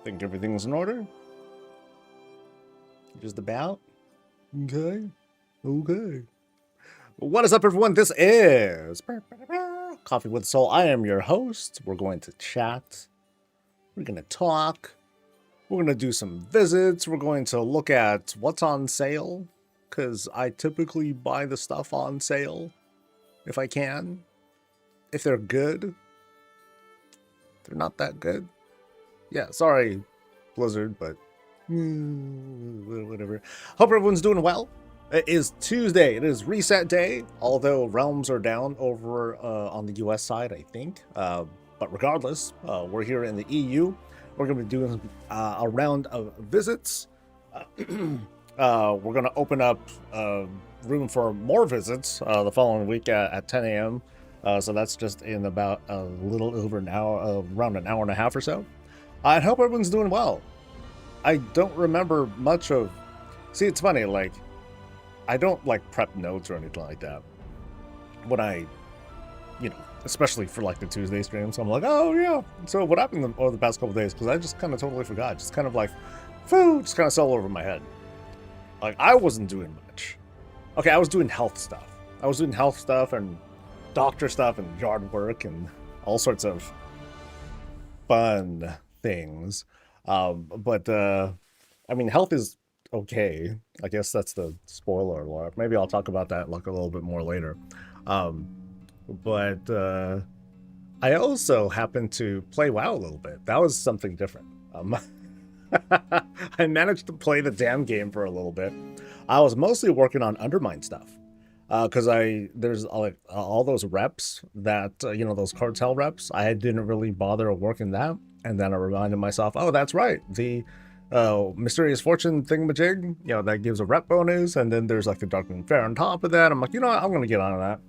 Think everything's in order? Just about? Okay. Okay. What is up, everyone? This is Coffee with Soul. I am your host. We're going to chat. We're going to talk. We're going to do some visits. We're going to look at what's on sale, because I typically buy the stuff on sale if I can. If they're good. They're not that good. Yeah, sorry, Blizzard, but whatever. Hope everyone's doing well. It is Tuesday. It is reset day, although realms are down over on the US side, I think. But regardless, we're here in the EU. We're going to be doing a round of visits. We're going to open up room for more visits the following week at 10 a.m. So that's just in about a little over an hour, around an hour and a half or so. I hope everyone's doing well. I don't remember much of... See, it's funny, like, I don't, like, prep notes or anything like that. When I, you know, especially for, like, the Tuesday streams, I'm like, oh, yeah. So what happened over the past couple days? Because I just kind of totally forgot. Just kind of, like, just kind of fell over my head. Like, I wasn't doing much. Okay, I was doing health stuff. I was doing health stuff and doctor stuff and yard work and all sorts of fun things. But I mean, health is okay. I guess that's the spoiler alert. Maybe I'll talk about that like a little bit more later. But I also happened to play WoW a little bit. That was something different. I managed to play the damn game for a little bit. I was mostly working on Undermine stuff. Because there's like all those reps that, you know, those cartel reps, I didn't really bother working that. And then I reminded myself, oh, that's right. The Mysterious Fortune thingamajig, you know, that gives a rep bonus. And then there's like the Darkling Fair on top of that. I'm like, you know what? I'm going to get on that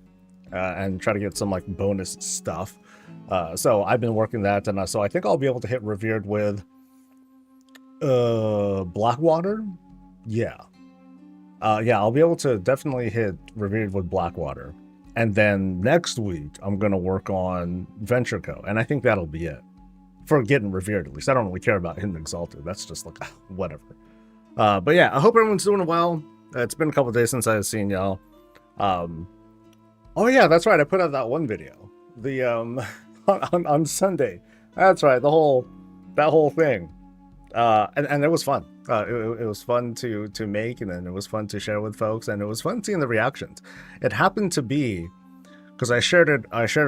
and try to get some like bonus stuff. So I've been working that. And so I think I'll be able to hit Revered with Blackwater. Yeah. Yeah, I'll be able to definitely hit Revered with Blackwater. And then next week, I'm going to work on Venture Co. And I think that'll be it. For getting Revered, at least. I don't really care about hitting Exalted. That's just like, whatever. But yeah, I hope everyone's doing well. It's been a couple days since I've seen y'all. Oh yeah, that's right. I put out that one video. The, on Sunday. That's right. That whole thing. And it was fun. It was fun to make, and then it was fun to share with folks, and it was fun seeing the reactions. It happened to be, because I shared it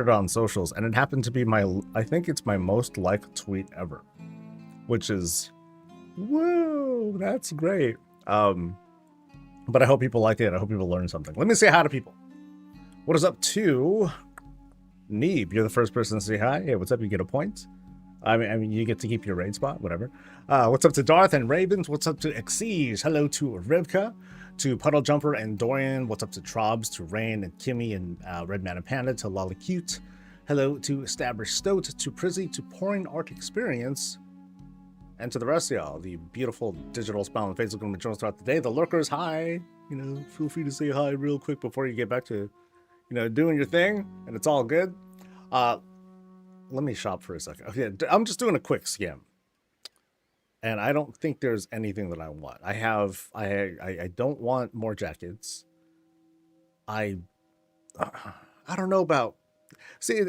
on socials, and it happened to be I think it's my most liked tweet ever, which is, whoa, that's great. But I hope people like it. I hope people learn something. Let me say hi to people. What is up to Neeb? You're the first person to say hi. Hey, what's up? You get a point. I mean, you get to keep your raid spot, whatever. What's up to Darth and Ravens? What's up to Exige? Hello to Rivka, to Puddle Jumper and Dorian. What's up to Trobs, to Rain and Kimmy and Red Man and Panda, to Lolicute. Hello to Stabber Stoat, to Prizzy, to Pouring Art Experience, and to the rest of y'all. The beautiful digital spell on Facebook and join us throughout the day. The lurkers, hi. You know, feel free to say hi real quick before you get back to, you know, doing your thing, and it's all good. Let me shop for a second. Okay, I'm just doing a quick skim. And I don't think there's anything that I want. I don't want more jackets. I don't know about... See,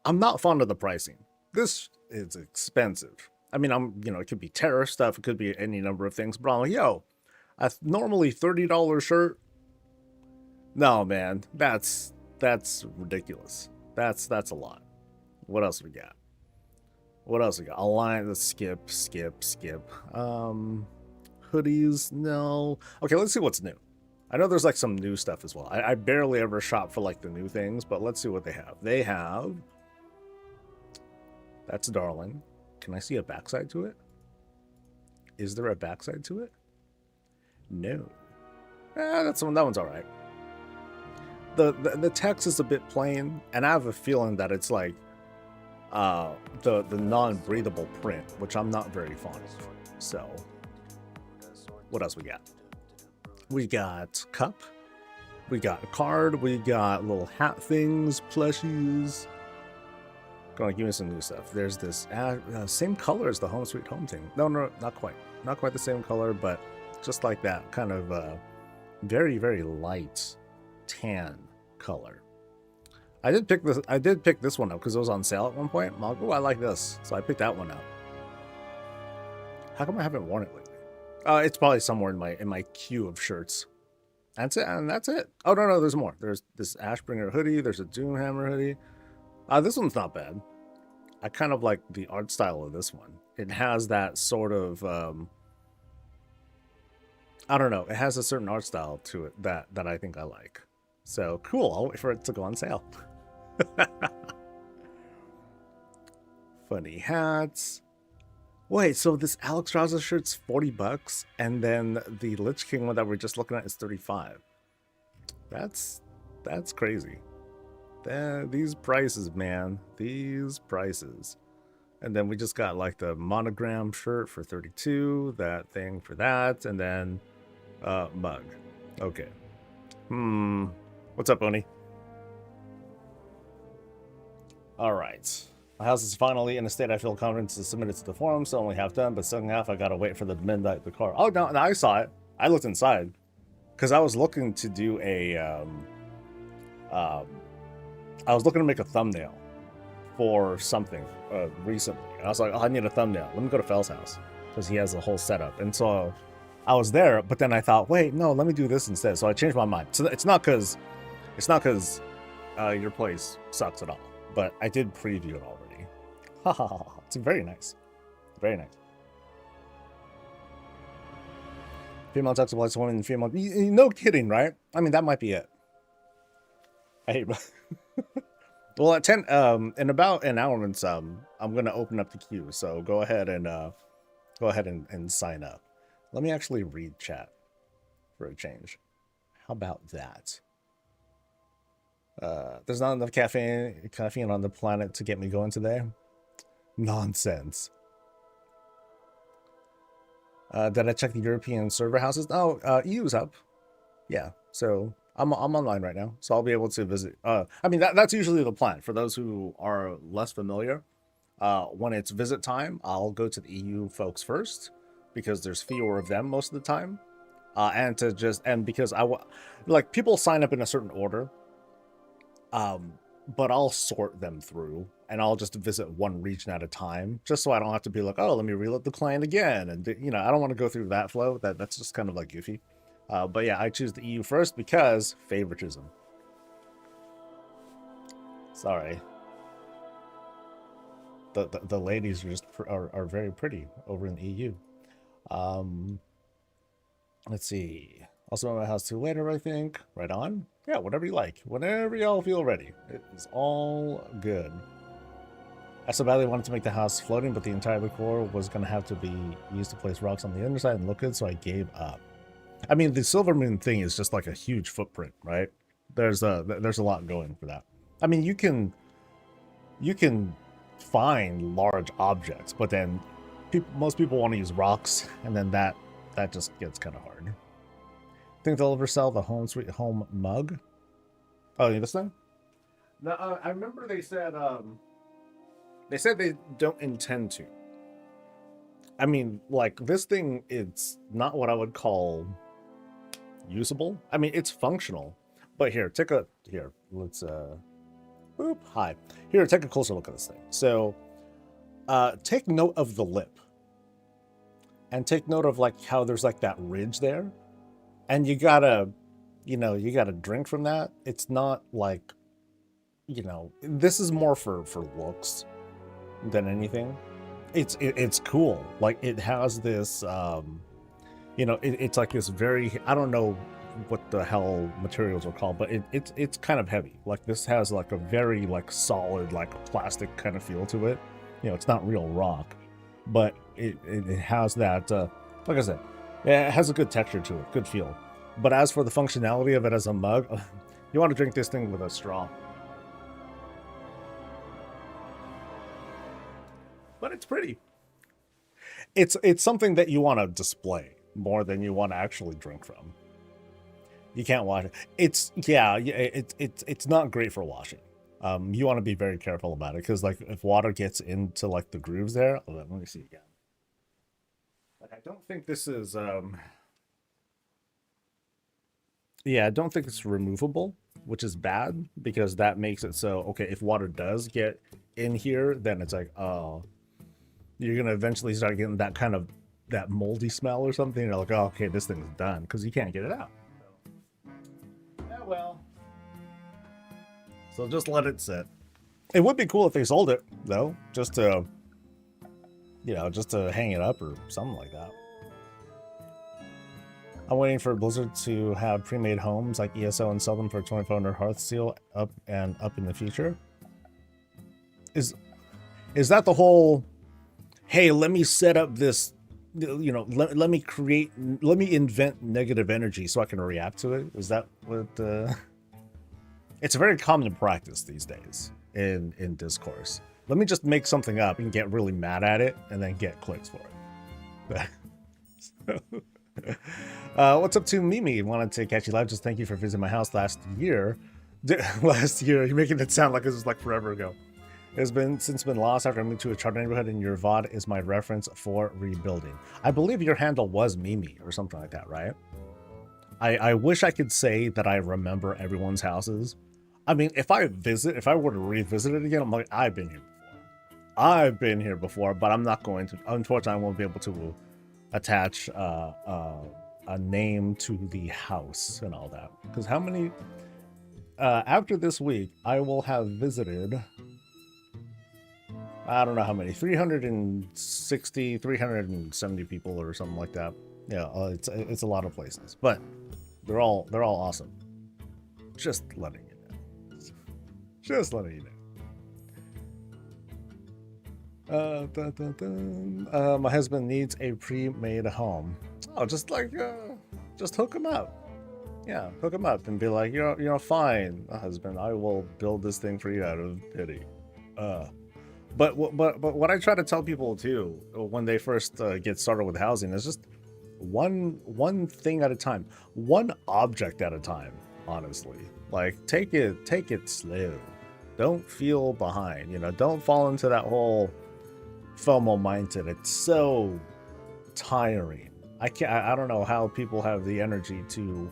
I'm not fond of the pricing. This is expensive. I mean, it could be terror stuff. It could be any number of things. But I'm like, yo, a normally $30 shirt? No, man, that's ridiculous. That's a lot. What else we got? Align the skip. Hoodies, no. Okay, let's see what's new. I know there's like some new stuff as well. I barely ever shop for like the new things, but let's see what they have. They have... That's Darling. Can I see a backside to it? Is there a backside to it? No. That one's all right. The text is a bit plain, and I have a feeling that it's like the non-breathable print, which I'm not very fond of. So what else we got? We got Cup. We got a card. We got little hat things, plushies. Gonna give me some new stuff. There's this same color as the Home Sweet Home thing. No, not quite. Not quite the same color, but just like that kind of very, very light tan color. I did pick this one up because it was on sale at one point. I'm like, oh, I like this, so I picked that one up. How come I haven't worn it lately? It's probably somewhere in my queue of shirts. That's it, and that's it. Oh no, there's more. There's this Ashbringer hoodie. There's a Doomhammer hoodie. This one's not bad. I kind of like the art style of this one. It has that sort of I don't know. It has a certain art style to it that I think I like. So cool. I'll wait for it to go on sale. Funny hats. Wait, so this Alex Raza shirt's 40 bucks, and then the Lich King one that we're just looking at is 35. That's crazy. These prices, man. These prices. And then we just got like the monogram shirt for 32, that thing for that, and then mug. Okay. What's up, Oni? All right. My house is finally in a state I feel confident to submit it to the forum, so only half done, but second half I gotta wait for the midnight the car. Oh, no, I saw it. I looked inside. Because I was looking to do a, I was looking to make a thumbnail for something recently. And I was like, oh, I need a thumbnail. Let me go to Fell's house. Because he has the whole setup. And so I was there, but then I thought, wait, no, let me do this instead. So I changed my mind. So it's not because your place sucks at all. But I did preview it already. Ha ha ha. It's very nice. Very nice. Female tuxedo woman, female. No kidding, right? I mean, that might be it. I hate. Well, at 10, in about an hour and some, I'm gonna open up the queue. So go ahead and sign up. Let me actually read chat for a change. How about that? There's not enough caffeine on the planet to get me going today. Nonsense. Did I check the European server houses? Oh, EU's up. Yeah, so I'm online right now, so I'll be able to visit. I mean, that's usually the plan. For those who are less familiar, when it's visit time, I'll go to the EU folks first, because there's fewer of them most of the time. And because like people sign up in a certain order. But I'll sort them through, and I'll just visit one region at a time, just so I don't have to be like, oh, let me reload the client again, and you know, I don't want to go through that flow. That's just kind of like goofy. But yeah, I choose the EU first because favoritism. Sorry, the ladies are just are very pretty over in the EU. Let's see. Also, at my house too later, I think. Right on. Yeah, whatever you like. Whenever y'all feel ready. It is all good. I so badly wanted to make the house floating, but the entire decor was going to have to be used to place rocks on the underside and look good, so I gave up. I mean, the Silver Moon thing is just like a huge footprint, right? There's a lot going for that. I mean, you can find large objects, but then most people want to use rocks, and then that just gets kind of hard. Think they'll ever sell the Home Sweet Home mug? Oh, this thing? No, I remember they said they don't intend to. I mean, like, this thing, it's not what I would call usable. I mean, it's functional. But here, let's boop, hi. Here, take a closer look at this thing. So take note of the lip. And take note of like how there's like that ridge there. And you gotta drink from that. It's not like, this is more for looks than anything. It's cool. Like, it has this, it's like this very, I don't know what the hell materials are called, but it's kind of heavy. Like, this has like a very like solid, like plastic kind of feel to it. It's not real rock, but it has that, like I said, yeah, it has a good texture to it, good feel. But as for the functionality of it as a mug, you want to drink this thing with a straw. But it's pretty. It's something that you want to display more than you want to actually drink from. You can't wash it. It's not great for washing. You want to be very careful about it because like if water gets into like the grooves there, let me see again. Like I don't think this is yeah, I don't think it's removable, which is bad because that makes it so okay, if water does get in here, then it's like, oh, you're gonna eventually start getting that kind of that moldy smell or something. You're like, oh, okay, this thing's done because you can't get it out. Yeah, well. So just let it sit. It would be cool if they sold it, though, just to, just to hang it up or something like that. I'm waiting for Blizzard to have pre-made homes like ESO and sell them for 2400 Hearthsteel up in the future. Is that the whole, hey, let me set up this, let me invent negative energy so I can react to it? Is that what, it's a very common practice these days in discourse. Let me just make something up and get really mad at it and then get clicks for it. What's up to Mimi? Wanted to catch you live. Just thank you for visiting my house last year. Last year, you're making it sound like this was like forever ago. It's since been lost after I moved to a charter neighborhood, and your VOD is my reference for rebuilding. I believe your handle was Mimi or something like that, right? I wish I could say that I remember everyone's houses. I mean, if I were to revisit it again, I'm like, I've been here before. I've been here before, but I'm not going to. Unfortunately, I won't be able to attach a name to the house and all that. Because how many? After this week, I will have visited. I don't know how many. 360, 370 people or something like that. Yeah, it's a lot of places, but they're all awesome. Just letting you know. Just letting you know. My husband needs a pre-made home. Oh, just hook him up. Yeah, hook him up and be like, you're fine, husband. I will build this thing for you out of pity. But what I try to tell people too when they first get started with housing is just one thing at a time, one object at a time. Honestly, like take it slow. Don't feel behind. Don't fall into that whole FOMO mindset. It's so tiring. I don't know how people have the energy to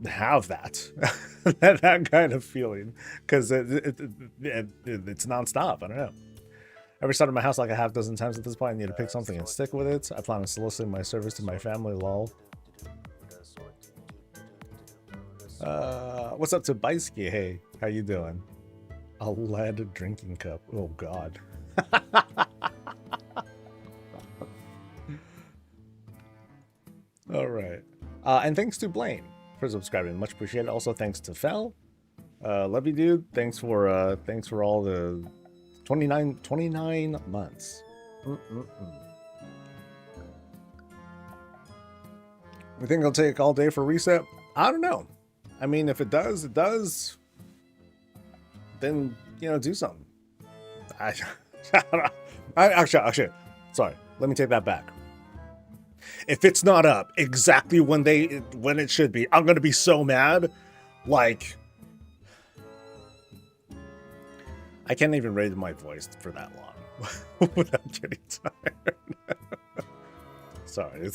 have that that kind of feeling, because it's nonstop. I don't know. Every started my house like a half dozen times at this point. I need to pick something and stick with it. I plan on soliciting my service to my family. Lol. What's up to Baisky? Hey, how you doing? A lead drinking cup. Oh God. All right. And thanks to Blaine for subscribing, much appreciated. Also thanks to Fel, love you, dude. Thanks for all the 29 months. We think it'll take all day for reset? I don't know. I mean, if it does, it does. Then do something. Actually, sorry. Let me take that back. If it's not up exactly when it should be, I'm gonna be so mad. Like, I can't even raise my voice for that long without getting tired. Sorry,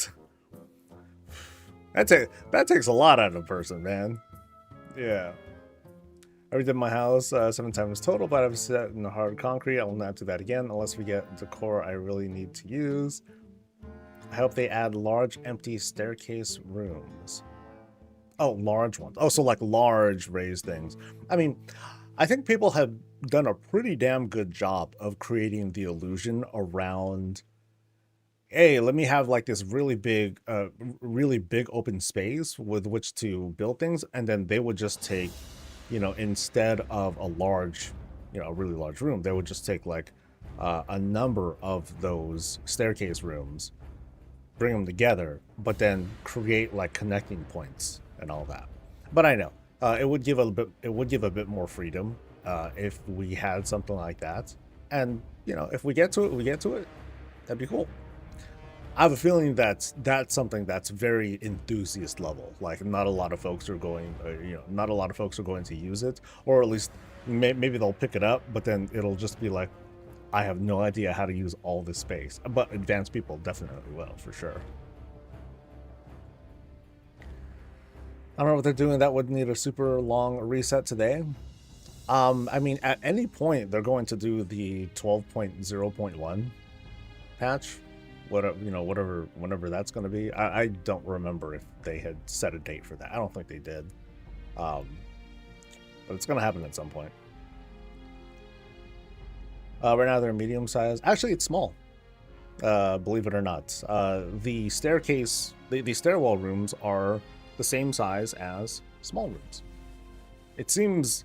that takes a lot out of a person, man. Yeah. I redid my house 7 times total, but I've set in the hard concrete. I will not do that again unless we get the core I really need to use. I hope they add large empty staircase rooms. Oh, large ones. Oh, so like large raised things. I mean, I think people have done a pretty damn good job of creating the illusion around, hey, let me have like this really big open space with which to build things. And then they would just take, instead of a large, a really large room, they would just take like a number of those staircase rooms, bring them together, but then create like connecting points and all that. But I know it would give a bit more freedom if we had something like that. And if we get to it, we get to it. That'd be cool. I have a feeling that's something that's very enthusiast level. Like not a lot of folks are going, not a lot of folks are going to use it, or at least maybe they'll pick it up, but then it'll just be like, I have no idea how to use all this space. But advanced people definitely will, for sure. I don't know what they're doing. That would need a super long reset today. I mean, at any point they're going to do the 12.0.1 patch, whenever that's going to be. I don't remember if they had set a date for that. I don't think they did, but it's going to happen at some point. Right now they're medium size. Actually, it's small. Believe it or not, the staircase, the stairwell rooms are the same size as small rooms. It seems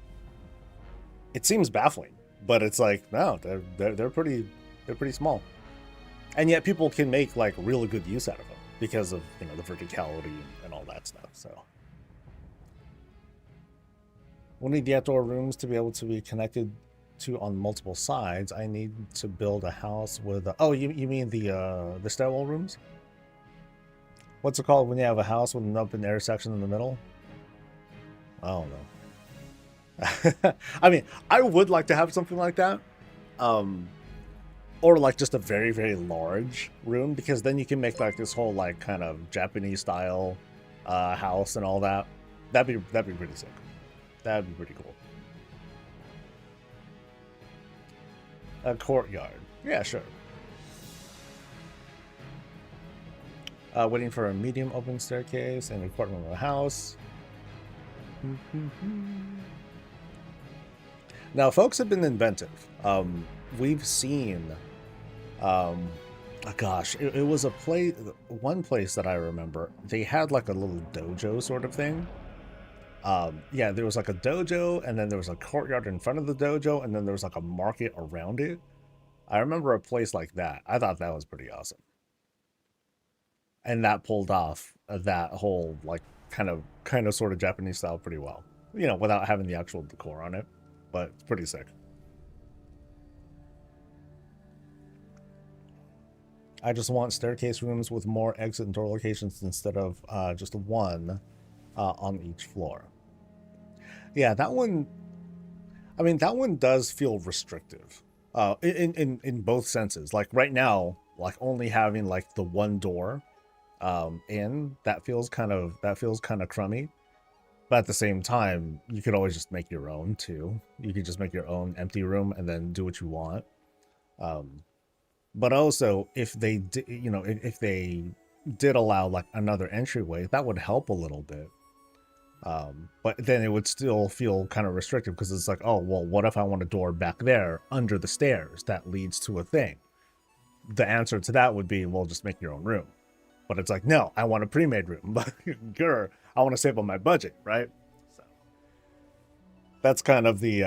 baffling, but it's like, no, they're pretty small, and yet people can make like really good use out of them because of the verticality and all that stuff. So we'll need the outdoor rooms to be able to be connected to on multiple sides. I need to build a house with oh, you mean the stairwell rooms? What's it called when you have a house with an open air section in the middle? I don't know. I mean, I would like to have something like that, or like just a very, very large room, because then you can make like this whole like kind of Japanese style house and all that. That'd be pretty sick. That'd be pretty cool. A courtyard. Yeah, sure. Waiting for a medium open staircase and a courtroom of a house. Now, folks have been inventive. We've seen, gosh, it was one place that I remember. They had like a little dojo sort of thing. Yeah, there was like a dojo, and then there was a courtyard in front of the dojo, and then there was like a market around it. I remember a place like that. I thought that was pretty awesome. And that pulled off that whole like kind of sort of Japanese style pretty well. Without having the actual decor on it, but it's pretty sick. I just want staircase rooms with more exit and door locations instead of just one on each floor. Yeah, that one. I mean, that one does feel restrictive, in both senses. Like right now, like only having like the one door, in that feels kind of crummy. But at the same time, you could always just make your own too. You could just make your own empty room and then do what you want. But also, if they did, if they did allow like another entryway, that would help a little bit. But then it would still feel kind of restrictive, because it's like, oh, well, what if I want a door back there under the stairs that leads to a thing? The answer to that would be, well, just make your own room. But it's like, no, I want a pre-made room. But I want to save on my budget, right? So that's kind of the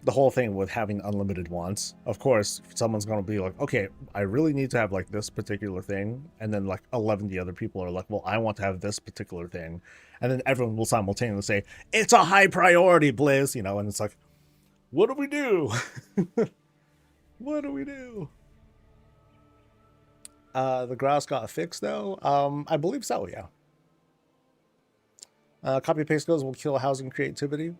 the whole thing with having unlimited wants. Of course, someone's going to be like, okay, I really need to have like this particular thing. And then like 11 other people are like, well, I want to have this particular thing. And then everyone will simultaneously say, it's a high priority, Blizz, and it's like, what do we do? What do we do? The grass got fixed though. I believe so, yeah. Copy paste goes will kill housing creativity.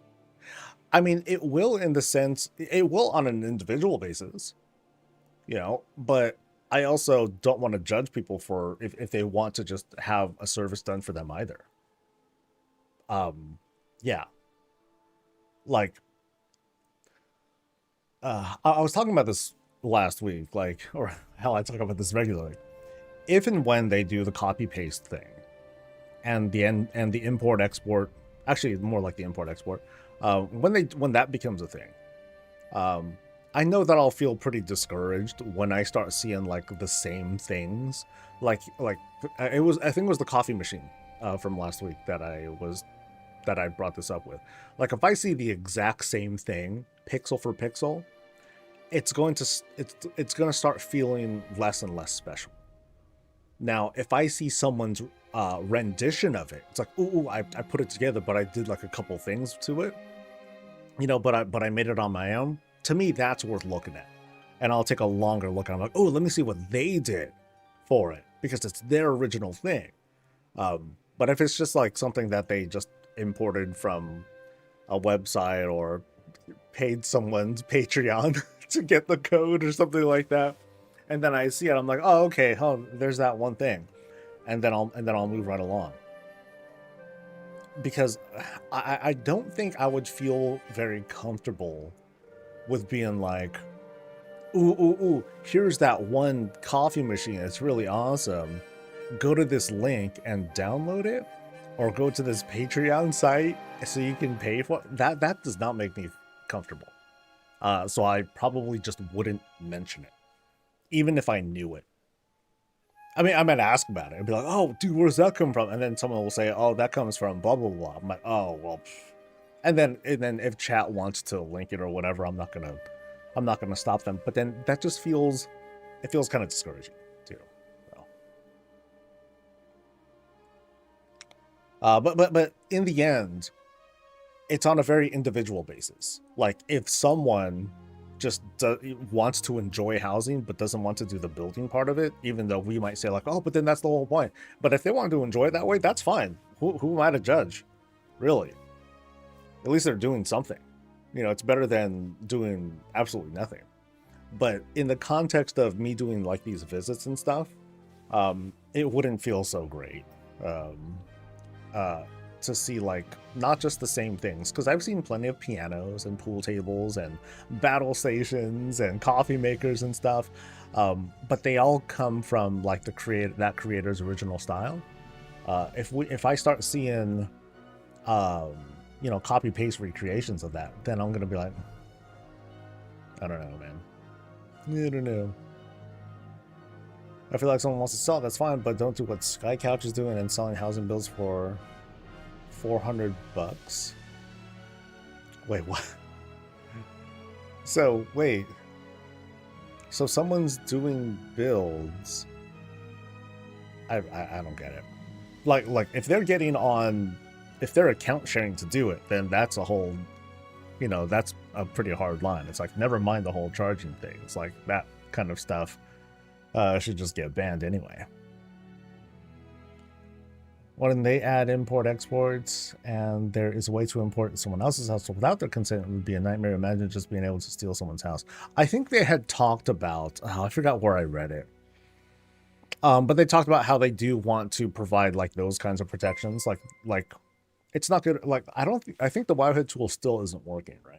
I mean, it will in the sense, it will on an individual basis, but I also don't want to judge people for if they want to just have a service done for them either. Yeah. Like, I was talking about this last week, or hell, I talk about this regularly. If and when they do the copy paste thing, and the import export, actually more like the import export, when that becomes a thing, I know that I'll feel pretty discouraged when I start seeing like the same things, like I think it was the coffee machine from last week that I brought this up with. Like if I see the exact same thing pixel for pixel, it's going to start feeling less and less special. Now, if I see someone's rendition of it, it's like, ooh, I put it together, but I did like a couple things to it, but I made it on my own. To me, that's worth looking at. and I'll take a longer look. And I'm like, oh, let me see what they did for it, because it's their original thing. But if it's just like something that they just imported from a website or paid someone's Patreon to get the code or something like that, and then I see it, I'm like, oh, okay, there's that one thing, and then I'll move right along. Because I don't think I would feel very comfortable with being like, ooh, here's that one coffee machine, it's really awesome. Go to this link and download it, or go to this Patreon site so you can pay for it. That does not make me comfortable. So I probably just wouldn't mention it, even if I knew it. I mean, I might ask about it and be like, oh, dude, where's that come from? And then someone will say, oh, that comes from blah, blah, blah. I'm like, oh, well. And then if chat wants to link it or whatever, I'm not gonna stop them. But then that just feels kind of discouraging too. So. But in the end, it's on a very individual basis. Like, if someone just wants to enjoy housing but doesn't want to do the building part of it, even though we might say like, oh, but then that's the whole point. But if they want to enjoy it that way, that's fine. Who am I to judge? Really? At least they're doing something. You know, it's better than doing absolutely nothing. But in the context of me doing like these visits and stuff, it wouldn't feel so great to see like not just the same things, because I've seen plenty of pianos and pool tables and battle stations and coffee makers and stuff, but they all come from like that creator's original style. If I start seeing copy paste recreations of that, then I'm gonna be like, I don't know, man. I don't know. I feel like someone wants to sell it, that's fine, but don't do what Sky Couch is doing and selling housing bills for $400. Wait, what? So someone's doing builds. I don't get it. Like if they're getting on, if they're account sharing to do it, then that's a whole, that's a pretty hard line. It's like, never mind the whole charging thing. It's like that kind of stuff should just get banned anyway. When they add import-exports and there is a way to import someone else's house without their consent, it would be a nightmare. Imagine just being able to steal someone's house. I think they had talked about, I forgot where I read it. But they talked about how they do want to provide like those kinds of protections. Like it's not good. Like, I think the Wowhead tool still isn't working, right?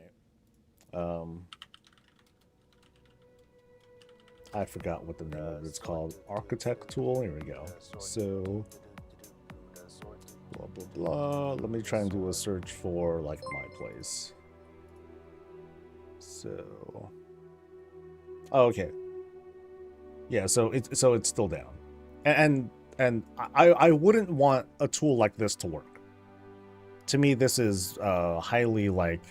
I forgot what it's called. Architect tool. Here we go. So blah blah blah. Let me try and do a search for like my place. So okay, yeah. So it's still down, and I wouldn't want a tool like this to work. To me, this is highly like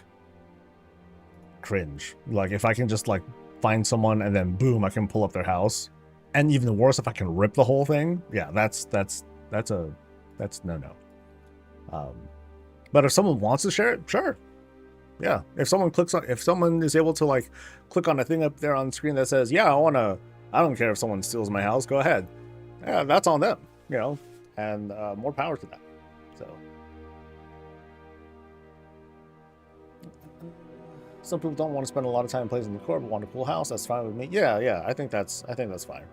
cringe. Like, if I can just like find someone and then boom, I can pull up their house, and even worse, if I can rip the whole thing. Yeah, that's no. But if someone wants to share it, sure. Yeah, if someone is able to like click on a thing up there on the screen that says, yeah, I don't care if someone steals my house, go ahead. Yeah, that's on them, and more power to them. So some people don't want to spend a lot of time placing the core, but want a cool house. That's fine with me. Yeah, I think that's fine.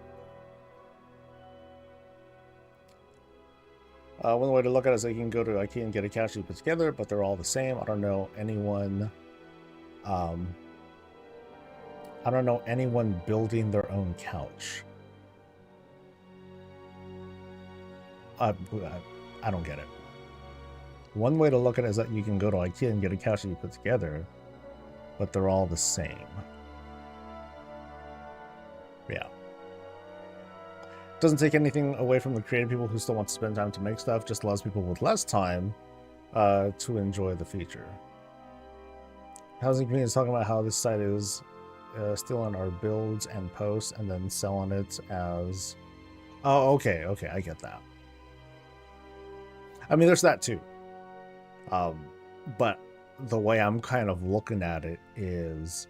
One way to look at it is that you can go to IKEA and get a couch you put together, but they're all the same. I don't know anyone building their own couch. I don't get it. One way to look at it is that you can go to IKEA and get a couch that you put together, but they're all the same. Yeah. Doesn't take anything away from the creative people who still want to spend time to make stuff, just allows people with less time to enjoy the feature. Housing community is talking about how this site is stealing our builds and posts and then selling it as... Oh, okay, I get that. I mean, there's that too. But the way I'm kind of looking at it is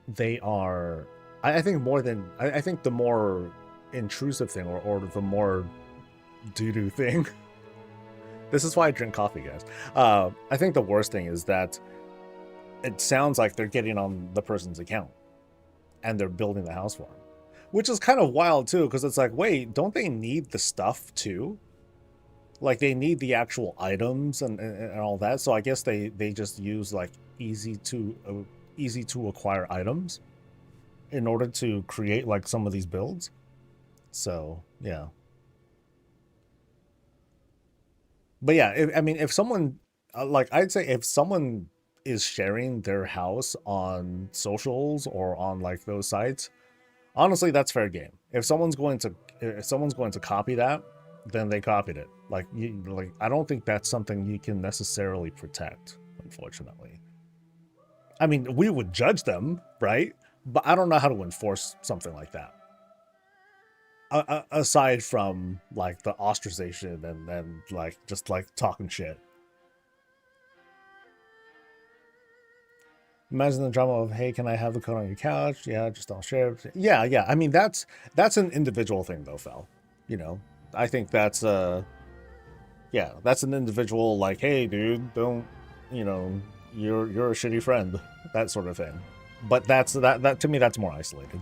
they are, I think more than, I think the more intrusive thing, or the more doo-doo thing. This is why I drink coffee, guys. I think the worst thing is that it sounds like they're getting on the person's account and they're building the house for them, which is kind of wild too, because it's like, wait, don't they need the stuff too? Like, they need the actual items and all that. So I guess they just use like easy to acquire items in order to create like some of these builds. So yeah. But yeah, I mean, if someone, like, I'd say if someone is sharing their house on socials or on like those sites, honestly, that's fair game. If someone's going to copy that, then they copied it. Like, I don't think that's something you can necessarily protect, unfortunately. I mean, we would judge them, right? But I don't know how to enforce something like that. Aside from like the ostracization and like just like talking shit. Imagine the drama of, hey, can I have the code on your couch? Yeah, just don't share it. Yeah. I mean, that's an individual thing though, Fel. You know, I think that's that's an individual, like, hey dude, don't, you know, you're a shitty friend, that sort of thing. But that to me, that's more isolated.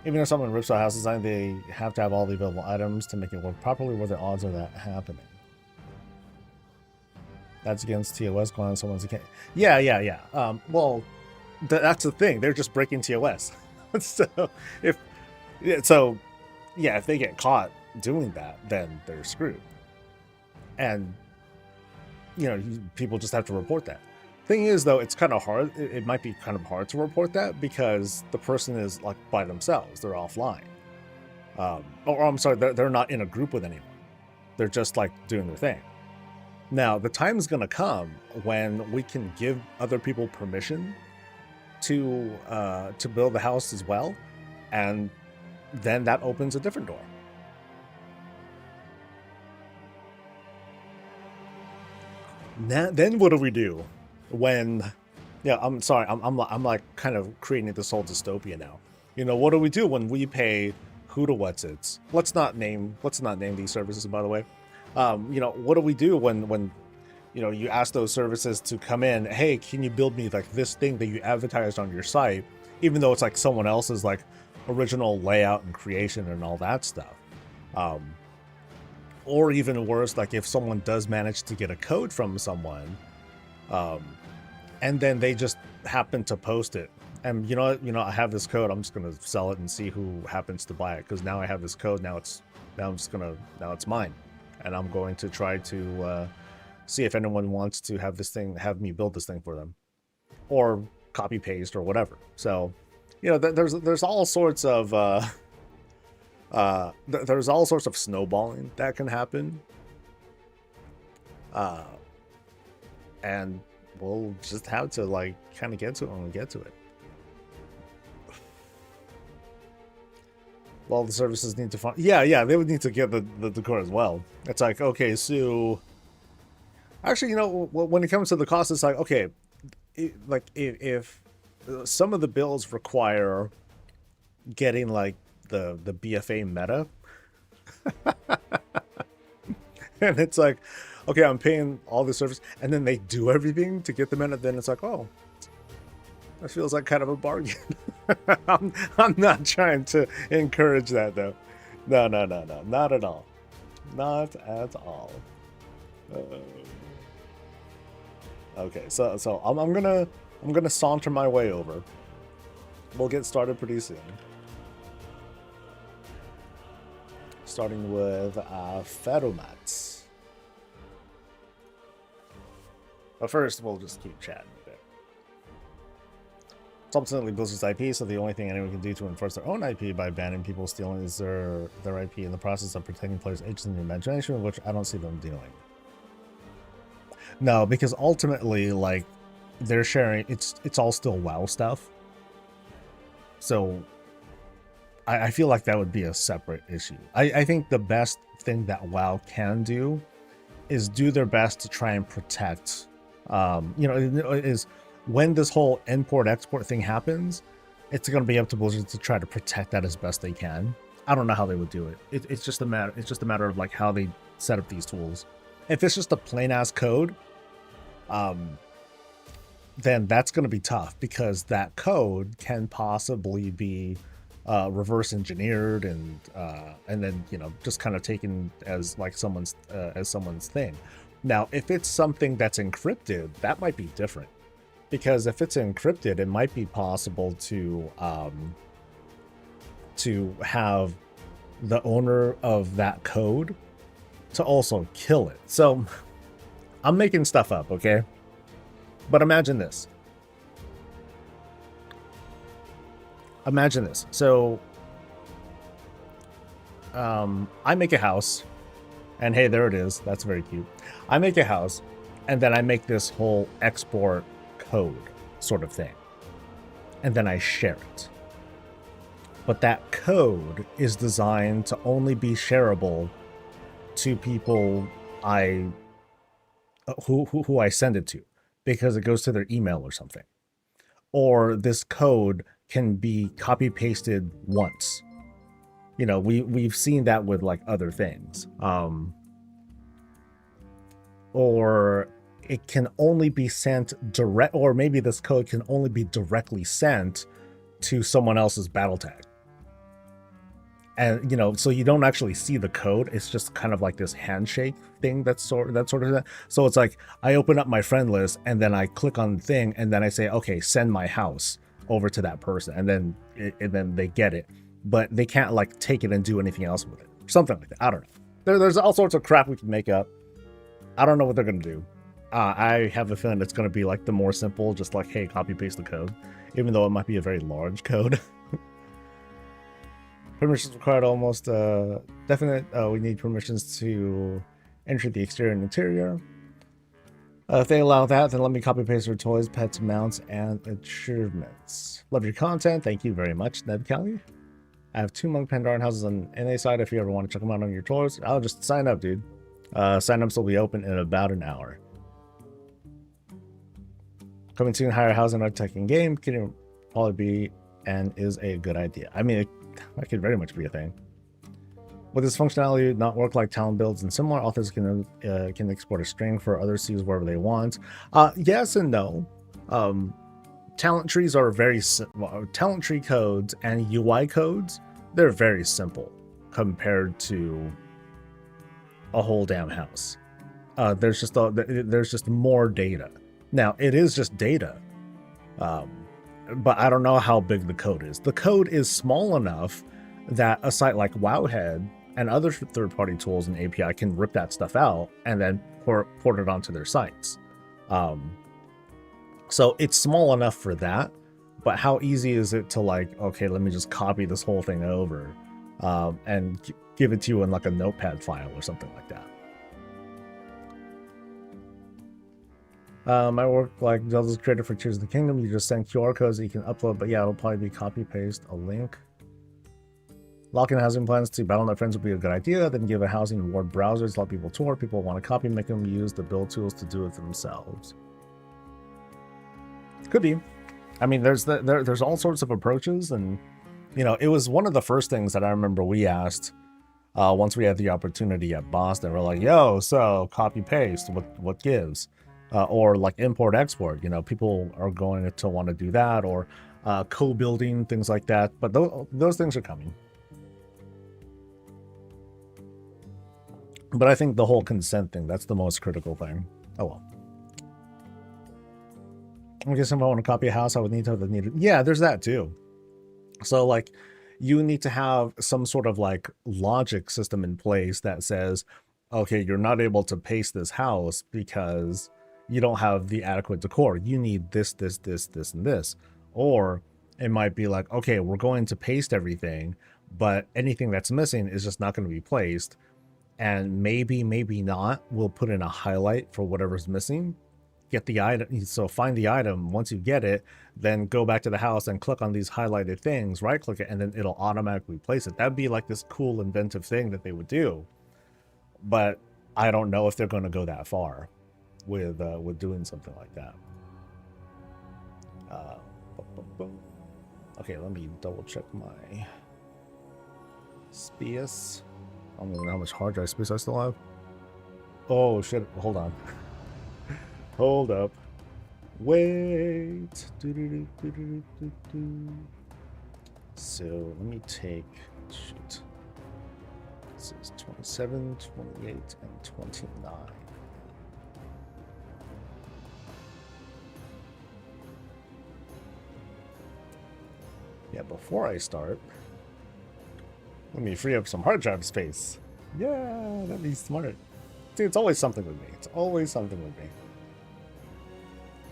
Even if someone rips out house design, they have to have all the available items to make it work properly. What are the odds of that happening? That's against TOS going on someone's account. Yeah. Well, that's the thing. They're just breaking TOS. So if they get caught doing that, then they're screwed. And you know, people just have to report that. Thing is, though, it's kind of hard. It might be kind of hard to report that because the person is like by themselves. They're offline. Or I'm sorry, they're not in a group with anyone. They're just like doing their thing. Now, the time is going to come when we can give other people permission to build the house as well, and then that opens a different door. Now, then what do we do when? Yeah, I'm sorry. I'm like kind of creating this whole dystopia now. You know, what do we do when we pay who to what's it's? Let's not name these services, by the way. You know, what do we do when you know, you ask those services to come in? Hey, can you build me like this thing that you advertised on your site, even though it's like someone else's like original layout and creation and all that stuff. Or even worse, like if someone does manage to get a code from someone, and then they just happen to post it, and you know, I have this code, I'm just gonna sell it and see who happens to buy it, because now I have this code. Now it's mine, and I'm going to try to see if anyone wants to have me build this thing for them, or copy paste or whatever. So, you know, there's all sorts of there's all sorts of snowballing that can happen, and we'll just have to like kind of get to it when we get to it. Well, the services need to find. Yeah, they would need to get the core as well. It's like, okay, so actually, you know, when it comes to the cost, it's like, okay, if some of the builds require getting like the BFA meta, and it's like, okay, I'm paying all the service, and then they do everything to get the meta, then it's like, oh, that feels like kind of a bargain. I'm not trying to encourage that though. No, not at all. Not at all. Okay, so I'm gonna saunter my way over. We'll get started pretty soon. Starting with Ferromats. But first, we'll just keep chatting a bit. It's ultimately Blizzard's IP, so the only thing anyone can do to enforce their own IP by banning people stealing is their IP in the process of protecting players' agency and imagination, which I don't see them doing. No, because ultimately, like, they're sharing, it's all still WoW stuff. So I feel like that would be a separate issue. I think the best thing that WoW can do is do their best to try and protect, you know, is when this whole import-export thing happens, it's going to be up to Blizzard to try to protect that as best they can. I don't know how they would do it. It's just a matter of like how they set up these tools. If it's just a plain ass code, then that's going to be tough, because that code can possibly be reverse engineered and then, you know, just kind of taken as like someone's thing. Now, if it's something that's encrypted, that might be different, because if it's encrypted, it might be possible to have the owner of that code to also kill it. So I'm making stuff up, okay? But imagine this. Imagine this. So I make a house, and hey, there it is. That's very cute. I make a house, and then I make this whole export code sort of thing, and then I share it. But that code is designed to only be shareable to people who I send it to, because it goes to their email or something. Or this code can be copy pasted once. You know, we've seen that with like other things. Or it can only be sent direct, or maybe this code can only be directly sent to someone else's battle tag. And, you know, so you don't actually see the code. It's just kind of like this handshake thing. That's sort of that. So it's like I open up my friend list, and then I click on the thing, and then I say, okay, send my house over to that person, and then they get it, but they can't like take it and do anything else with it. Something like that. I don't know. There's all sorts of crap we can make up. I don't know what they're gonna do. I have a feeling it's gonna be like the more simple, just like, hey, copy paste the code, even though it might be a very large code. Permissions required, almost definite. We need permissions to enter the exterior and interior. If they allow that, then let me copy paste their toys, pets, mounts, and achievements. Love your content. Thank you very much, Ned Kelly. I have 2 Monk Pandaren houses on NA side. If you ever want to check them out on your tours, I'll just sign up, dude. Sign-ups will be open in about an hour. Coming soon, higher housing architect in game. Can probably be and is a good idea. I mean, that could very much be a thing. With this functionality not work like talent builds and similar, authors can export a string for others to use wherever they want. Yes and no. Talent trees are talent tree codes and UI codes, they're very simple compared to a whole damn house. There's just more data. Now, it is just data. But I don't know how big the code is. The code is small enough that a site like Wowhead and other third-party tools and API can rip that stuff out and then port it onto their sites. So it's small enough for that, but how easy is it to like, okay, let me just copy this whole thing over and give it to you in like a notepad file or something like that. I work like Zelda's creator for Tears of the Kingdom. You just send QR codes that you can upload, but yeah, it'll probably be copy paste a link. Locking housing plans to Battle.net friends would be a good idea. Then give a housing reward browsers, let people tour. People want to copy, make them use the build tools to do it themselves. Could be. I mean, there's all sorts of approaches, and you know, it was one of the first things that I remember we asked once we had the opportunity at Boston. We're like, yo, so copy paste, what gives? Or like import export, you know, people are going to want to do that, or co-building, things like that. But those things are coming. But I think the whole consent thing, that's the most critical thing. Oh well. I guess if I want to copy a house, I would need to have the needed. Yeah, there's that too. So like, you need to have some sort of like logic system in place that says, okay, you're not able to paste this house because you don't have the adequate decor. You need this, this, this, this, and this. Or it might be like, okay, we're going to paste everything, but anything that's missing is just not going to be placed. And maybe not, we'll put in a highlight for whatever's missing. Get the item, so find the item. Once you get it, then go back to the house and click on these highlighted things, right click it, and then it'll automatically place it. That'd be like this cool inventive thing that they would do. But I don't know if they're going to go that far with doing something like that. Uh, okay, let me double check my space. I don't even know how much hard drive space I still have. Oh shit! Hold on. Hold up. Wait. So let me take. Shoot. This is 27, 28, and 29. Yeah, before I start, let me free up some hard drive space. Yeah, that'd be smart. Dude, it's always something with me. It's always something with me.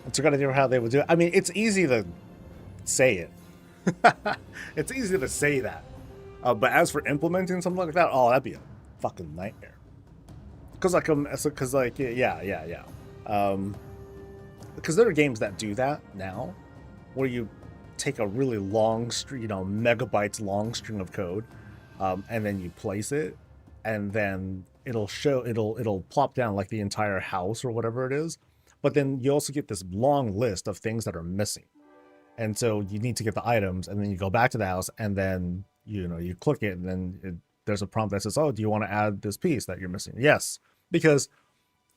It's gonna do how they would do it. I mean, it's easy to say it. It's easy to say that. But as for implementing something like that, oh, that'd be a fucking nightmare. Because yeah. Because there are games that do that now, where you take a really long string, megabytes long string of code, and then you place it, and then it'll plop down like the entire house or whatever it is. But then you also get this long list of things that are missing, and so you need to get the items, and then you go back to the house, and then you click it, and then there's a prompt that says, "Oh, do you want to add this piece that you're missing?" Yes, because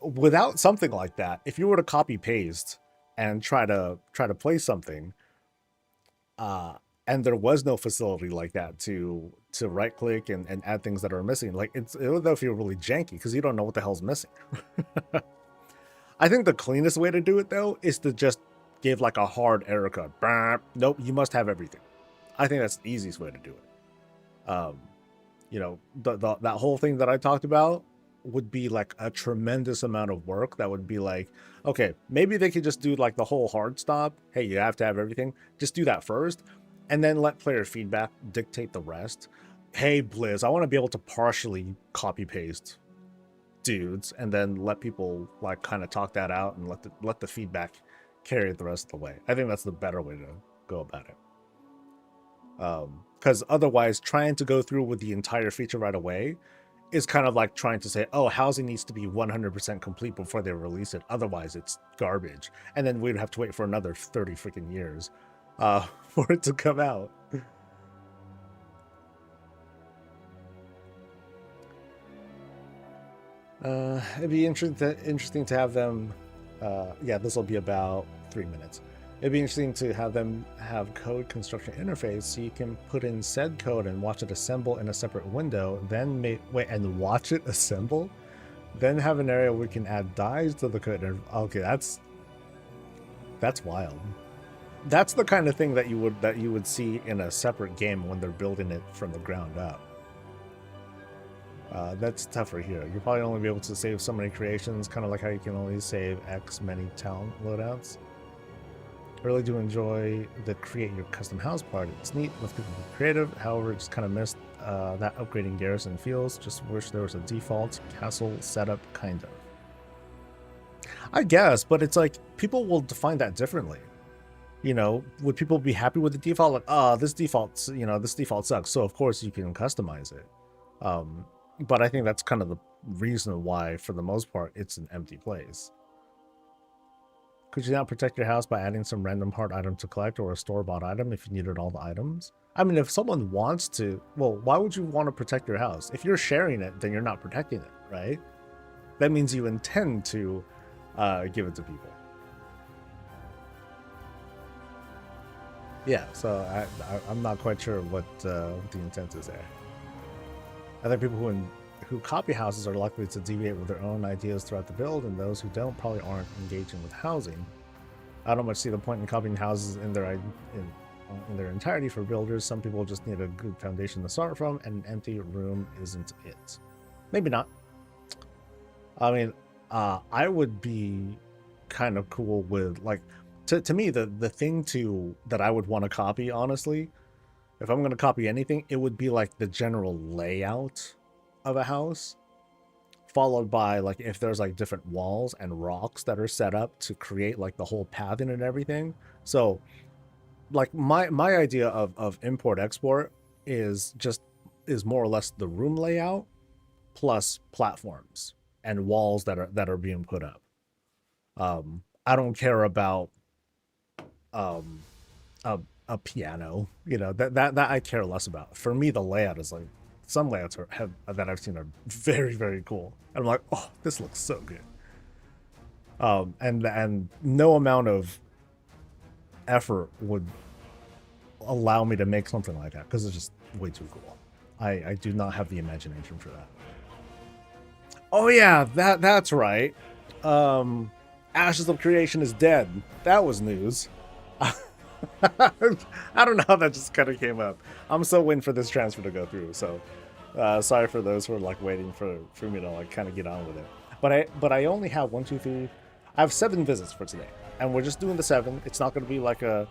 without something like that, if you were to copy paste and try to place something, and there was no facility like that to right click and add things that are missing, like it would feel really janky because you don't know what the hell's missing. I think the cleanest way to do it though is to just give like a hard error code. Nope, you must have everything. I think that's the easiest way to do it. That whole thing that I talked about would be like a tremendous amount of work. That would be like, okay, maybe they could just do like the whole hard stop. Hey, you have to have everything. Just do that first, and then let player feedback dictate the rest. Hey, Blizz, I want to be able to partially copy paste dudes, and then let people like kind of talk that out and let the feedback carry it the rest of the way. I think that's the better way to go about it. Because otherwise, trying to go through with the entire feature right away is kind of like trying to say, oh, housing needs to be 100% complete before they release it. Otherwise, it's garbage. And then we'd have to wait for another 30 freaking years for it to come out. It'd be interesting to have them. Yeah, this will be about 3 minutes. It'd be interesting to have them have code construction interface so you can put in said code and watch it assemble in a separate window, then wait and watch it assemble, then have an area where we can add dies to the code. Okay, that's wild. That's the kind of thing that you would see in a separate game when they're building it from the ground up. That's tougher here. You'll probably only be able to save so many creations, kind of like how you can only save X many talent loadouts. I really do enjoy the create your custom house part. It's neat, lets people be creative. However, just kind of missed that upgrading garrison feels. Just wish there was a default castle setup, kind of. I guess, but it's like people will define that differently. Would people be happy with the default? Like, this default sucks. So of course you can customize it. But I think that's kind of the reason why, for the most part, it's an empty place. Could you not protect your house by adding some random hard item to collect or a store-bought item if you needed all the items? I mean, if someone wants to, well, why would you want to protect your house? If you're sharing it, then you're not protecting it, right? That means you intend to give it to people. Yeah, so I'm not quite sure what the intent is there. I think people who copy houses are likely to deviate with their own ideas throughout the build, and those who don't probably aren't engaging with housing. I don't much see the point in copying houses in their entirety for builders. Some people just need a good foundation to start from, and an empty room isn't it. Maybe not. I mean, I would be kind of cool with, like, to me, the thing that I would want to copy, honestly, if I'm going to copy anything, it would be like the general layout of a house, followed by like if there's like different walls and rocks that are set up to create like the whole pathing and everything. So like my idea of import export is more or less the room layout plus platforms and walls that are being put up. I don't care about um a, a piano, you know, that I care less about. For me, the layout is like, some layouts that I've seen are very, very cool, and I'm like, oh, this looks so good. And no amount of effort would allow me to make something like that, because it's just way too cool. I do not have the imagination for that. Oh yeah, that's right. Ashes of Creation is dead. That was news. I don't know how that just kind of came up. I'm still waiting for this transfer to go through, so sorry for those who are like waiting for me to like kind of get on with it. But I only have 1, 2, 3. I have 7 visits for today, and we're just doing the 7. It's not going to be like a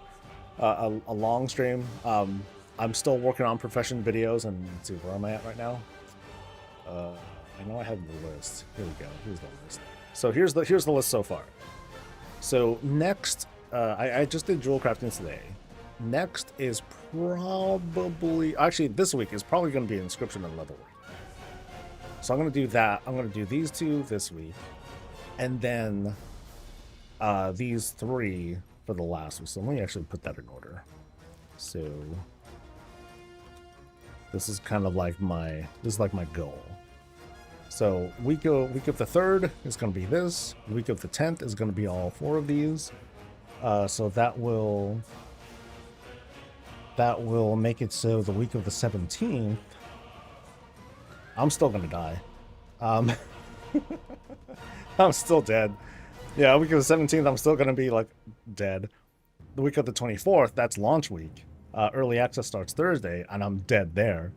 long stream. I'm still working on profession videos, and let's see, where am I at right now? I know I have the list. Here we go. Here's the list. So here's the list so far. So next, I just did jewel crafting today. Next is probably, actually this week is probably going to be inscription and leather work. So I'm going to do that. I'm going to do these 2 this week, and then these 3 for the last week. So let me actually put that in order. So this is kind of like my goal. So week of the 3rd is going to be this. Week of the 10th is going to be all 4 of these. So that will make it so the week of the 17th, I'm still going to die. I'm still dead. Yeah, week of the 17th, I'm still going to be like dead. The week of the 24th, that's launch week. Early access starts Thursday, and I'm dead there.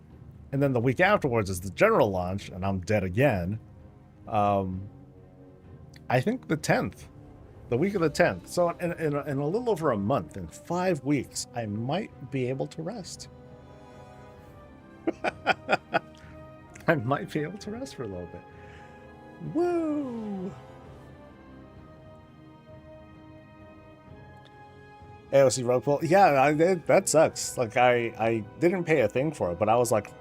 And then the week afterwards is the general launch, and I'm dead again. I think the 10th. The week of the 10th. So in a little over a month, in 5 weeks, I might be able to rest. I might be able to rest for a little bit. Woo! AOC rug pull. Yeah, that sucks. Like I didn't pay a thing for it, but I was like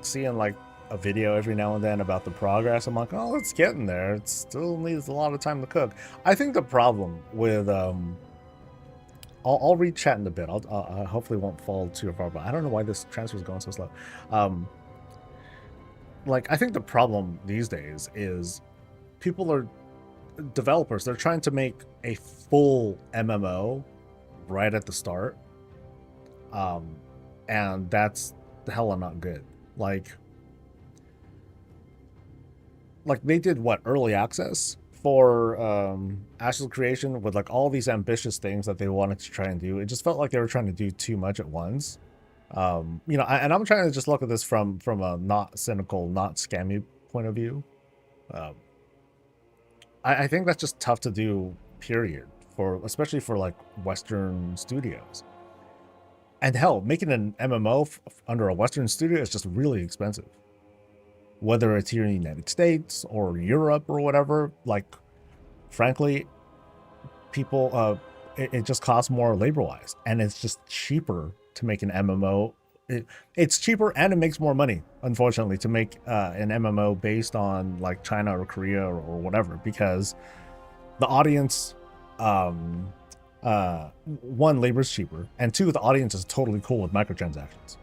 seeing like a video every now and then about the progress. I'm like, oh, it's getting there. It still needs a lot of time to cook. I think the problem with I'll read chat in a bit. I hopefully won't fall too far, but I don't know why this transfer is going so slow. Like I think the problem these days is developers, they're trying to make a full MMO right at the start, and that's hella not good. Like they did what, early access for Ashes of Creation with like all these ambitious things that they wanted to try and do. It just felt like they were trying to do too much at once. You know, and I'm trying to just look at this from a not cynical, not scammy point of view. I think that's just tough to do, period, especially for like Western studios. And hell, making an MMO under a Western studio is just really expensive. Whether it's here in the United States or Europe or whatever, like, frankly, people, it just costs more labor-wise, and it's just cheaper to make an MMO. It's cheaper and it makes more money, unfortunately, to make an MMO based on like China or Korea or whatever, because the audience, one, labor's cheaper, and 2, the audience is totally cool with microtransactions.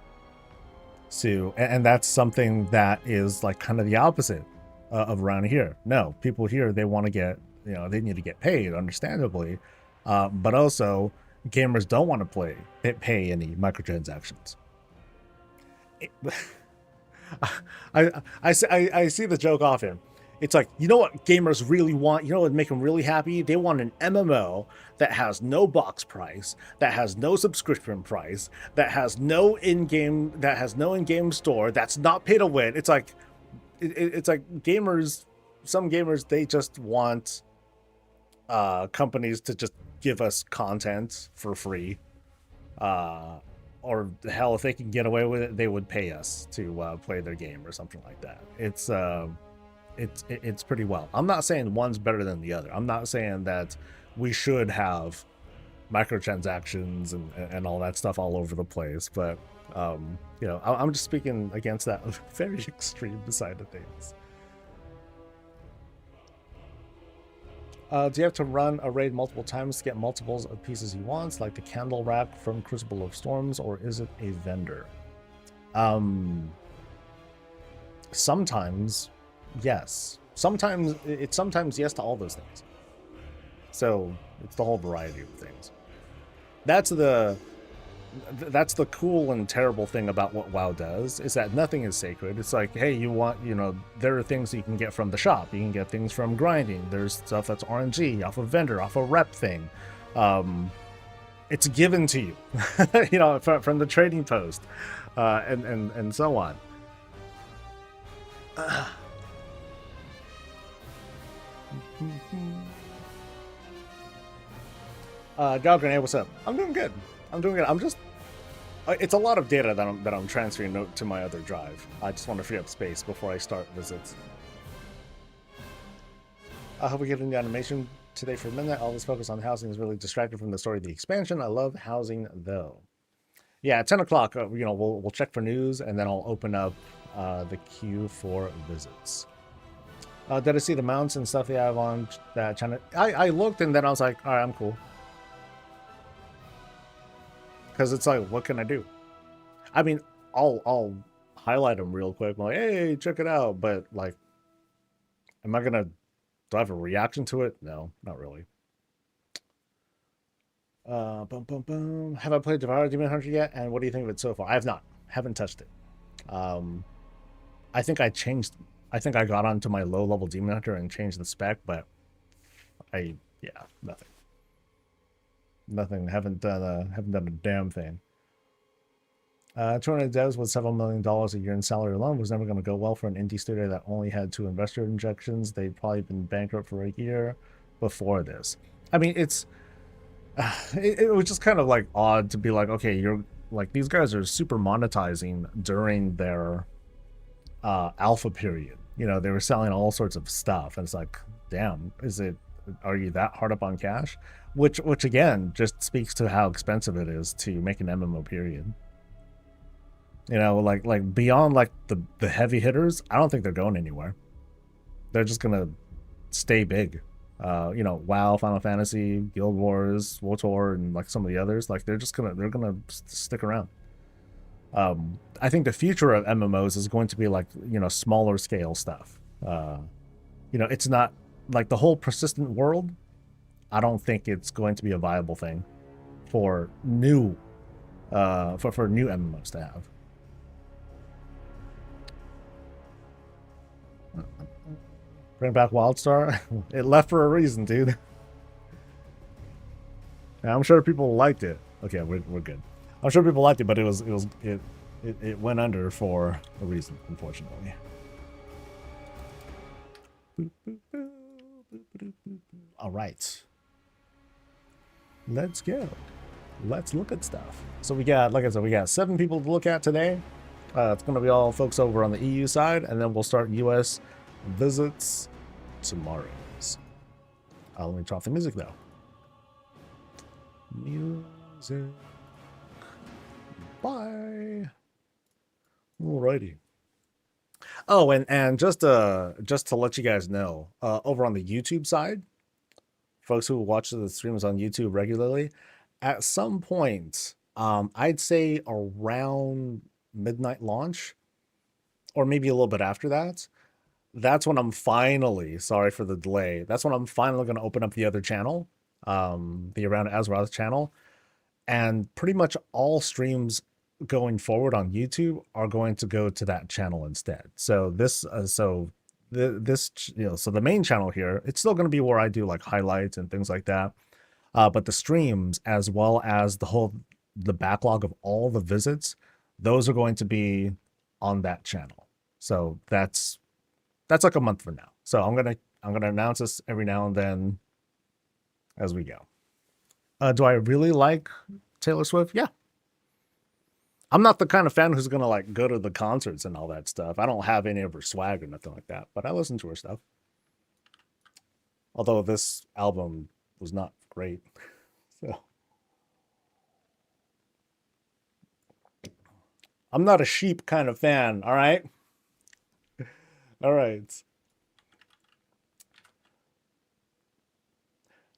So, and that's something that is like kind of the opposite of around here. No, people here, they want to get, you know, they need to get paid, understandably, but also gamers don't want to pay any microtransactions. I see the joke often. It's like, you know what gamers really want? You know what would make them really happy? They want an MMO that has no box price, that has no subscription price, that has no in-game store, that's not pay to win. It's like, it's like gamers. Some gamers, they just want companies to just give us content for free. Or hell, if they can get away with it, they would pay us to play their game or something like that. It's pretty wild. I'm not saying one's better than the other. I'm not saying that we should have microtransactions and all that stuff all over the place, but you know, I'm just speaking against that very extreme side of things. Do you have to run a raid multiple times to get multiples of pieces you want, like the candle rack from Crucible of Storms, or is it a vendor? Sometimes, yes. Sometimes yes to all those things. So it's the whole variety of things. That's the cool and terrible thing about what WoW does, is that nothing is sacred. It's like, hey, you want, there are things you can get from the shop. You can get things from grinding. There's stuff that's RNG, off a vendor, off a rep thing. It's given to you, from the trading post, and so on. God Grenade, what's up? I'm doing good. I'm just, it's a lot of data that I'm transferring to my other drive. I just want to free up space before I start visits. I hope we get into animation today for a minute. All this focus on housing is really distracted from the story of the expansion. I love housing though. Yeah, at 10 o'clock, we'll check for news, and then I'll open up the queue for visits. Did I see the mounts and stuff they have on that channel? I looked, and then I was like, all right, I'm cool. Because it's like, what can I do? I mean, I'll highlight them real quick. I'm like, hey, check it out. But like, am I gonna, do I have a reaction to it? No, not really. Have I played Devour Demon Hunter yet? And what do you think of it so far? I have not. Haven't touched it. I think I got onto my low level Demon Hunter and changed the spec, but nothing. Nothing. Haven't done a damn thing. 200 devs with several $1 million a year in salary alone was never going to go well for an indie studio that only had 2 investor injections. They'd probably been bankrupt for a year before this. I mean, it was just kind of like odd to be like, okay, you're like, these guys are super monetizing during their alpha period. They were selling all sorts of stuff, and it's like, damn, are you that hard up on cash? Which again just speaks to how expensive it is to make an MMO period. Like beyond like the heavy hitters, I don't think they're going anywhere. They're just gonna stay big. WoW, Final Fantasy, Guild Wars, WoTor, and like some of the others, like they're gonna stick around. I think the future of MMOs is going to be like, smaller scale stuff. It's not like the whole persistent world. I don't think it's going to be a viable thing for new for new MMOs to have. Bring back WildStar. It left for a reason, dude. Yeah, I'm sure people liked it. Okay, we're good. I'm sure people liked it, but it went under for a reason, unfortunately. All right. Let's go. Let's look at stuff. So we got, like I said, we got 7 people to look at today. It's going to be all folks over on the EU side, and then we'll start US visits tomorrow. Let me drop the music though. Music. Bye. Alrighty. Oh, and just to let you guys know, over on the YouTube side, folks who watch the streams on YouTube regularly, at some point, I'd say around midnight launch, or maybe a little bit after that, that's when I'm finally, sorry for the delay, that's when I'm finally going to open up the other channel, the Around Azeroth channel, and pretty much all streams going forward on YouTube are going to go to that channel instead. So so the main channel here, it's still going to be where I do like highlights and things like that, but the streams, as well as the backlog of all the visits, those are going to be on that channel. So that's like a month from now. So I'm gonna announce this every now and then as we go. Do I really like Taylor Swift? Yeah. I'm not the kind of fan who's gonna like go to the concerts and all that stuff. I don't have any of her swag or nothing like that, but I listen to her stuff. Although this album was not great. So I'm not a sheep kind of fan, all right? All right.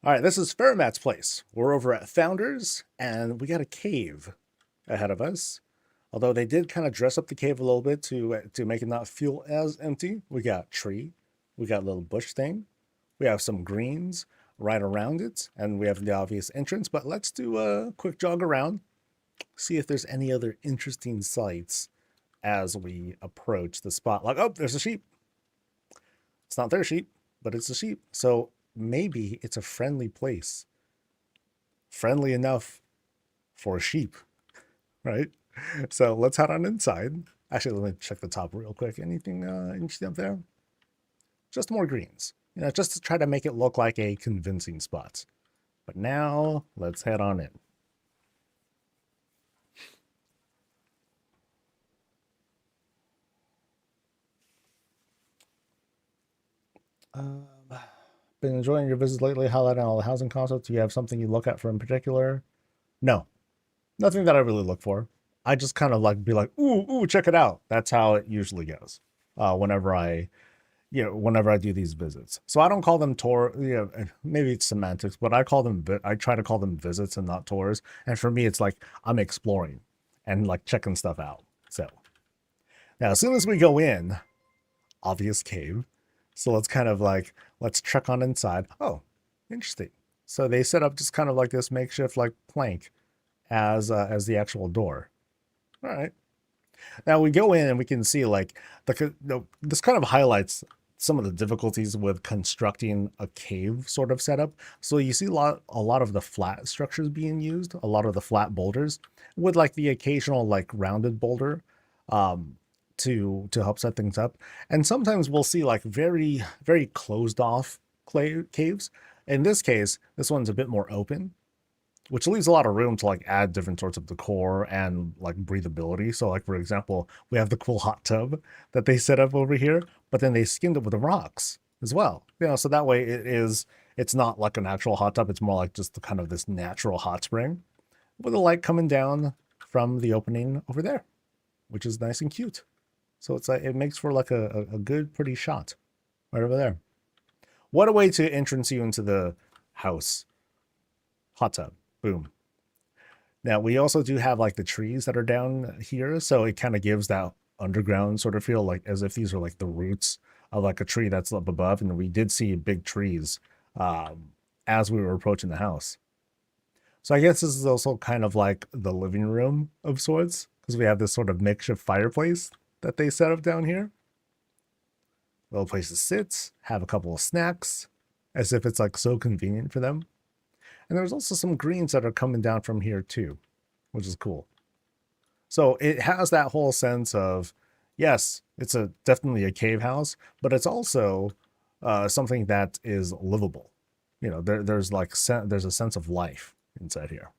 All right, this is Fermat's place. We're over at Founders, and we got a cave ahead of us. Although they did kind of dress up the cave a little bit to make it not feel as empty. We got tree, we got a little bush thing, we have some greens right around it, and we have the obvious entrance. But let's do a quick jog around, see if there's any other interesting sights as we approach the spot. Like, oh, there's a sheep. It's not their sheep, but it's a sheep. So maybe it's a friendly place. Friendly enough for a sheep, right? So let's head on inside. Actually, let me check the top real quick. Anything interesting up there? Just more greens. You know, just to try to make it look like a convincing spot. But now, let's head on in. Been enjoying your visits lately, highlighting all the housing concepts. Do you have something you look at for in particular? No, nothing that I really look for. I just kind of like be like, ooh, check it out. That's how it usually goes. Whenever I do these visits. So I don't call them tour, maybe it's semantics, but I try to call them visits and not tours. And for me, it's like I'm exploring and like checking stuff out. So now as soon as we go in, obvious cave. So let's check on inside. Oh, interesting. So they set up just kind of like this makeshift like plank as the actual door. All right. Now we go in and we can see like this kind of highlights some of the difficulties with constructing a cave sort of setup. So you see a lot of the flat structures being used, a lot of the flat boulders, with like the occasional like rounded boulder to help set things up. And sometimes we'll see like very, very closed off caves. In this case, this one's a bit more open, which leaves a lot of room to like add different sorts of decor and like breathability. So like, for example, we have the cool hot tub that they set up over here, but then they skimmed it with the rocks as well. So that way it's not like an actual hot tub. It's more like just the kind of this natural hot spring with the light coming down from the opening over there, which is nice and cute. So it's like, it makes for like a good, pretty shot right over there. What a way to entrance you into the house. Hot tub. Boom. Now we also do have like the trees that are down here, so it kind of gives that underground sort of feel, like as if these are like the roots of like a tree that's up above. And we did see big trees as we were approaching the house. So I guess this is also kind of like the living room of sorts, because we have this sort of makeshift fireplace that they set up down here. Little place to sit, have a couple of snacks, as if it's like so convenient for them. And there's also some greens that are coming down from here too, which is cool. So it has that whole sense of, yes, it's definitely a cave house, but it's also something that is livable. There's a sense of life inside here.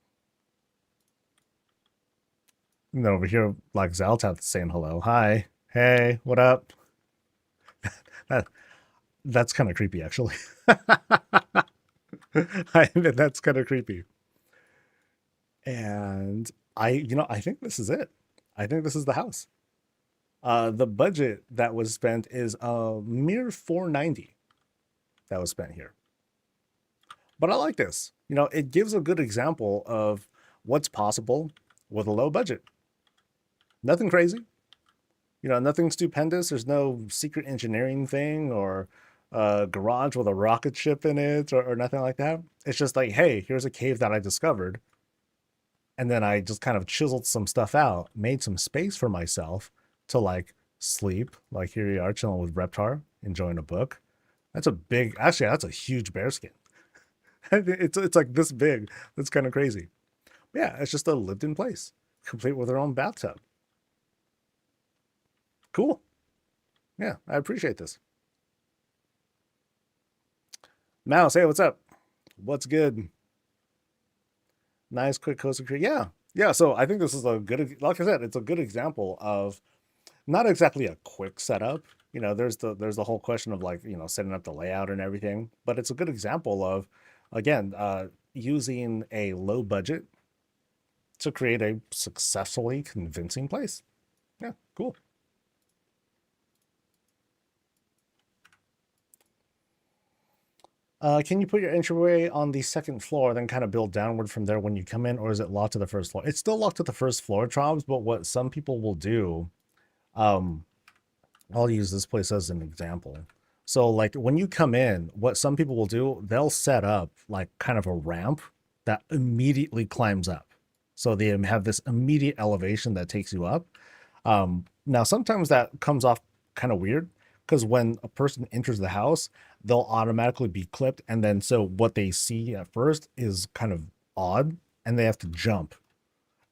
And then over here, like Zaltath saying hello. Hi. Hey, what up? That's kind of creepy, actually. I admit that's kind of creepy. And I think this is it. I think this is the house. The budget that was spent is a mere $490 that was spent here. But I like this. It gives a good example of what's possible with a low budget. Nothing crazy. Nothing stupendous. There's no secret engineering thing or a garage with a rocket ship in it or nothing like that. It's just like, hey, here's a cave that I discovered. And then I just kind of chiseled some stuff out, made some space for myself to like sleep. Like here you are chilling with Reptar, enjoying a book. That's a huge bearskin. It's like this big. That's kind of crazy. But yeah, it's just a lived in place, complete with their own bathtub. Cool. Yeah, I appreciate this. Mouse, hey, what's up? What's good? Nice, quick, cozy create. Yeah. So I think this is a good, like I said, it's a good example of not exactly a quick setup. There's the whole question of like, setting up the layout and everything, but it's a good example of, again, using a low budget to create a successfully convincing place. Yeah, cool. Can you put your entryway on the second floor, then kind of build downward from there when you come in, or is it locked to the first floor? It's still locked to the first floor, Trobs, but what some people will do, um, I'll use this place as an example. So, like, when you come in, what some people will do, they'll set up like kind of a ramp that immediately climbs up. So they have this immediate elevation that takes you up. Now, sometimes that comes off kind of weird because when a person enters the house, they'll automatically be clipped. And then so what they see at first is kind of odd and they have to jump.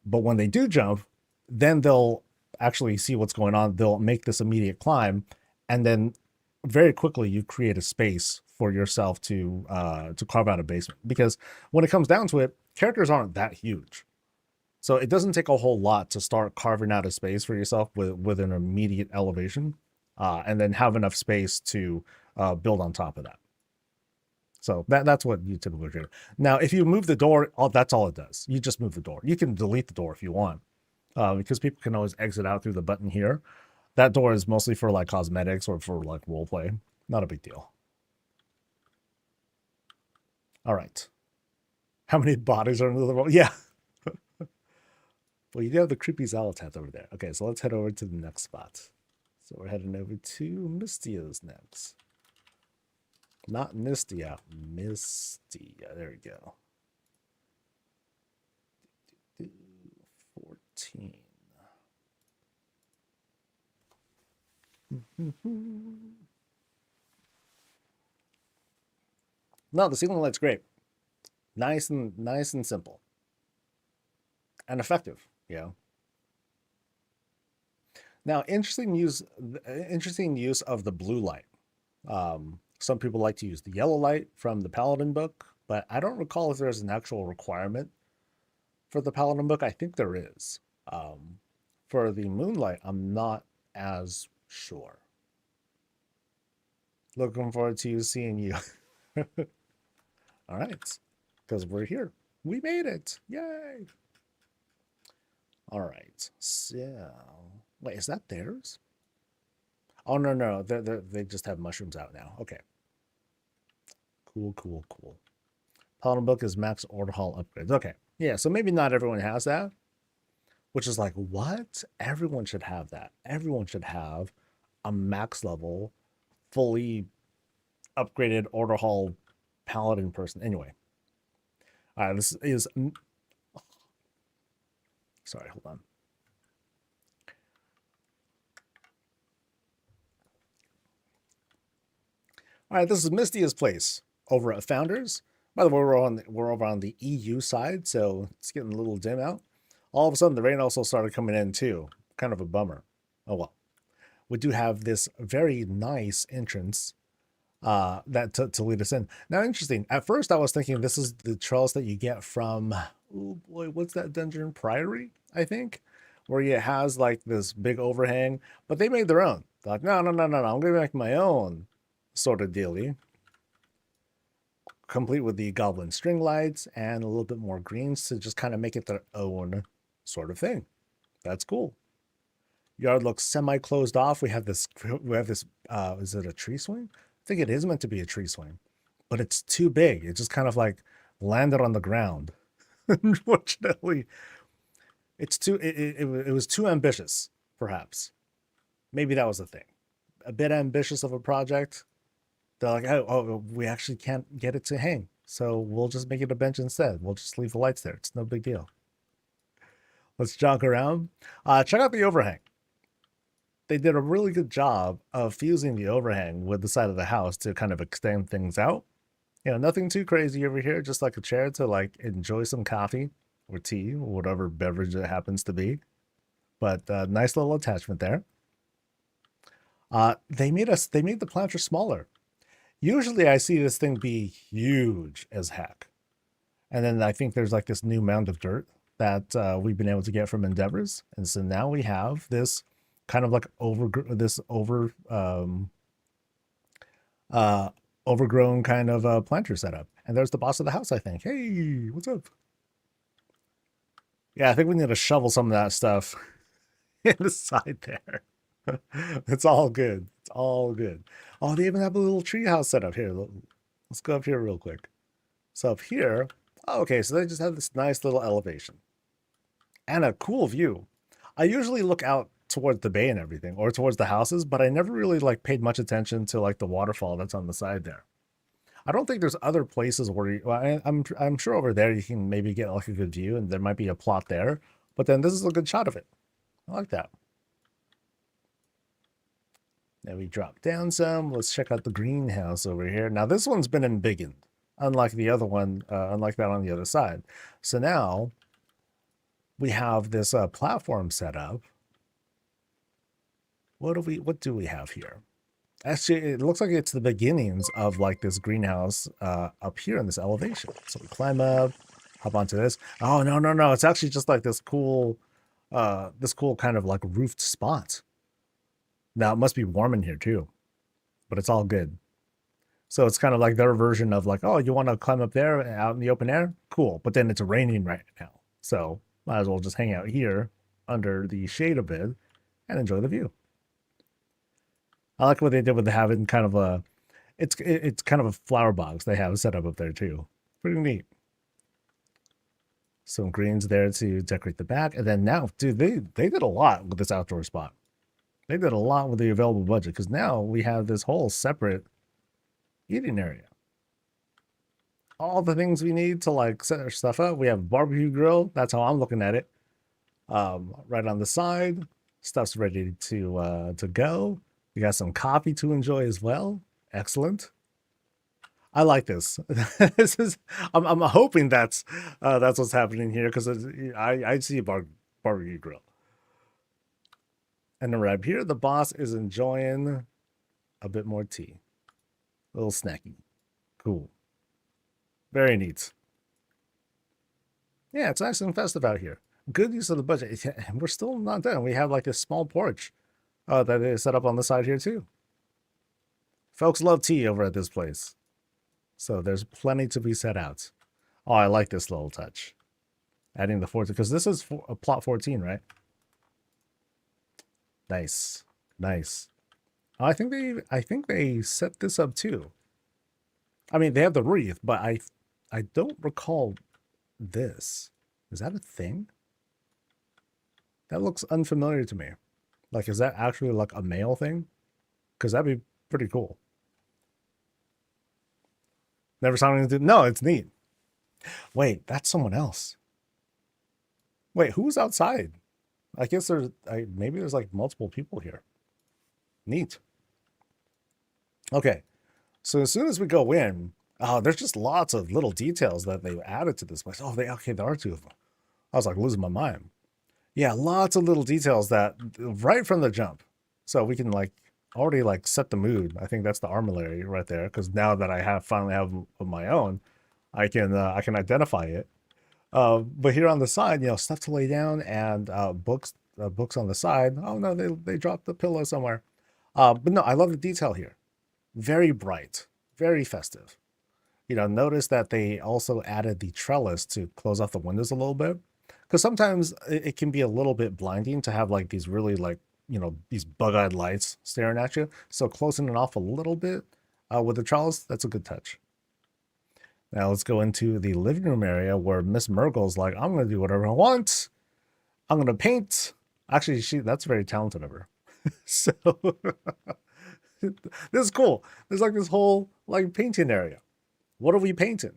But when they do jump, then they'll actually see what's going on. They'll make this immediate climb. And then very quickly you create a space for yourself to carve out a basement. Because when it comes down to it, characters aren't that huge. So it doesn't take a whole lot to start carving out a space for yourself with an immediate elevation, and then have enough space to build on top of that. So that's what you typically do. Now, if you move the door, that's all it does. You just move the door. You can delete the door if you want, because people can always exit out through the button here. That door is mostly for like cosmetics or for like role play. Not a big deal. All right. How many bodies are in the world? Yeah. Well, you do have the creepy Zalatat over there. Okay, so let's head over to the next spot. So we're heading over to Mystia's next. Not Mystia, Mystia. There we go. 14. No, the ceiling light's great. Nice and simple. And effective, you know. Now, interesting use of the blue light. Some people like to use the yellow light from the Paladin book, but I don't recall if there's an actual requirement for the Paladin book. I think there is. For the moonlight, I'm not as sure. Looking forward to seeing you. All right, because we're here. We made it. Yay. All right, so wait, is that theirs? Oh, no, they just have mushrooms out now. Okay. Cool. Paladin book is max order hall upgrades. Okay. Yeah, so maybe not everyone has that, which is like, what? Everyone should have that. Everyone should have a max level, fully upgraded order hall paladin person. Anyway. All right, this is... Sorry, hold on. All right, this is Mystia's place over at Founders. By the way, we're over on the EU side, so it's getting a little dim out. All of a sudden, the rain also started coming in too. Kind of a bummer. Oh well. We do have this very nice entrance that to lead us in. Now, interesting. At first, I was thinking this is the trellis that you get from, oh boy, what's that dungeon? Priory, I think, where it has like this big overhang. But they made their own. They're like, no. I'm gonna make my own sort of dealy, complete with the goblin string lights and a little bit more greens to just kind of make it their own sort of thing. That's cool. Yard looks semi-closed off. We have this, is it a tree swing? I think it is meant to be a tree swing, but it's too big. It just kind of like landed on the ground. Unfortunately, it was too ambitious, perhaps. Maybe that was the thing. A bit ambitious of a project. They're like, oh, we actually can't get it to hang, so we'll just make it a bench instead. We'll just leave the lights there. It's no big deal. Let's jog around. Check out the overhang. They did a really good job of fusing the overhang with the side of the house to kind of extend things out. You know, nothing too crazy over here, just like a chair to like enjoy some coffee or tea or whatever beverage it happens to be. But nice little attachment there. They made the planter smaller. Usually I see this thing be huge as heck. And then I think there's like this new mound of dirt that we've been able to get from Endeavors. And so now we have this kind of like overgrown kind of planter setup. And there's the boss of the house, I think. Hey, what's up? Yeah, I think we need to shovel some of that stuff in the side there. It's all good. It's all good. Oh, they even have a little tree house set up here. Let's go up here real quick. So up here, oh, okay, so they just have this nice little elevation and a cool view. I usually look out towards the bay and everything, or towards the houses, but I never really like paid much attention to like the waterfall that's on the side there. I don't think there's other places where well, I'm sure over there you can maybe get like a good view, and there might be a plot there. But then this is a good shot of it. I like that. Now we drop down some. Let's check out the greenhouse over here. Now this one's been embiggened, unlike the other one, unlike that on the other side. So now we have this platform set up. What do we have here? Actually, it looks like it's the beginnings of like this greenhouse up here in this elevation. So we climb up, hop onto this. Oh, no, no, no. It's actually just like this cool kind of like roofed spot. Now it must be warm in here too, but it's all good. So it's kind of like their version of like, oh, you want to climb up there out in the open air? Cool. But then it's raining right now. So might as well just hang out here under the shade a bit and enjoy the view. I like what they did with having kind of a, it's kind of a flower box they have set up there too. Pretty neat. Some greens there to decorate the back. And then now, dude, they did a lot with this outdoor spot. They did a lot with the available budget, because now we have this whole separate eating area. All the things we need to like set our stuff up. We have a barbecue grill. That's how I'm looking at it. Right on the side, stuff's ready to go. We got some coffee to enjoy as well. Excellent. I like this. This is. I'm hoping that's what's happening here, because I see a barbecue grill. And then right up here, the boss is enjoying a bit more tea. A little snacky. Cool. Very neat. Yeah, it's nice and festive out here. Good use of the budget. And we're still not done. We have like a small porch that is set up on the side here too. Folks love tea over at this place. So there's plenty to be set out. Oh, I like this little touch. Adding the 14, because this is plot 14, right? Nice. Nice. I think they set this up too. I mean, they have the wreath, but I don't recall this. Is that a thing? That looks unfamiliar to me. Like, is that actually like a male thing? Because that'd be pretty cool. Never saw anything to do. No, it's neat. Wait, that's someone else. Wait, who's outside? I guess maybe there's like multiple people here. Neat. Okay, so as soon as we go in, oh, there's just lots of little details that they've added to this place. Oh, okay, there are two of them. I was like losing my mind. Yeah, lots of little details that right from the jump. So we can like already like set the mood. I think that's the armillary right there, because now that I finally have of my own, I can identify it. But here on the side, stuff to lay down and books on the side. Oh no, they dropped the pillow somewhere. But no, I love the detail here. Very bright, very festive. Notice that they also added the trellis to close off the windows a little bit, because sometimes it can be a little bit blinding to have like these really like these bug-eyed lights staring at you. So closing it off a little bit with the trellis, that's a good touch. Now let's go into the living room area where Miss Murgle's like, I'm going to do whatever I want. I'm going to paint. Actually, that's very talented of her. So this is cool. There's like this whole like painting area. What are we painting?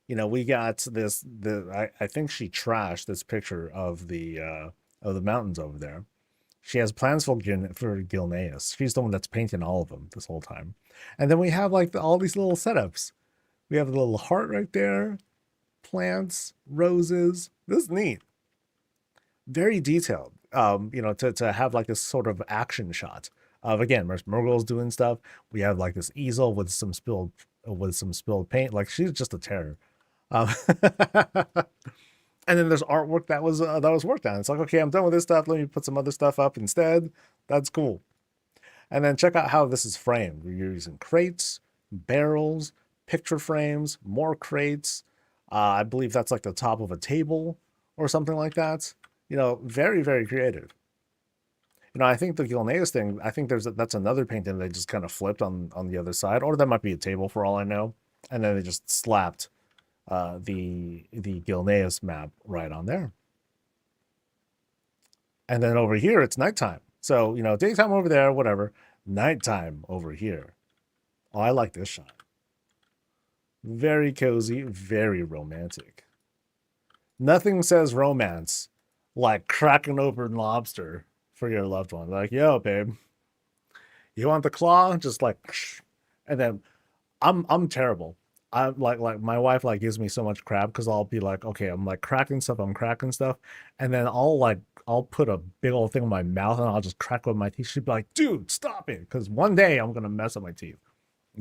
We got this. I think she trashed this picture of the mountains over there. She has plans for Gilneas. She's the one that's painting all of them this whole time. And then we have like all these little setups. We have a little heart right there, plants, roses. This is neat. Very detailed. To have like this sort of action shot of, again, Murgle's doing stuff. We have like this easel with some spilled paint. Like, she's just a terror. And then there's artwork that was worked on. It's like, okay, I'm done with this stuff. Let me put some other stuff up instead. That's cool. And then check out how this is framed. We're using crates, barrels, picture frames, more crates. I believe that's like the top of a table or something like that. Very, very creative. I think the Gilneas thing, I think that's another painting they just kind of flipped on the other side, or that might be a table for all I know. And then they just slapped the Gilneas map right on there. And then over here, it's nighttime. So, you know, daytime over there, whatever. Nighttime over here. Oh, I like this shot. Very cozy, very romantic. Nothing says romance like cracking open lobster for your loved one. Like, yo, babe, you want the claw? Just like, and then I'm terrible. I'm like my wife like gives me so much crap because I'll be like, okay, I'm like I'm cracking stuff, and then I'll put a big old thing in my mouth and I'll just crack with my teeth. She'd be like, dude, stop it, because one day I'm gonna mess up my teeth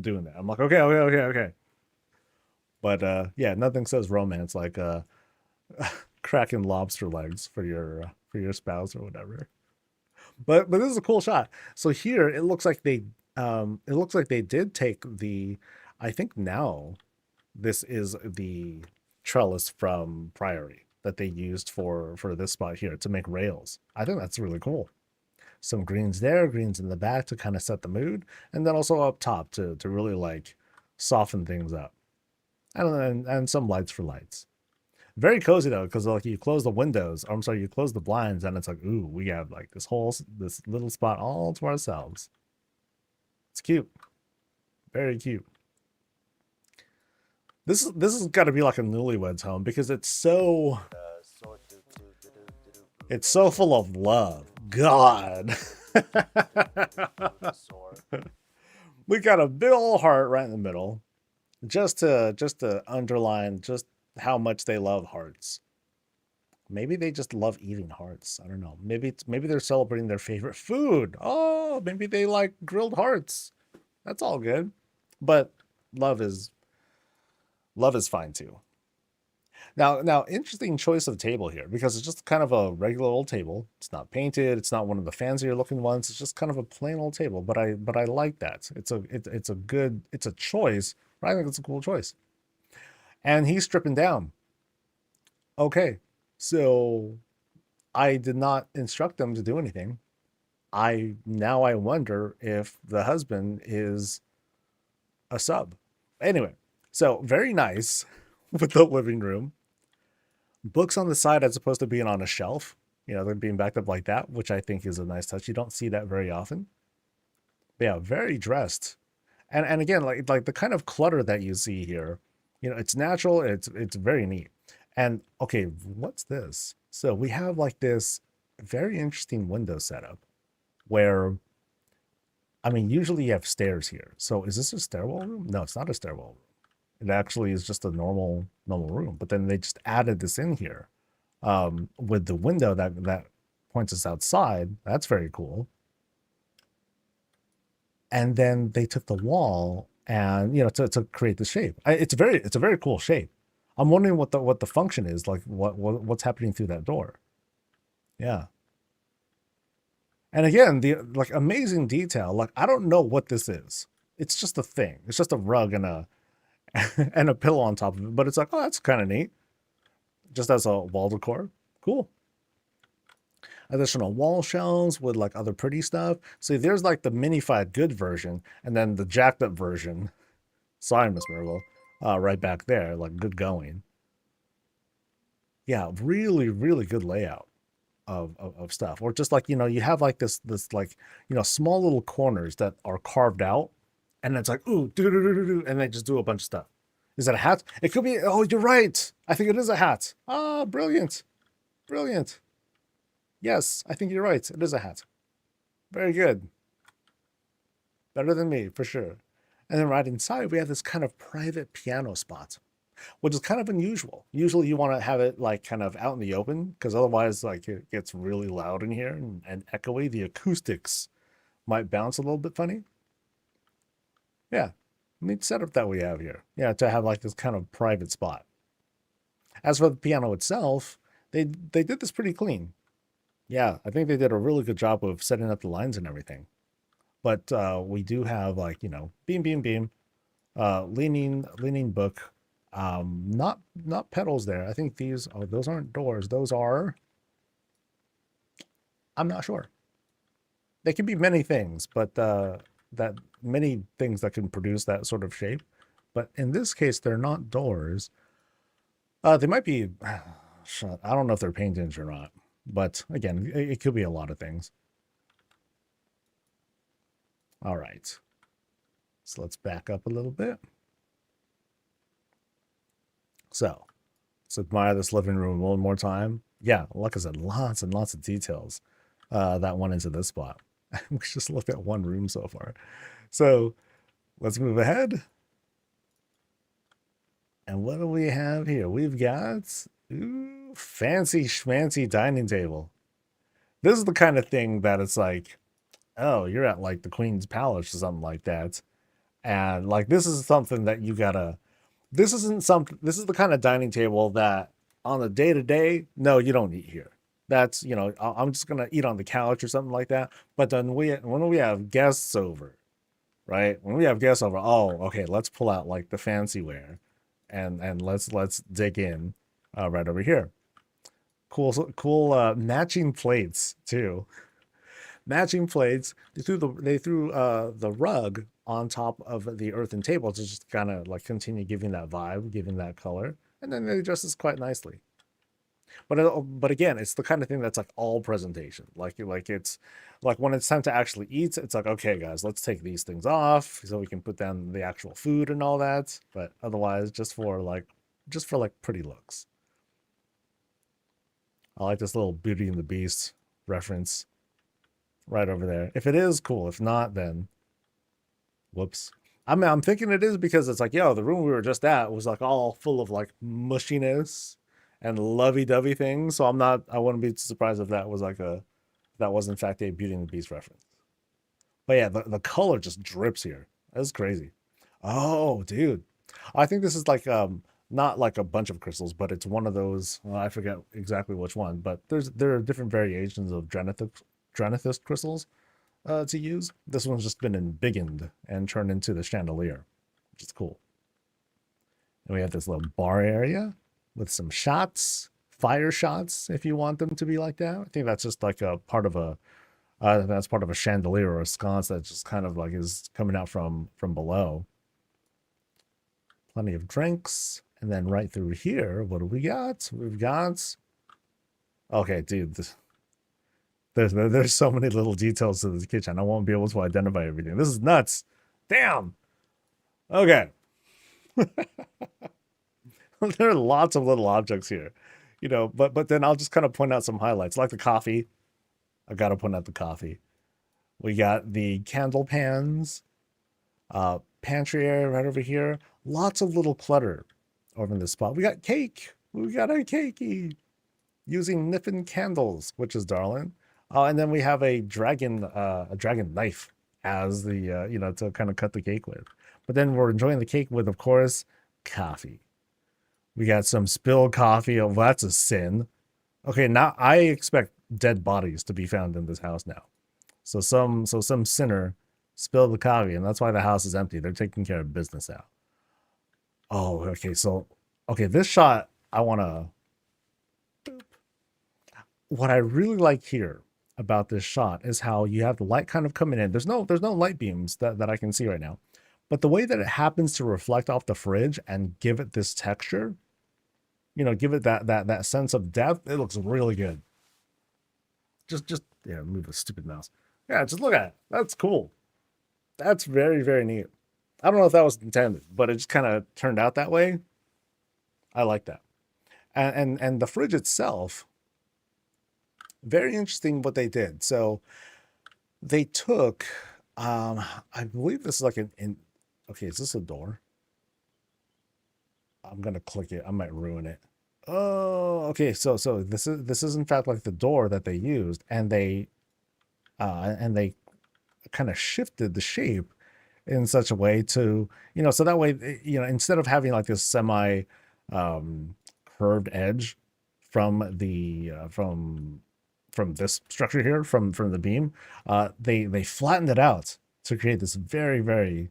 doing that. I'm like, okay. But yeah, nothing says romance like cracking lobster legs for your spouse or whatever. But this is a cool shot. So here it looks like they did take the, I think now this is the trellis from Priory that they used for this spot here to make rails. I think that's really cool. Some greens there, greens in the back to kind of set the mood, and then also up top to really like soften things up. And some lights for lights. Very cozy though, because like you close the windows, or I'm sorry, you close the blinds, and it's like, ooh, we have like this little spot all to ourselves. It's cute, very cute. This has got to be like a newlywed's home because it's so full of love. God, we got a big old heart right in the middle, just to underline just how much they love hearts. Maybe they just love eating hearts. I don't know. Maybe they're celebrating their favorite food. Oh, maybe they like grilled hearts. That's all good. But love is love is fine too. Now, interesting choice of table here because it's just kind of a regular old table. It's not painted. It's not one of the fancier looking ones. It's just kind of a plain old table. But I like that. It's a good it's a choice. But I think it's a cool choice. And he's stripping down. Okay, so I did not instruct them to do anything. I wonder if the husband is a sub. Anyway, so very nice with the living room. Books on the side as opposed to being on a shelf. You know, they're being backed up like that, which I think is a nice touch. You don't see that very often. But yeah, very dressed. And again, like the kind of clutter that you see here, you know, it's natural, it's very neat. And okay, what's this? So we have like this very interesting window setup where I mean, usually you have stairs here. So is this a stairwell room? No, it's not a stairwell room. It actually is just a normal room. But then they just added this in here with the window that points us outside. That's very cool. And then they took the wall and you know to create the shape. It's a very cool shape. I'm wondering what the function is like. What's happening through that door? Yeah. And again, the like amazing detail. Like I don't know what this is. It's just a thing. It's just a rug and a and a pillow on top of it. But it's like, oh, that's kind of neat. Just as a wall decor. Cool. Additional wall shelves with like other pretty stuff. See, there's like the minified good version, and then the jacked up version. Sorry, Miss Merle. Right back there, like good going. Yeah, really good layout of stuff. Or just like, you know, you have like this like, you know, small little corners that are carved out, and it's like, ooh, and they just do a bunch of stuff. Is that a hat? It could be, oh, you're right. I think it is a hat. Ah, brilliant. Brilliant. Yes, I think you're right. It is a hat. Very good. Better than me, for sure. And then right inside, we have this kind of private piano spot, which is kind of unusual. Usually you want to have it like kind of out in the open because otherwise like it gets really loud in here and echoey. The acoustics might bounce a little bit funny. Yeah, neat setup that we have here. Yeah, to have like this kind of private spot. As for the piano itself, they did this pretty clean. Yeah, I think they did a really good job of setting up the lines and everything. But we do have like, you know, beam, leaning book. Not pedals there. I think these, oh, those aren't doors. Those are, I'm not sure. They can be many things, but that many things that can produce that sort of shape. But in this case, they're not doors. They might be. I don't know if they're paintings or not. But again, it could be a lot of things. All right. So let's back up a little bit. So let's admire this living room one more time. Yeah, like I said, lots and lots of details that went into this spot. We just looked at one room so far. So let's move ahead. And what do we have here? We've got fancy schmancy dining table. This is the kind of thing that it's like, oh, you're at like the Queen's Palace or something like that. And like this is something that you gotta this isn't something this is the kind of dining table that on the day to day, no, you don't eat here. That's I'm just gonna eat on the couch or something like that. But then when we have guests over, right? When we have guests over, oh, okay, let's pull out like the fancy ware and let's dig in right over here. Cool matching plates too. Matching plates. They threw the rug on top of the earthen table to just kind of like continue giving that vibe, giving that color, and then they dress this quite nicely. But again, it's the kind of thing that's like all presentation. Like it's like when it's time to actually eat, it's like okay, guys, let's take these things off so we can put down the actual food and all that. But otherwise, just for pretty looks. I like this little Beauty and the Beast reference right over there. If it is, cool. If not, then whoops. I mean, I'm thinking it is because it's like, yo, the room we were just at was like all full of like mushiness and lovey-dovey things. So I wouldn't be surprised if that was in fact a Beauty and the Beast reference. But yeah, the color just drips here. That's crazy. Oh, dude. I think this is like not like a bunch of crystals, but it's one of those. Well, I forget exactly which one, but there are different variations of Dranithus crystals to use. This one's just been embiggened and turned into the chandelier, which is cool. And we have this little bar area with some shots, fire shots, if you want them to be like that. I think that's just like a part of a that's part of a chandelier or a sconce that just kind of like is coming out from below. Plenty of drinks, and then right through here, what do we got? We've got okay, dude. There's so many little details to this kitchen. I won't be able to identify everything. This is nuts. Damn. Okay. There are lots of little objects here, but then I'll just kind of point out some highlights, like the coffee. I gotta point out the coffee. We got the candle pans, pantry area right over here. Lots of little clutter over in this spot. We got cake. We got a cakey using Nippin candles, which is darling. And then we have a dragon knife as the to kind of cut the cake with. But then we're enjoying the cake with, of course, coffee. We got some spilled coffee. Oh, that's a sin. Okay, now I expect dead bodies to be found in this house now. So some sinner spilled the coffee, and that's why the house is empty. They're taking care of business now. Oh, okay. So, okay, this shot I want to. What I really like here about this shot is how you have the light kind of coming in. There's no light beams that I can see right now, but the way that it happens to reflect off the fridge and give it this texture, give it that sense of depth. It looks really good. Just yeah, move the stupid mouse. Yeah, just look at it. That's cool. That's very, very neat. I don't know if that was intended, but it just kind of turned out that way. I like that. And the fridge itself, very interesting what they did. So they took, I believe this is like okay, is this a door? I'm gonna click it. I might ruin it. Oh, okay. So this is in fact like the door that they used, and they kind of shifted the shape in such a way to, so that way, instead of having like this semi curved edge from the from this structure here, from the beam, they flattened it out to create this very, very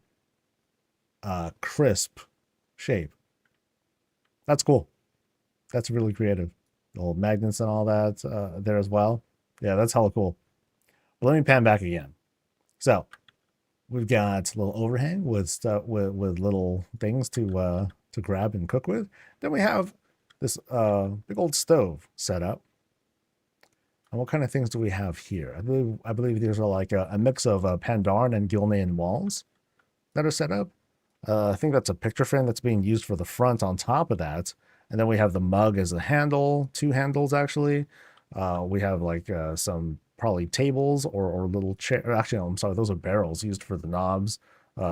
crisp shape. That's cool. That's really creative. The little magnets and all that there as well. Yeah, that's hella cool. But let me pan back again. So We've got a little overhang with stuff with little things to grab and cook with. Then we have this big old stove set up. And what kind of things do we have here? I believe these are like a mix of Pandaren and Gilnean walls that are set up. I think that's a picture frame that's being used for the front on top of that. And then we have the mug as a handle, two handles actually. We have like some probably tables or little chair. Actually, no, I'm sorry, those are barrels used for the knobs.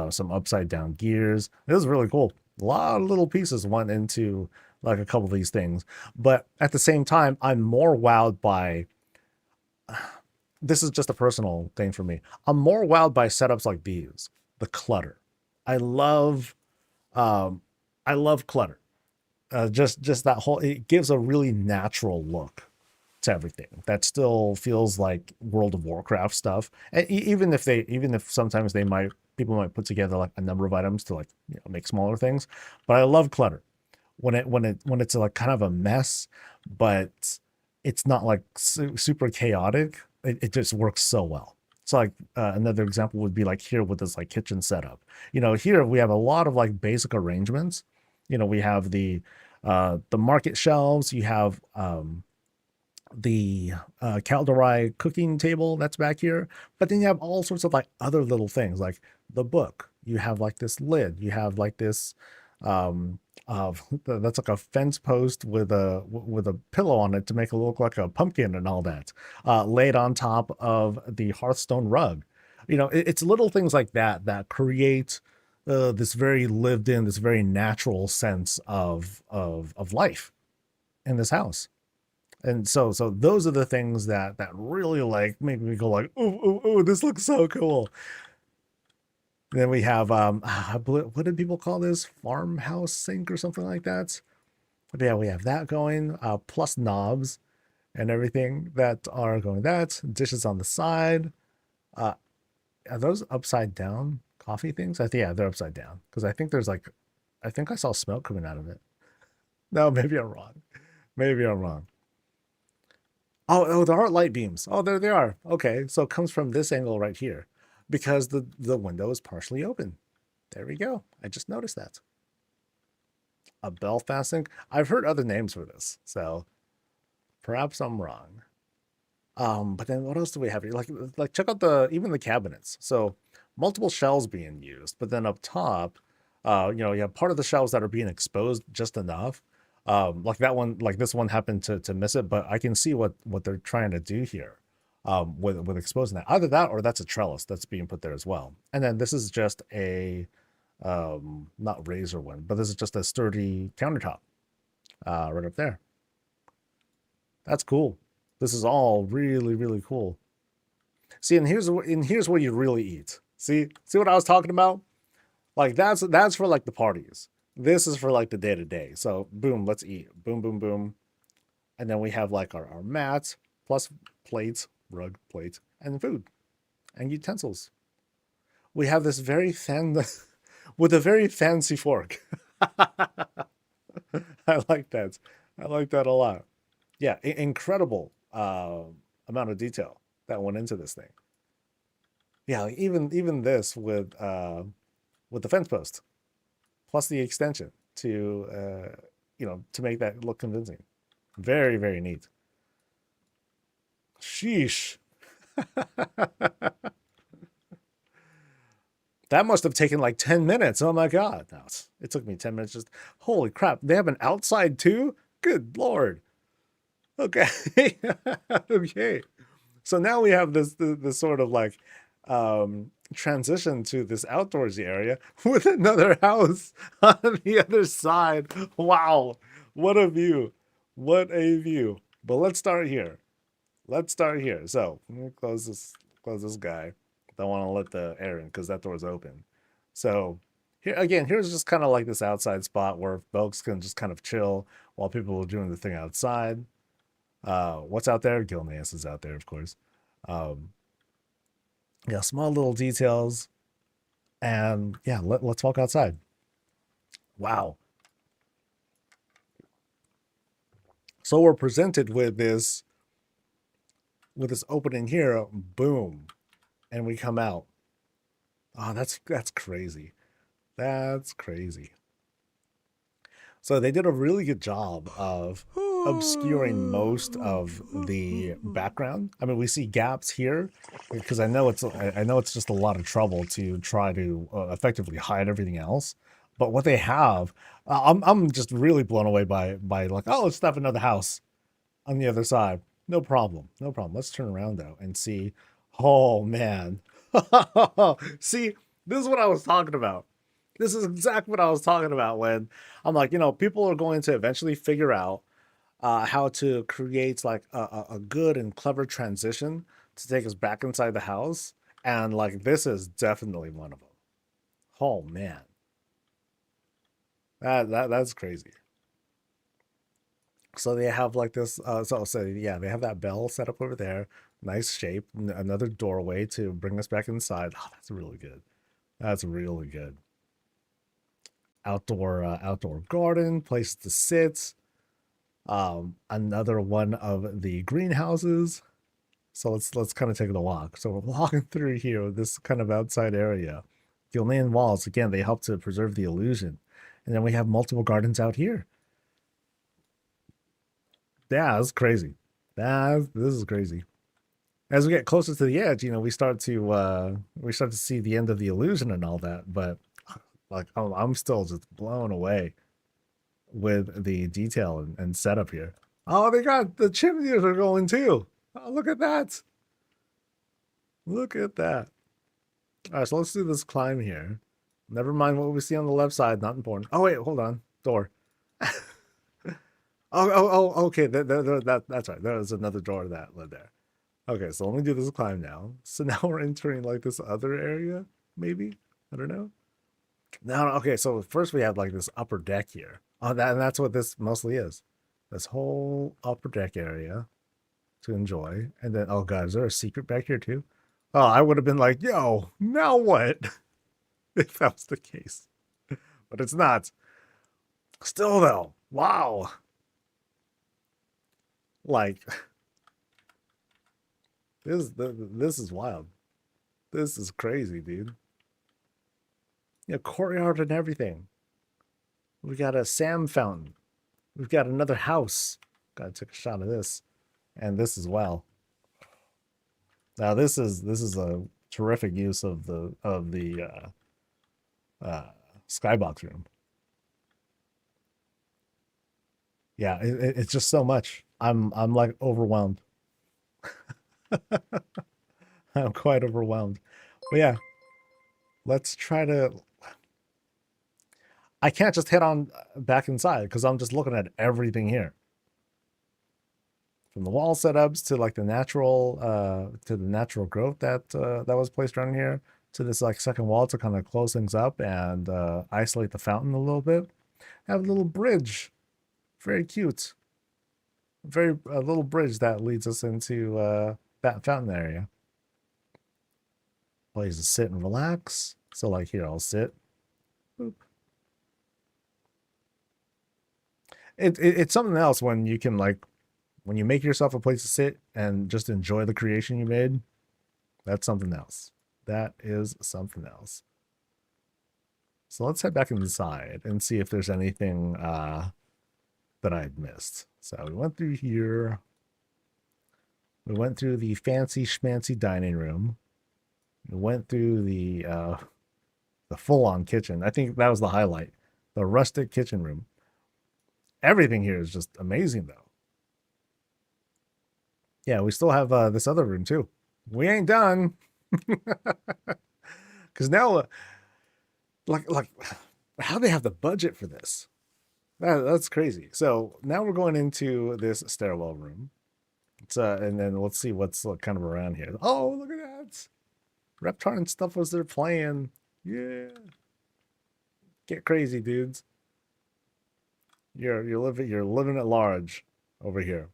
Some upside down gears. This is really cool. A lot of little pieces went into like a couple of these things. But at the same time, I'm more wowed by this is just a personal thing for me. I'm more wowed by setups like these. The clutter. I love um I love clutter. Just that whole it gives a really natural look to everything that still feels like World of Warcraft stuff. And even if sometimes they might people might put together like a number of items to like make smaller things, but I love clutter when it's like kind of a mess, but it's not like super chaotic. It just works so well. So like another example would be like here with this like kitchen setup. Here we have a lot of like basic arrangements. We have the market shelves. You have the Calderai cooking table that's back here. But then you have all sorts of like other little things like the book. You have like this lid. You have like this that's like a fence post with a pillow on it to make it look like a pumpkin and all that, laid on top of the Hearthstone rug. It's little things like that that create this very lived in, this very natural sense of life in this house. And so those are the things that really like make me go like, ooh, ooh, ooh, this looks so cool. And then we have what did people call this? Farmhouse sink or something like that. But yeah, we have that going, plus knobs and everything that are going. That dishes on the side. Uh, are those upside down coffee things? I think yeah, they're upside down because I think I saw smoke coming out of it. No, maybe I'm wrong. Maybe I'm wrong. Oh, there are light beams. Oh, there they are. Okay, so it comes from this angle right here because the window is partially open. There we go. I just noticed that. A Belfast sink. I've heard other names for this, so perhaps I'm wrong. But then what else do we have here? Like check out even the cabinets. So multiple shelves being used, but then up top, you have part of the shelves that are being exposed just enough. Like that one, like this one happened to miss it, but I can see what they're trying to do here. With exposing that. Either that or that's a trellis that's being put there as well. And then this is just a not razor one, but this is just a sturdy countertop right up there. That's cool. This is all really, really cool. See, and here's where you really eat. See what I was talking about? Like that's for like the parties. This is for like the day to day. So boom, let's eat. Boom, boom, boom. And then we have like our mats plus plates, rug plates, and food and utensils. We have this very thin with a very fancy fork. I like that. I like that a lot. Yeah, incredible amount of detail that went into this thing. Yeah, like even this with the fence post plus the extension to make that look convincing. Very, very neat. Sheesh. That must have taken like 10 minutes. Oh my God. No, it took me 10 minutes. Just holy crap. They have an outside too? Good Lord. Okay. Okay. So now we have this sort of like transition to this outdoorsy area with another house on the other side. Wow. What a view. What a view. But let's start here. Let's start here. So let me close this guy. Don't want to let the air in because that door's open. So here again, here's just kind of like this outside spot where folks can just kind of chill while people are doing the thing outside. What's out there? Gilneas is out there, of course. Um, yeah, small little details. And yeah, let's walk outside. Wow. So we're presented with this opening here, boom, and we come out. Oh, that's crazy. That's crazy. So they did a really good job of obscuring most of the background. I mean, we see gaps here because I know it's just a lot of trouble to try to effectively hide everything else. But what they have, I'm just really blown away by like, oh, let's stop another house on the other side. No problem. No problem. Let's turn around though and see. Oh man. See, this is what I was talking about. This is exactly what I was talking about when I'm like, people are going to eventually figure out how to create like a good and clever transition to take us back inside the house. And like, this is definitely one of them. Oh man, that's crazy. So they have like this. So yeah, they have that bell set up over there. Nice shape. Another doorway to bring us back inside. Oh, that's really good. That's really good. Outdoor garden, place to sit. Another one of the greenhouses. So let's kind of take a walk. So we're walking through here, this kind of outside area. The main walls, again, they help to preserve the illusion. And then we have multiple gardens out here. Yeah, that's crazy. This is crazy. As we get closer to the edge, we start to see the end of the illusion and all that. But like, I'm still just blown away with the detail and setup here. Oh, they got the chimneys are going too. Oh, look at that. Look at that. All right, so let's do this climb here. Never mind what we see on the left side. Not important. Oh, wait, hold on. Door. Okay. That's right. There was another door that led there. Okay, so let me do this climb now. So now we're entering like this other area, maybe? I don't know. Now, okay, so first we have like this upper deck here. Oh, and that's what this mostly is. This whole upper deck area to enjoy. And then, oh god, is there a secret back here too? Oh, I would have been like, yo, now what? If that was the case. But it's not. Still though, wow. Like, this is wild. This is crazy, dude. Yeah, courtyard and everything. We got a Sam fountain. We've got another house. Gotta take a shot of this. And this as well. Now this is a terrific use of the skybox room. Yeah, it's just so much. I'm like overwhelmed. I'm quite overwhelmed. But yeah, let's try to. I can't just head on back inside because I'm just looking at everything here, from the wall setups to like the natural growth that was placed around here to this like second wall to kind of close things up and isolate the fountain a little bit. Have a little bridge, very cute, very a little bridge that leads us into that fountain area. Place to sit and relax. So like here, I'll sit. Boop. It's something else when you can like when you make yourself a place to sit and just enjoy the creation you made. That's something else. That is something else. So let's head back inside and see if there's anything that I had missed. So we went through here. We went through the fancy schmancy dining room. We went through the full-on kitchen. I think that was the highlight. The rustic kitchen room. Everything here is just amazing, though. Yeah, we still have this other room too. We ain't done, because now, like, how they have the budget for this? That's crazy. So now we're going into this stairwell room. It's and then let's see what's kind of around here. Oh, look at that! Reptar and stuff was there playing. Yeah, get crazy, dudes. You're living at large over here.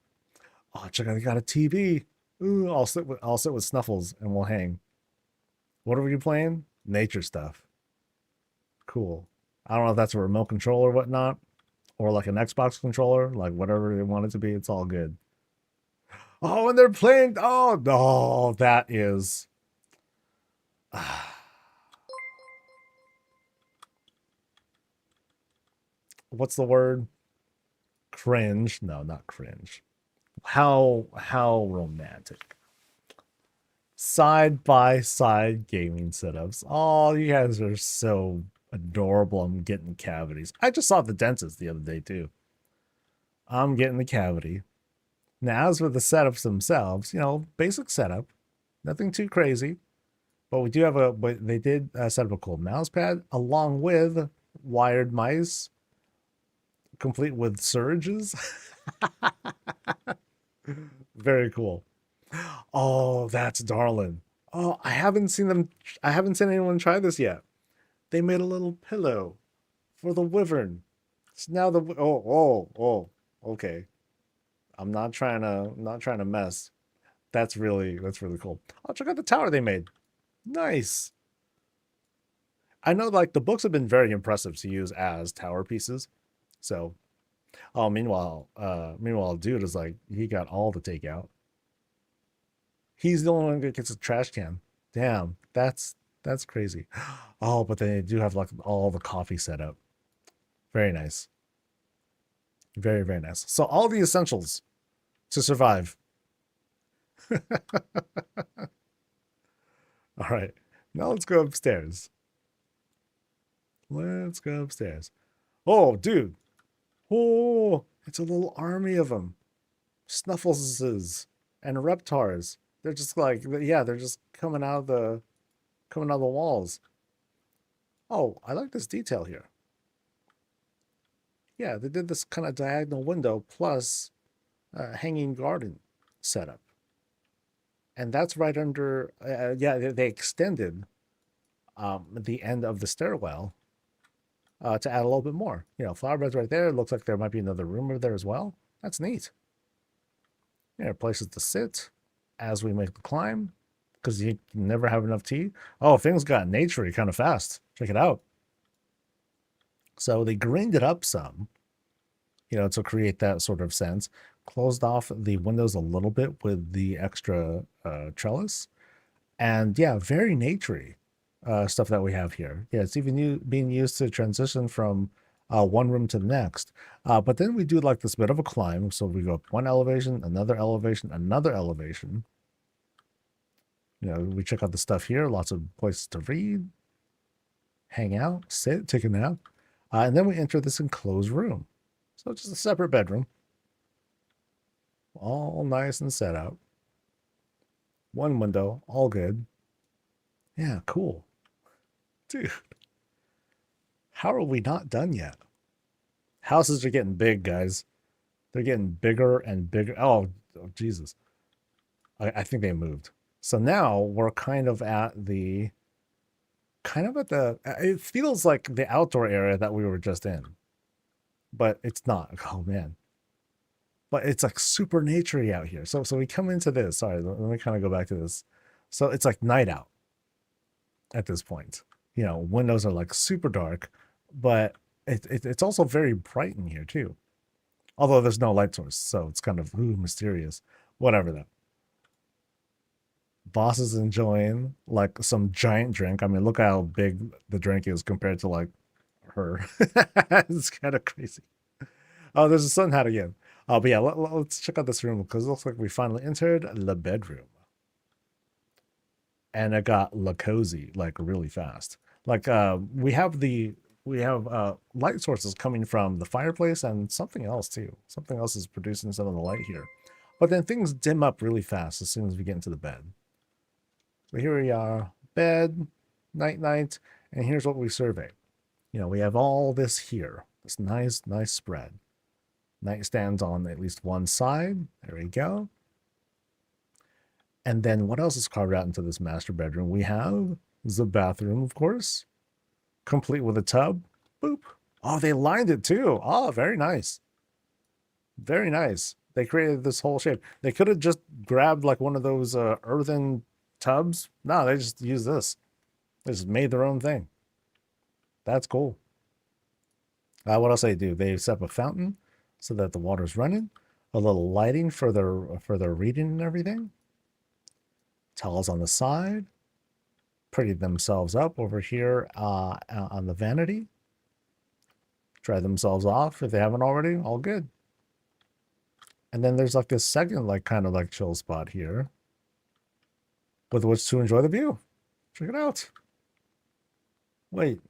Oh, check out, they got a TV. Ooh, I'll sit with Snuffles and we'll hang. What are we playing? Nature stuff. Cool. I don't know if that's a remote control or whatnot, or like an Xbox controller, like whatever they want it to be. It's all good. Oh, and they're playing. Oh no, that is. what's the word? Cringe. No, not cringe. How romantic. Side by side gaming setups. Oh, you guys are so adorable. I'm getting cavities. I just saw the dentist the other day too. I'm getting the cavity. Now, as for the setups themselves, basic setup, nothing too crazy. But we do have but they did set up a cool mouse pad along with wired mice, complete with surges. Very cool. Oh, that's darling. Oh, I haven't seen them. I haven't seen anyone try this yet. They made a little pillow for the wyvern. So now okay. I'm not trying to mess. That's really cool. Oh, check out the tower they made. Nice. I know like the books have been very impressive to use as tower pieces. So, oh, meanwhile, dude is like he got all the takeout. He's the only one that gets a trash can. Damn, that's crazy. Oh, but they do have like all the coffee set up. Very nice. Very, very nice. So all the essentials to survive. All right. Now let's go upstairs. Let's go upstairs. Oh, dude. Oh, it's a little army of them. Snuffleses and Reptars. They're just like, yeah, they're just coming out of the walls. Oh, I like this detail here. Yeah, they did this kind of diagonal window plus hanging garden setup. And that's right under, yeah, they extended the end of the stairwell to add a little bit more. Flower beds right there. Looks like there might be another room over there as well. That's neat. Places to sit as we make the climb because you never have enough tea. Oh, things got naturey kind of fast. Check it out. So they greened it up some, to create that sort of sense. Closed off the windows a little bit with the extra trellis. And yeah, very naturey stuff that we have here. Yeah, it's even being used to transition from one room to the next. But then we do like this bit of a climb. So we go up one elevation, another elevation, another elevation. We check out the stuff here. Lots of places to read, hang out, sit, take a nap. And then we enter this enclosed room. So it's just a separate bedroom. All nice and set out. One window, all good. Yeah, cool. Dude, how are we not done yet? Houses are getting big, guys. They're getting bigger and bigger. Oh Jesus. I think they moved. So now we're kind of at the, it feels like the outdoor area that we were just in. But it's not. Oh, man. But it's like super naturey out here. So we come into this. Sorry, let me kind of go back to this. So it's like night out at this point. Windows are like super dark, but it's also very bright in here too. Although there's no light source, so it's kind of mysterious. Whatever though. Boss is enjoying like some giant drink. I mean, look how big the drink is compared to like her. It's kind of crazy. Oh, there's a sun hat again. But yeah, let's check out this room because it looks like we finally entered the bedroom. And it got la cozy like really fast. Like we have light sources coming from the fireplace and something else too. Something else is producing some of the light here. But then things dim up really fast as soon as we get into the bed. So here we are, bed, night, and here's what we survey. We have all this here, this nice spread. Nightstands on at least one side. There we go. And then what else is carved out into this master bedroom? We have the bathroom, of course, complete with a tub. Boop. Oh, they lined it too. Oh, very nice. Very nice. They created this whole shape. They could have just grabbed like one of those earthen tubs. No, they just used this. They just made their own thing. That's cool. What else they do? They set up a fountain so that the water's running. A little lighting for their reading and everything. Towels on the side. Pretty themselves up over here on the vanity. Dry themselves off if they haven't already. All good. And then there's like this second, like kind of like chill spot here with which to enjoy the view. Check it out. Wait,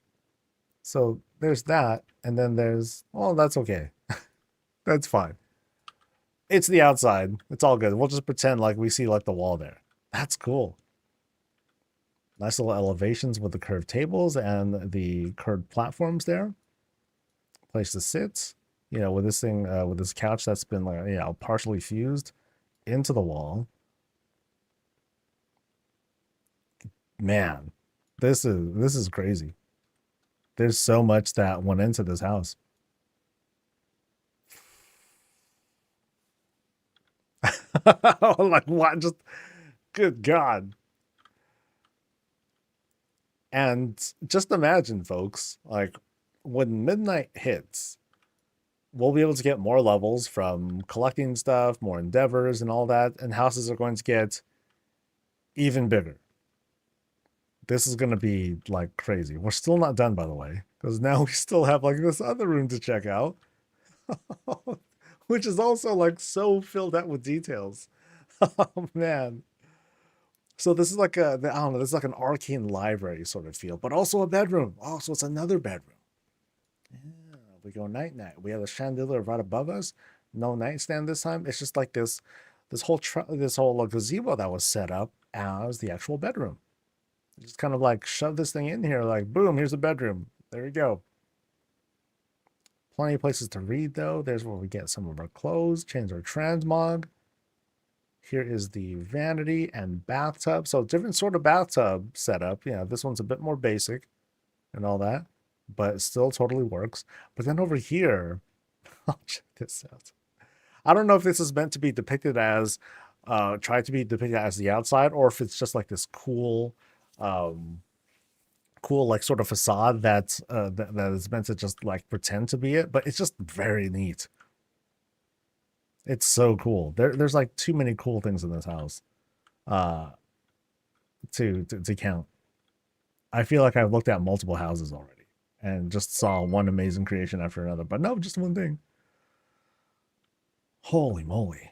so there's that, and then there's, oh, that's okay. That's fine. It's the outside. It's all good. We'll just pretend like we see like the wall there. That's cool. Nice little elevations with the curved tables and the curved platforms there. Place to sit. You know, with this thing, with this couch that's been like, you know, partially fused into the wall. Man, this is crazy. There's so much that went into this house. Like what? Just good God. And just imagine, folks, like when midnight hits, we'll be able to get more levels from collecting stuff, more endeavors, and all that. And houses are going to get even bigger. This is going to be like crazy. We're still not done, by the way, because now we still have like this other room to check out, which is also like so filled out with details. Oh, man. So this is like I don't know, this is like an arcane library sort of feel, but also a bedroom. Oh, so it's another bedroom. Yeah, we go night night. We have a chandelier right above us. No nightstand this time. It's just like this whole gazebo that was set up as the actual bedroom. Just kind of like shove this thing in here, like boom, here's a bedroom. There you go. Plenty of places to read though. There's where we get some of our clothes, change our transmog. Here is the vanity and bathtub. So different sort of bathtub setup. You know, this one's a bit more basic and all that, but it still totally works. But then over here, I'll check this out. I don't know if this is meant to be depicted as, tried to be depicted as the outside, or if it's just like this cool, cool like sort of facade that is meant to just like pretend to be it. But it's just very neat. It's so cool. There's like too many cool things in this house, uh, to count. I feel like I've looked at multiple houses already and just saw one amazing creation after another. But no, just one thing. Holy moly!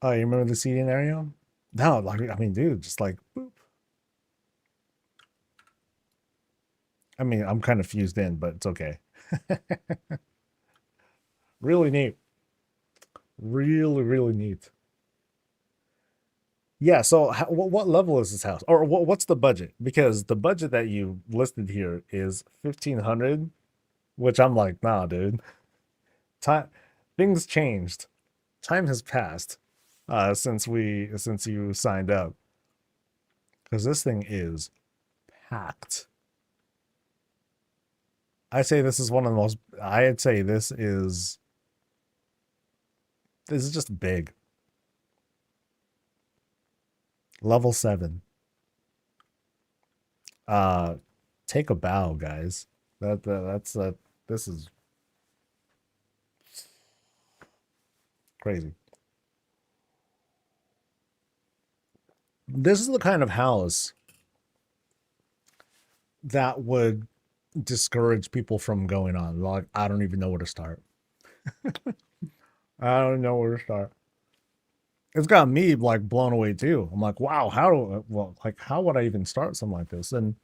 Oh, you remember the seating area? No, like I mean, dude, just like boop. I mean, I'm kind of fused in, but it's okay. Really neat. Really, really neat. Yeah, so what level is this house? Or what's the budget? Because the budget that you listed here is 1,500, which I'm like, nah, dude. Time things changed. Time has passed since you signed up. Because this thing is packed. I say this is one of the most I'd say this is just big. Level 7. Uh take a bow, guys. That's this is crazy. This is the kind of house that would discourage people from going on. Like, I don't even know where to start. I don't know where to start. It's got me like blown away too. I'm like, wow, how would I even start something like this? And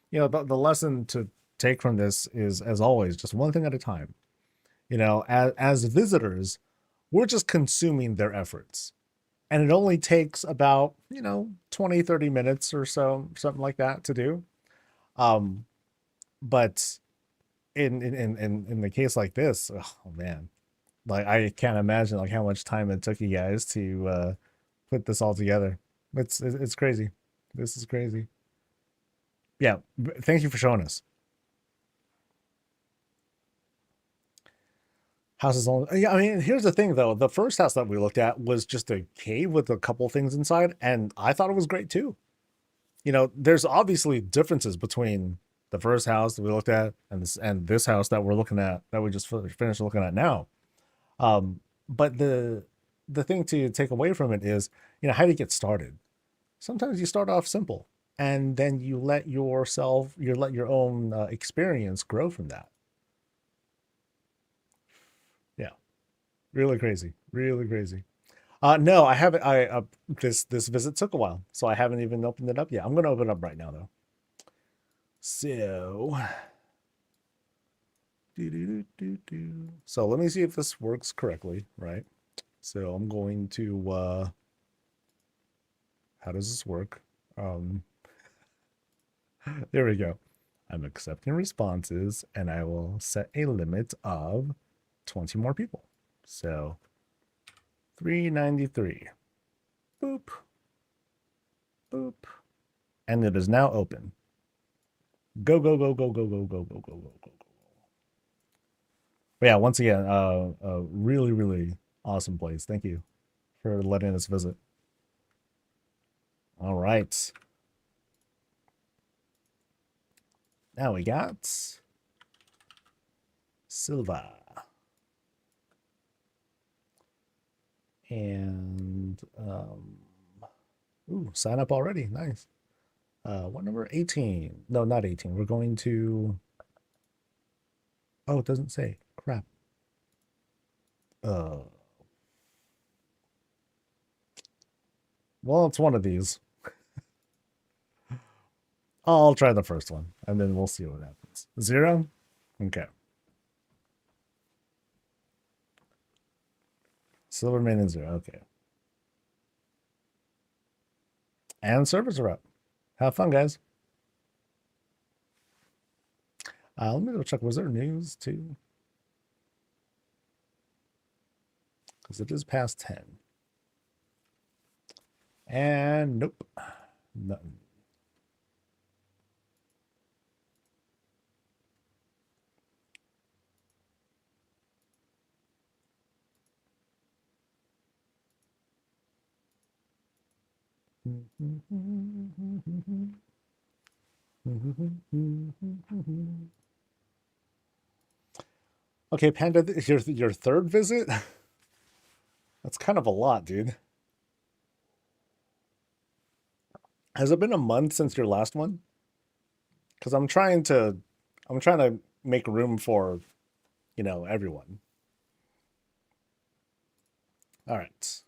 you know, the lesson to take from this is, as always, just one thing at a time. You know, as visitors, we're just consuming their efforts. And it only takes about, you know, 20, 30 minutes or so, something like that to do. Um, but in the case like this, oh man, like I can't imagine like how much time it took you guys to put this all together. It's crazy. This is crazy. Yeah, thank you for showing us. Houses only. Yeah, I mean, here's the thing though. The first house that we looked at was just a cave with a couple things inside, and I thought it was great too. You know, there's obviously differences between the first house that we looked at and this house that we're looking at that we just finished looking at now. But the thing to take away from it is, you know, how do you get started? Sometimes you start off simple. and then you let your own experience grow from that. Yeah, really crazy, really crazy. No, I haven't. This visit took a while, so I haven't even opened it up yet. I'm gonna open it up right now though. So, so let me see if this works correctly, right? So I'm going to how does this work? Um, there we go. I'm accepting responses and I will set a limit of 20 more people. So 393. Boop. Boop. And it is now open. Go, go, go, go, go, go, go, go, go, go, go. But yeah, once again, a really, really awesome place. Thank you for letting us visit. All right. Now we got Silva. And ooh, sign up already. Nice. What number? 18. No, not 18. We're going to. Oh, it doesn't say. Crap. Well, it's one of these. I'll try the first one, and then we'll see what happens. 0? Okay. Silver main and 0. Okay. And servers are up. Have fun, guys. Let me go check. Was there news too? Because it is past 10. And nope. Nothing. Okay, Panda, your third visit? That's kind of a lot, dude. Has it been a month since your last one? Because I'm trying to make room for, everyone. All right.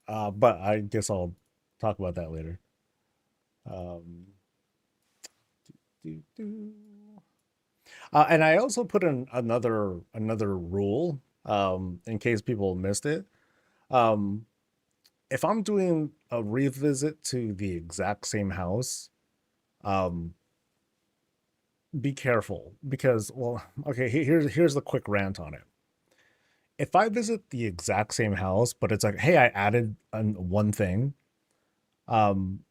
But I guess I'll talk about that later. Um, and I also put in another rule, in case people missed it. Um, if I'm doing a revisit to the exact same house, um, be careful because, well, okay, here's the quick rant on it. If I visit the exact same house, but it's like, hey, I added one thing, um,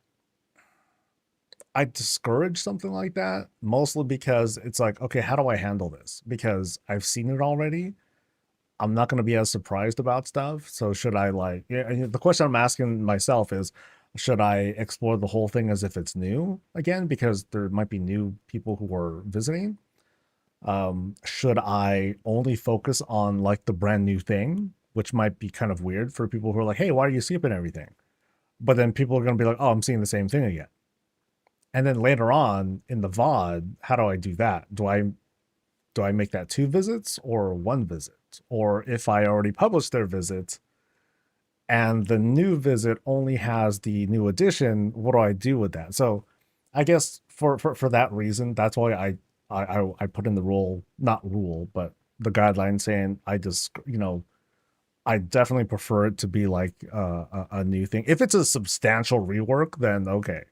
I discourage something like that mostly because it's like, okay, how do I handle this? Because I've seen it already. I'm not going to be as surprised about stuff. So should I like, yeah, the question I'm asking myself is, should I explore the whole thing as if it's new again? Because there might be new people who are visiting. Should I only focus on like the brand new thing, which might be kind of weird for people who are like, hey, why are you skipping everything? But then people are going to be like, oh, I'm seeing the same thing again. And then later on in the VOD, how do I do that? Do I make that 2 visits or 1 visit? Or if I already published their visit and the new visit only has the new edition, what do I do with that? So I guess for that reason, that's why I put in the rule, not rule, but the guideline saying I just, I definitely prefer it to be like a new thing. If it's a substantial rework, then okay,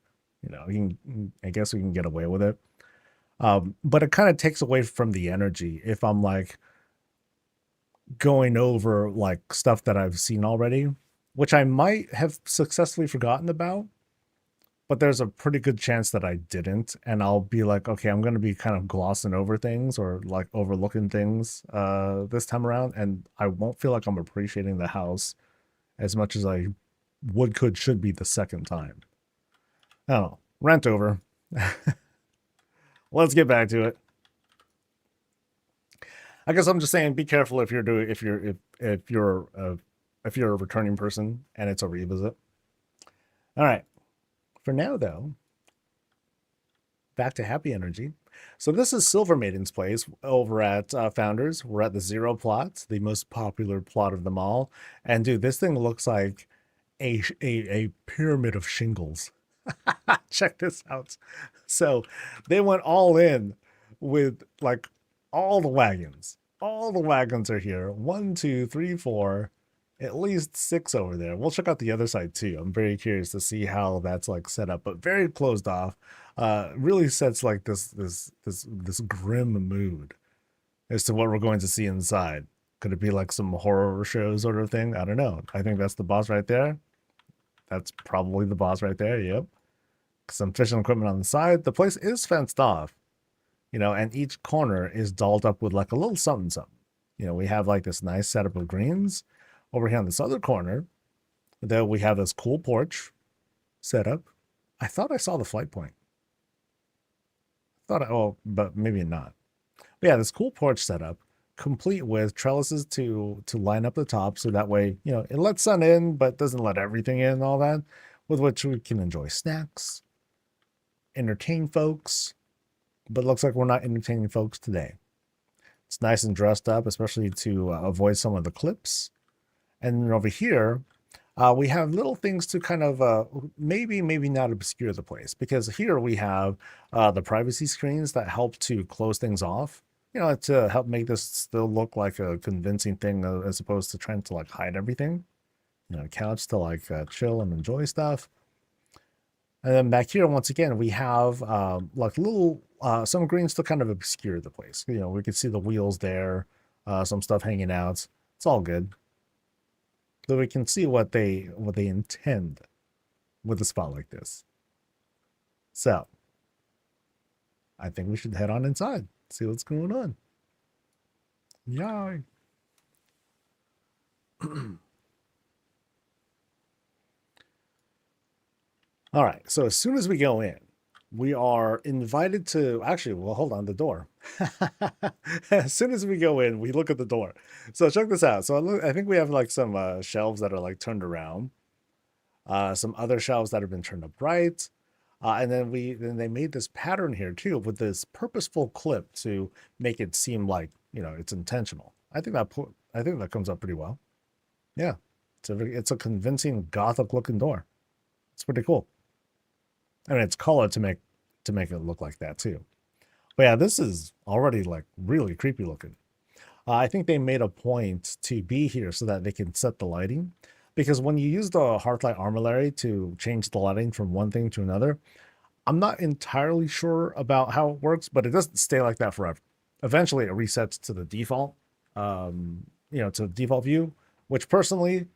I guess we can get away with it. But it kind of takes away from the energy if I'm like going over like stuff that I've seen already, which I might have successfully forgotten about, but there's a pretty good chance that I didn't. And I'll be like, okay, I'm going to be kind of glossing over things or like overlooking things this time around. And I won't feel like I'm appreciating the house as much as I should be the second time. I don't know. Rant over. Let's get back to it. I guess I'm just saying, be careful if you're a returning person and it's a revisit. All right. For now, though, Back to happy energy. So this is Silver Maiden's place over at Founders. We're at the Zero plot, the most popular plot of them all. And dude, this thing looks like a pyramid of shingles. Check this out. So they went all in with like all the wagons. All the wagons are here. One, two, three, four, at least six over there. We'll check out the other side too. I'm very curious to see how that's like set up, but very closed off. Really sets like this grim mood as to what we're going to see inside. Could it be like some horror show sort of thing? I don't know. I think that's the boss right there. That's probably the boss right there. Yep. Some fishing equipment on the side. The place is fenced off, and each corner is dolled up with like a little something something. We have like this nice setup of greens. Over here on this other corner, though, we have this cool porch set up. I thought I saw the flight point. But maybe not. But yeah, this cool porch setup, complete with trellises to line up the top, so that way, it lets sun in, but doesn't let everything in and all that, with which we can enjoy snacks, entertain folks, but it looks like we're not entertaining folks today. It's nice and dressed up, especially to avoid some of the clips. And then over here, we have little things to kind of maybe not obscure the place, because here we have the privacy screens that help to close things off, to help make this still look like a convincing thing as opposed to trying to like hide everything. Couch to like chill and enjoy stuff. And then back here, once again, we have like little some greens to kind of obscure the place. We can see the wheels there, some stuff hanging out. It's all good. So we can see what they intend with a spot like this. So I think we should head on inside, see what's going on. Yay. All right, so as soon as we go in, we are invited to hold on, the door. As soon as we go in, we look at the door. So check this out. So I think we have like some shelves that are like turned around, some other shelves that have been turned upright, and then they made this pattern here too with this purposeful clip to make it seem like it's intentional. I think that comes up pretty well. Yeah, it's a convincing gothic looking door. It's pretty cool. I mean, it's colored to make it look like that too. But yeah, this is already like really creepy looking. I think they made a point to be here so that they can set the lighting, because when you use the Hearthlight Armillary to change the lighting from one thing to another, I'm not entirely sure about how it works, but it doesn't stay like that forever. Eventually, it resets to the default, to the default view, which personally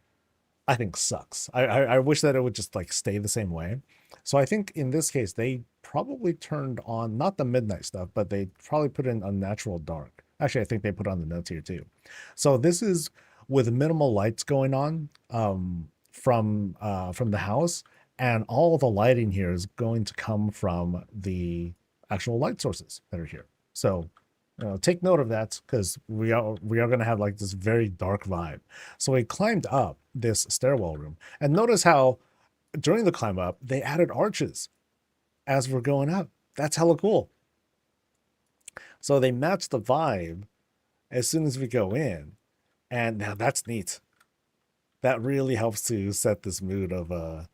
I think sucks. I wish that it would just like stay the same way. So I think in this case, they probably turned on not the midnight stuff, but they probably put in unnatural dark. Actually, I think they put on the notes here too. So this is with minimal lights going on from the house, and all the lighting here is going to come from the actual light sources that are here. So take note of that, because we are going to have like this very dark vibe. So we climbed up this stairwell room, and notice how during the climb up they added arches as we're going up. That's hella cool. So they match the vibe as soon as we go in, and now that's neat. That really helps to set this mood of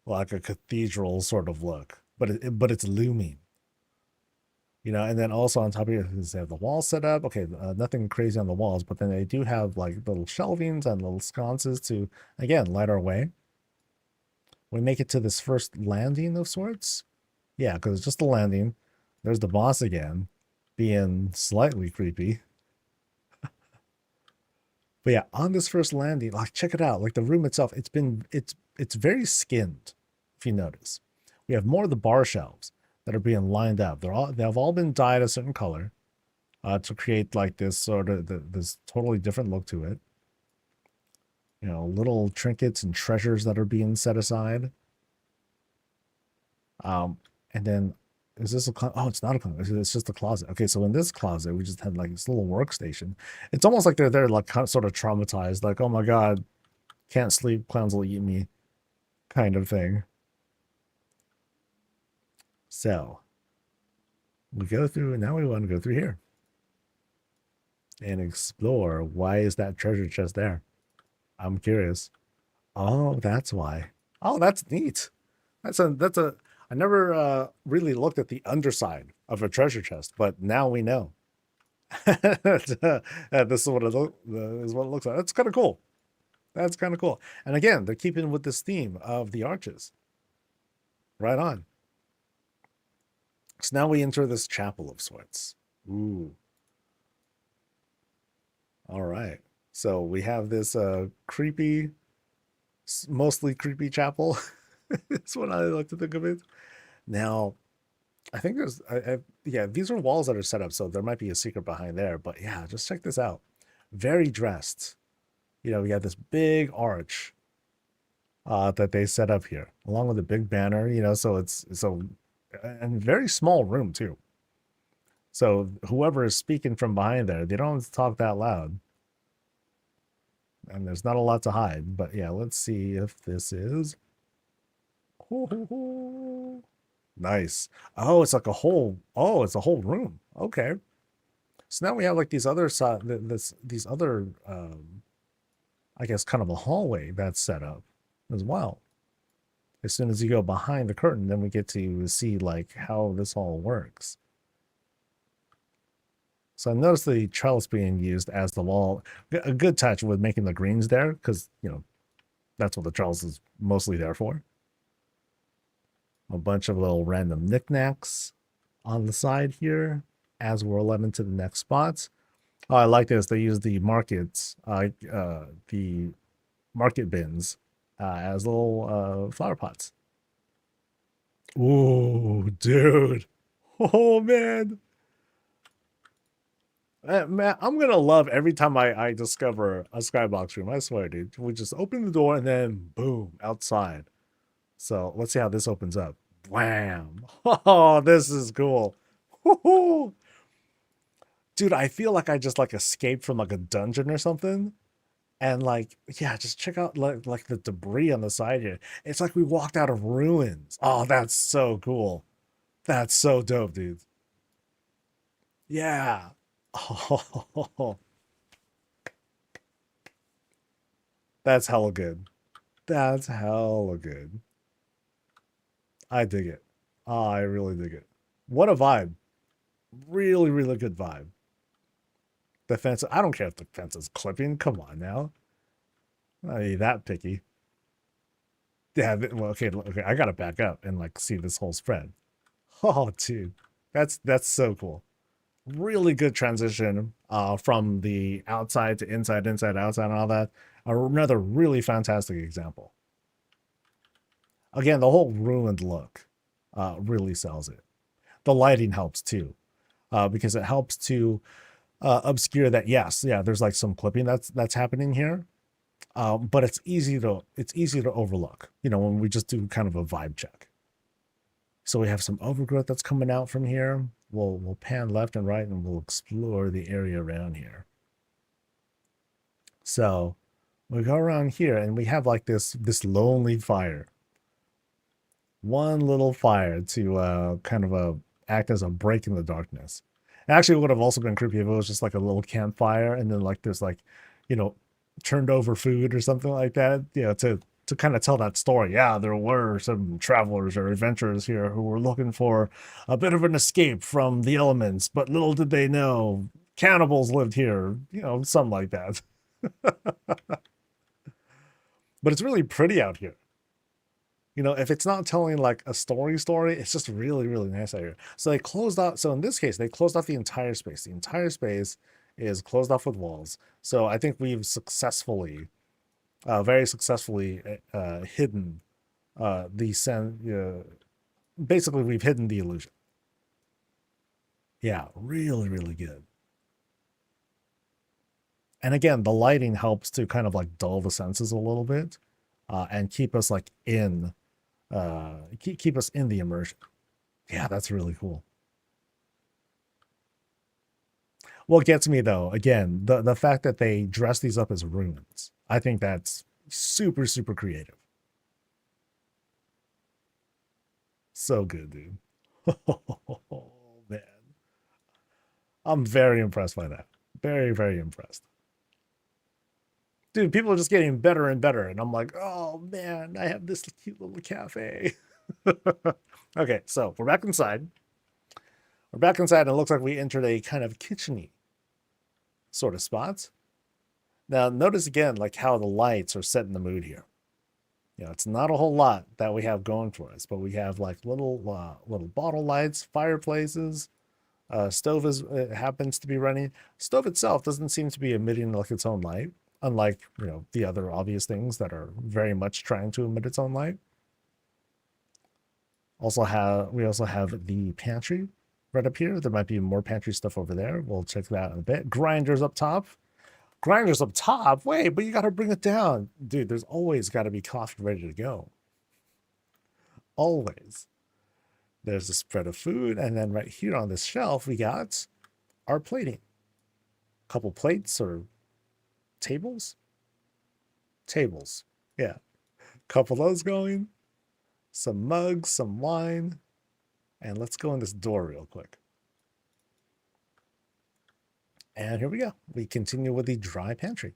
like a cathedral sort of look, but it's looming. And then also on top of here, they have the wall set up. Okay, nothing crazy on the walls, but then they do have like little shelvings and little sconces to, again, light our way. We make it to this first landing of sorts. Yeah, because it's just a landing. There's the boss again, being slightly creepy. But yeah, on this first landing, like check it out. Like the room itself, it's very skinned, if you notice. We have more of the bar shelves that are being lined up. They've all been dyed a certain color to create like this sort of this totally different look to it. Little trinkets and treasures that are being set aside. And then is this a closet? Oh, it's not a closet. It's just a closet. Okay, so in this closet, we just had like this little workstation. It's almost like they're like kind of sort of traumatized, like, oh my god, can't sleep, clowns will eat me, kind of thing. So We go through, and now we want to go through here and explore. Why is that treasure chest there? I'm curious. Oh, that's why. Oh, that's neat. That's a I never really looked at the underside of a treasure chest, but now we know. This is what is what it looks like. That's kind of cool. That's kind of cool. And again, they're keeping with this theme of the arches. Right on. So now we enter this chapel of sorts. Ooh. All right. So we have this creepy, mostly creepy chapel. That's what I like to think of it. Now, I think yeah, these are walls that are set up, so there might be a secret behind there. But yeah, just check this out. Very dressed. You know, we have this big arch that they set up here, along with a big banner. You know, so it's so and very small room too. So whoever is speaking from behind there, they don't have to talk that loud, and there's not a lot to hide. But yeah, let's see if this is. Nice. Oh, it's like a whole. Oh, it's a whole room. Okay. So now we have like these other side, these other, I guess, kind of a hallway that's set up as well. As soon as you go behind the curtain, then we get to see like how this all works. So I noticed the trellis being used as the wall. A good touch with making the greens there, because you know that's what the trellis is mostly there for. A bunch of little random knickknacks on the side here as we're led into the next spots. Oh, I like this. They use the the market bins as little flower pots. Ooh, dude. Oh man. Man, I'm gonna love every time I discover a skybox room. I swear, dude. We just open the door and then boom, outside. So let's see how this opens up. Wham! Oh, this is cool. Woo-hoo. Dude, I feel like I just like escaped from like a dungeon or something. And like, yeah, just check out like the debris on the side here. It's like we walked out of ruins. Oh, that's so cool. That's so dope, dude. Yeah. Oh, that's hella good. That's hella good. I dig it. Oh, I really dig it. What a vibe. Really, really good vibe. The fence, I don't care if the fence is clipping. Come on now. I ain't that picky. Yeah, well, okay. I gotta back up and like see this whole spread. Oh, dude, that's so cool. Really good transition from the outside to inside, inside, outside, and all that. Another really fantastic example. Again, the whole ruined look really sells it. The lighting helps too, because it helps to obscure that. Yes, yeah, there's like some clipping that's happening here, but it's easy to overlook. You know, when we just do kind of a vibe check. So we have some overgrowth that's coming out from here. We'll pan left and right and we'll explore the area around here. So we go around here and we have like this lonely fire. One little fire to kind of act as a break in the darkness. It actually would have also been creepy if it was just like a little campfire and then like there's like, you know, turned over food or something like that, you know, to kind of tell that story. Yeah, there were some travelers or adventurers here who were looking for a bit of an escape from the elements, but little did they know cannibals lived here, you know, something like that. But it's really pretty out here. You know, if it's not telling like a story, it's just really, really nice out here. So they closed off. So in this case, they closed off the entire space. The entire space is closed off with walls. So I think we've successfully, very successfully hidden the basically we've hidden the illusion. Yeah, really, really good. And again, the lighting helps to kind of like dull the senses a little bit and keep us like in keep us in the immersion. Yeah, that's really cool. What gets me though, again, the fact that they dress these up as ruins. I think that's super, super creative. So good, dude. Oh, man. I'm very impressed by that. Very, very impressed. Dude, people are just getting better and better. And I'm like, oh man, I have this cute little cafe. Okay, so we're back inside. We're back inside, and it looks like we entered a kind of kitcheny sort of spot. Now, notice again, like how the lights are setting the mood here. You know, it's not a whole lot that we have going for us, but we have like little bottle lights, fireplaces. Stove is happens to be running. Stove itself doesn't seem to be emitting like its own light, unlike the other obvious things that are very much trying to emit its own light. We also have the pantry right up here. There might be more pantry stuff over there. We'll check that out in a bit. Grinders up top. Grinders up top. Wait, but you got to bring it down, dude. There's always got to be coffee ready to go. Always. There's a spread of food, and then right here on this shelf we got our plating. A couple plates or tables. Tables. Yeah. Couple of those going. Some mugs, some wine. And let's go in this door real quick. And here we go. We continue with the dry pantry.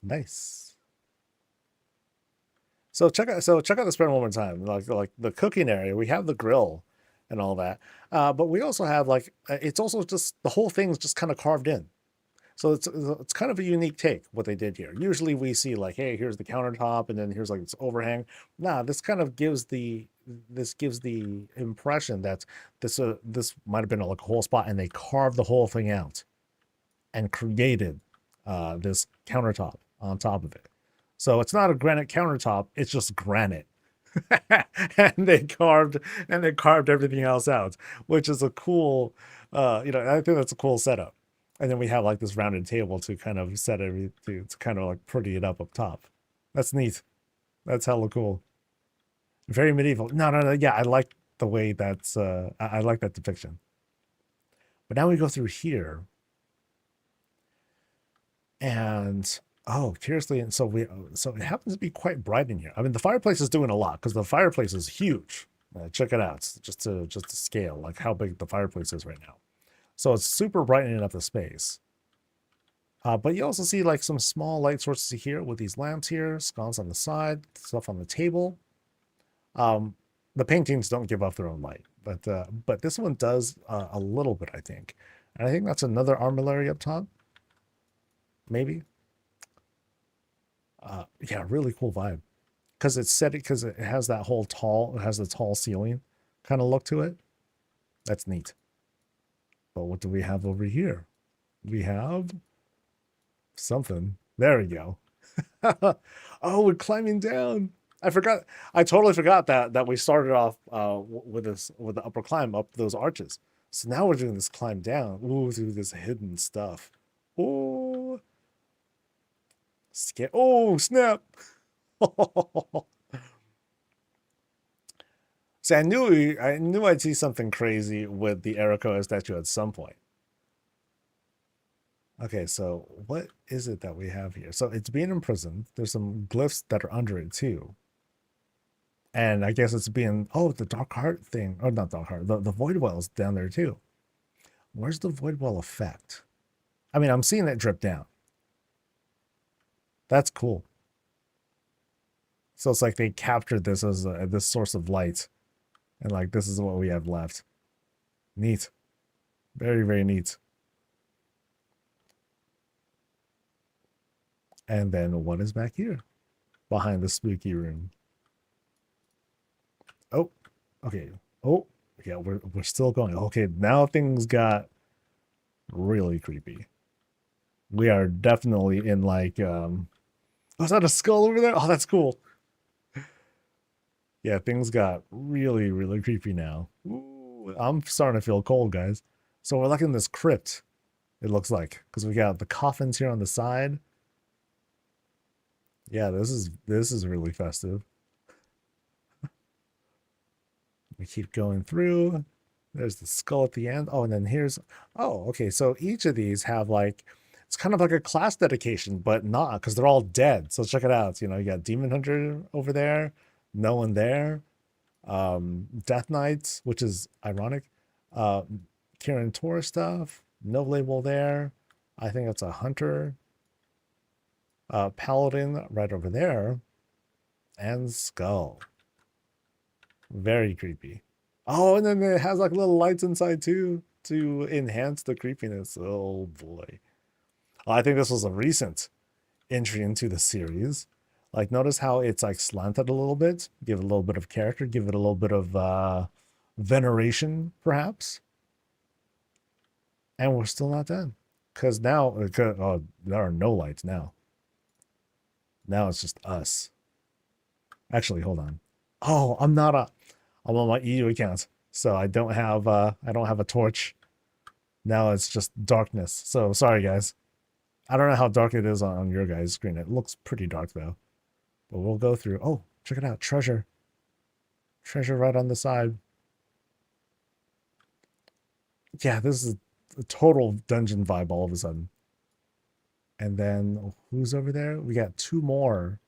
Nice. So check out the spread one more time. Like the cooking area, we have the grill and all that. But we also have it's also just the whole thing's just kind of carved in. So it's kind of a unique take what they did here. Usually we see like, hey, here's the countertop, and then here's like this overhang. Nah, this kind of gives the impression that this might have been like a whole spot, and they carved the whole thing out and created this countertop on top of it. So it's not a granite countertop; it's just granite, and they carved everything else out, which is a cool. I think that's a cool setup. And then we have like this rounded table to kind of set everything to kind of like pretty it up top. That's neat. That's hella cool. Very medieval. No. Yeah, I like the way that's. I like that depiction. But now we go through here, and oh, curiously, and so it happens to be quite bright in here. I mean, the fireplace is doing a lot because the fireplace is huge. Check it out, just to scale like how big the fireplace is right now. So it's super brightening up the space. But you also see like some small light sources here with these lamps here, sconces on the side, stuff on the table. The paintings don't give off their own light, but this one does a little bit, I think. And I think that's another armillary up top. Maybe. Yeah, really cool vibe. Because it has that whole it has the tall ceiling kind of look to it. That's neat. But what do we have over here? We have something. There we go. Oh, we're climbing down. I totally forgot that we started off with the upper climb up those arches. So now we're doing this climb down. Ooh, through this hidden stuff. Oh, oh, snap. See, I knew I'd see something crazy with the Arakoa statue at some point. Okay, so what is it that we have here? So it's being imprisoned. There's some glyphs that are under it too. And I guess it's being, the Dark Heart thing. Or not Dark Heart, the Void Well's down there too. Where's the Void Well effect? I mean, I'm seeing it drip down. That's cool. So it's like they captured this as this source of light. And like, this is what we have left. Neat. Very, very neat. And then what is back here? Behind the spooky room. Oh, okay. Oh, yeah, we're still going. Okay, now things got really creepy. We are definitely in like, is that a skull over there? Oh, that's cool. Yeah, things got really, really creepy now. Ooh, I'm starting to feel cold, guys. So we're like in this crypt, it looks like, because we got the coffins here on the side. Yeah, this is really festive. We keep going through. There's the skull at the end. Oh, and then okay. So each of these have like, it's kind of like a class dedication, but not, because they're all dead. So check it out. You got Demon Hunter over there. No one there. Death Knights, which is ironic. Kirin Tor stuff. No label there. I think it's a hunter. Paladin right over there. And skull. Very creepy. Oh, and then it has like little lights inside too to enhance the creepiness. Oh boy. I think this was a recent entry into the series. Like, notice how it's like slanted a little bit. Give it a little bit of character. Give it a little bit of veneration, perhaps. And we're still not done. Because now, oh, there are no lights now. Now it's just us. Actually, hold on. Oh, I'm on my EU account, so I don't have a torch. Now it's just darkness. So sorry, guys. I don't know how dark it is on your guys' screen. It looks pretty dark though. But we'll go through. Oh, check it out. Treasure. Treasure right on the side. Yeah, this is a total dungeon vibe all of a sudden. And then who's over there? We got two more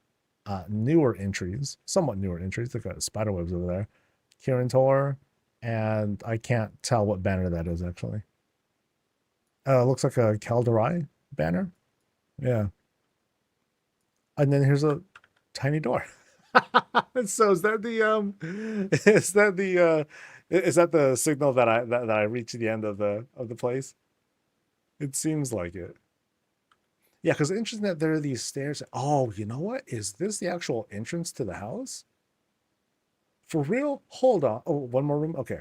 newer entries, somewhat newer entries. They've got spiderwebs over there. Kirin Tor, and I can't tell what banner that is actually. Looks like a Calderai banner. Yeah. And then here's a tiny door. So is that the is that the signal that I reached the end of the place? It seems like it. Yeah, because interesting that there are these stairs. Oh, you know what? Is this the actual entrance to the house? For real? Hold on. Oh, one more room. Okay.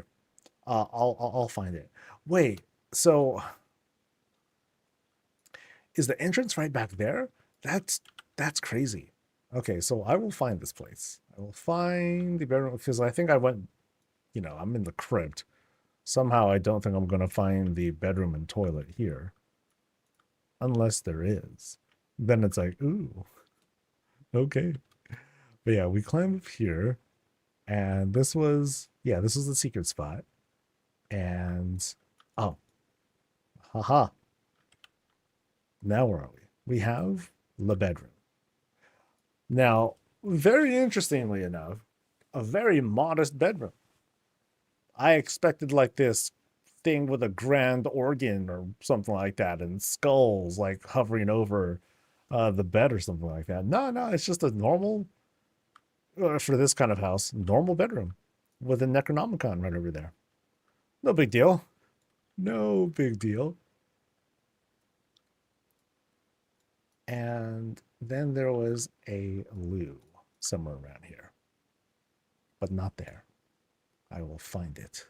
I'll find it. Wait. So is the entrance right back there? That's crazy. Okay, so I will find this place. I will find the bedroom because I think I went, I'm in the crypt. Somehow I don't think I'm going to find the bedroom and toilet here. Unless there is. Then it's like, ooh, okay. But yeah, we climb up here. And this was the secret spot. And, oh, haha. Now where are we? We have the bedroom. Now, very interestingly enough, a very modest bedroom. I expected like this thing with a grand organ or something like that and skulls like hovering over the bed or something like that. No, it's just a normal, for this kind of house, normal bedroom with a Necronomicon right over there. No big deal. No big deal. And then there was a loo somewhere around here, but not there. I will find it.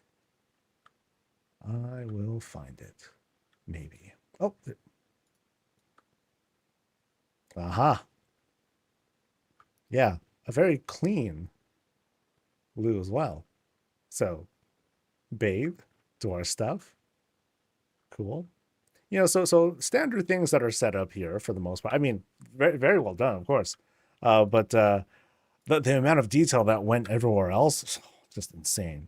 I will find it. Maybe. Oh. Aha. Yeah, a very clean loo as well. So, bathe, do our stuff. Cool. So standard things that are set up here for the most part. I mean, very, very well done, of course. But the amount of detail that went everywhere else, just insane.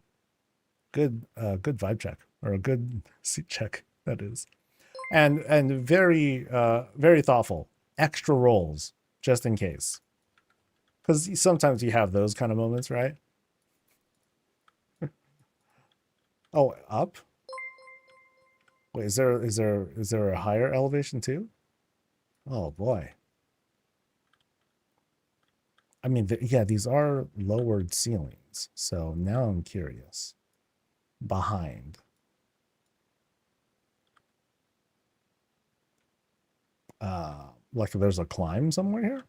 Good vibe check, or a good seat check, that is. And very very thoughtful. Extra rolls just in case. Because sometimes you have those kind of moments, right? Oh, up? Wait, is there a higher elevation too? Oh boy. I mean, yeah, these are lowered ceilings. So now I'm curious. Behind. Like there's a climb somewhere here?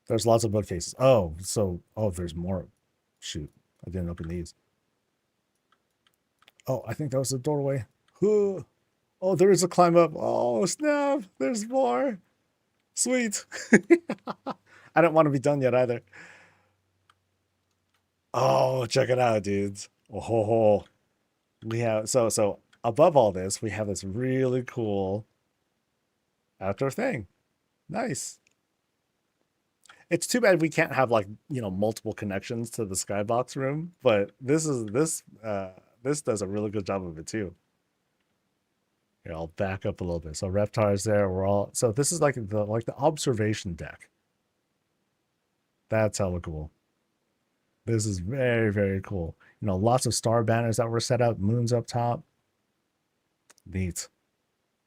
There's lots of bookcases. Oh, there's more. Shoot, I didn't open these. Oh, I think that was the doorway. Oh, there is a climb up. Oh, snap. There's more. Sweet. I don't want to be done yet either. Oh, check it out, dudes. Oh, we have so above all this, we have this really cool outdoor thing. Nice. It's too bad we can't have like, multiple connections to the skybox room, but this does a really good job of it too. Here, I'll back up a little bit. So Reptar's there. We're all so this is like the observation deck. That's hella cool. This is very, very cool. You know, lots of star banners that were set up, moons up top. Neat.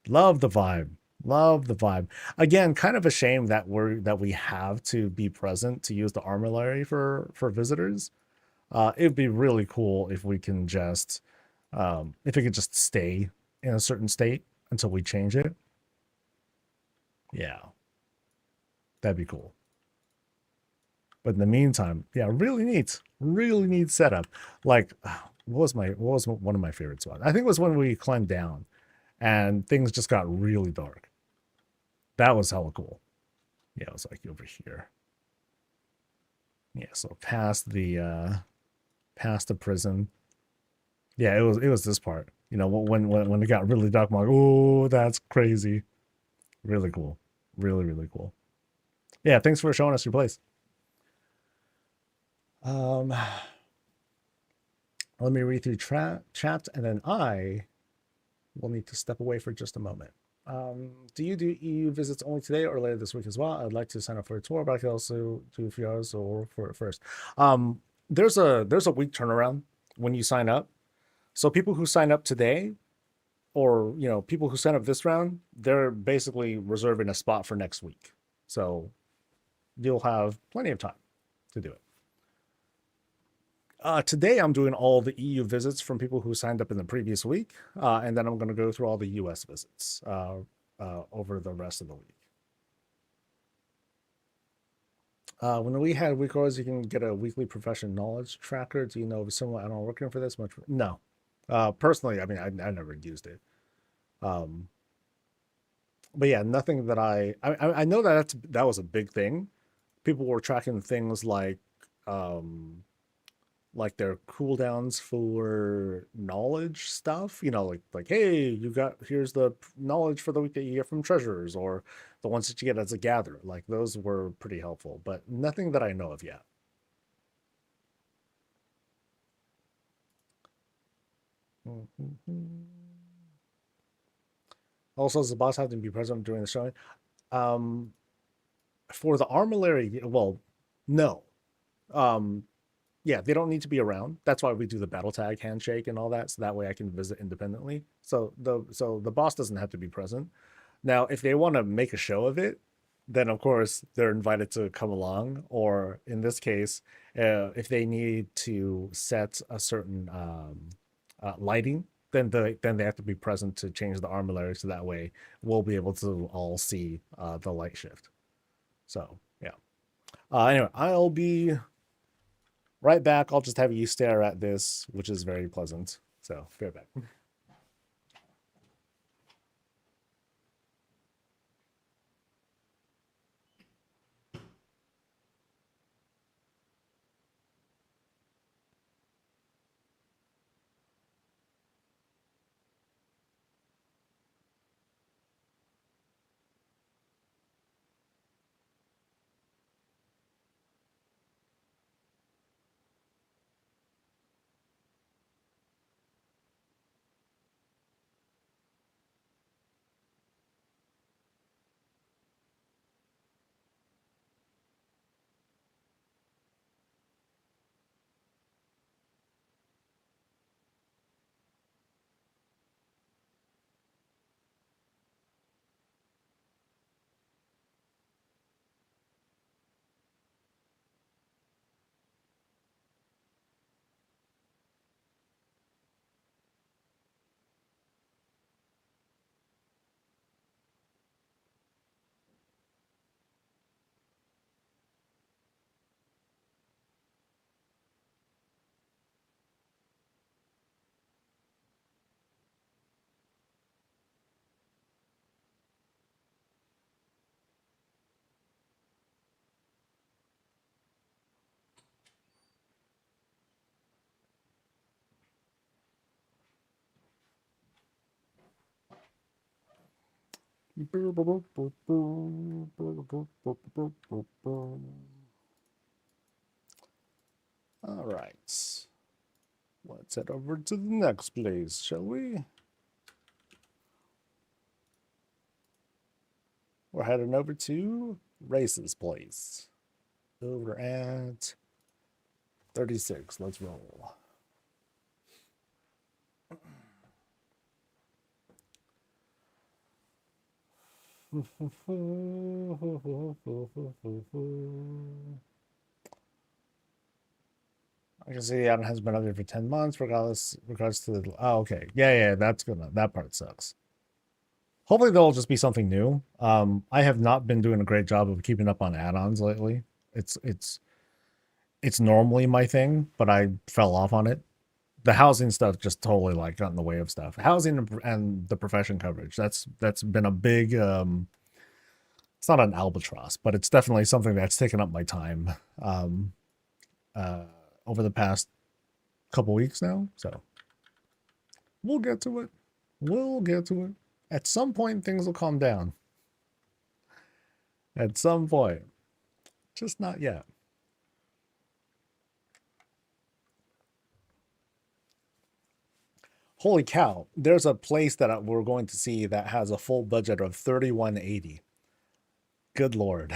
Love the vibe. Love the vibe. Again, kind of a shame that we have to be present to use the armillary for visitors. It'd be really cool if we can just if it could just stay in a certain state until we change it. Yeah, that'd be cool. But in the meantime, yeah, really neat setup. Like, what was one of my favorite spots? I think it was when we climbed down and things just got really dark. That was hella cool. Yeah, it was like over here. Yeah, so past the prison. Yeah, it was this part. You know, when it got really dark, I'm like, oh, that's crazy. Really cool. Really, really cool. Yeah, thanks for showing us your place. Um, let me read through chat, and then I will need to step away for just a moment. Do you do EU visits only today or later this week as well? I'd like to sign up for a tour, but I could also do a few hours or for it first. There's a week turnaround when you sign up. So people who sign up today, or you know, people who sign up this round, they're basically reserving a spot for next week. So you'll have plenty of time to do it. Today, I'm doing all the EU visits from people who signed up in the previous week, and then I'm going to go through all the US visits over the rest of the week. When we had week hours, you can get a weekly profession knowledge tracker. Do you know of someone I don't working for this much? No. Personally, I mean, I never used it. Um, but yeah, nothing that I know that was a big thing. People were tracking things um, like their cooldowns for knowledge stuff, you know, like hey, you got here's the knowledge for the week that you get from treasures, or the ones that you get as a gatherer. Like those were pretty helpful, but nothing that I know of yet. Also, does the boss have to be present during the showing? Um, for the armillary, well, no. Um, yeah, they don't need to be around. That's why we do the battle tag handshake and all that, so that way I can visit independently. So the boss doesn't have to be present. Now, if they want to make a show of it, then of course they're invited to come along. Or in this case, if they need to set a certain lighting, then they have to be present to change the armillary, so that way we'll be able to all see the light shift. So yeah. Anyway, I'll be right back. I'll just have you stare at this, which is very pleasant. So be right back. All right. Let's head over to the next place, shall we? we're heading over to Race's place. Over at 36. Let's roll. I can see Adam has been up here for 10 months, regards to the. Oh, okay. Yeah, that part sucks. Hopefully there'll just be something new. I have not been doing a great job of keeping up on add-ons lately. It's normally my thing, but I fell off on it. The housing stuff just totally like got in the way of stuff. Housing and the profession coverage. That's been a big it's not an albatross, but it's definitely something that's taken up my time over the past couple weeks now. So we'll get to it. We'll get to it. At some point, things will calm down. At some point. Just not yet. Holy cow. There's a place that we're going to see that has a full budget of $31.80. Good Lord.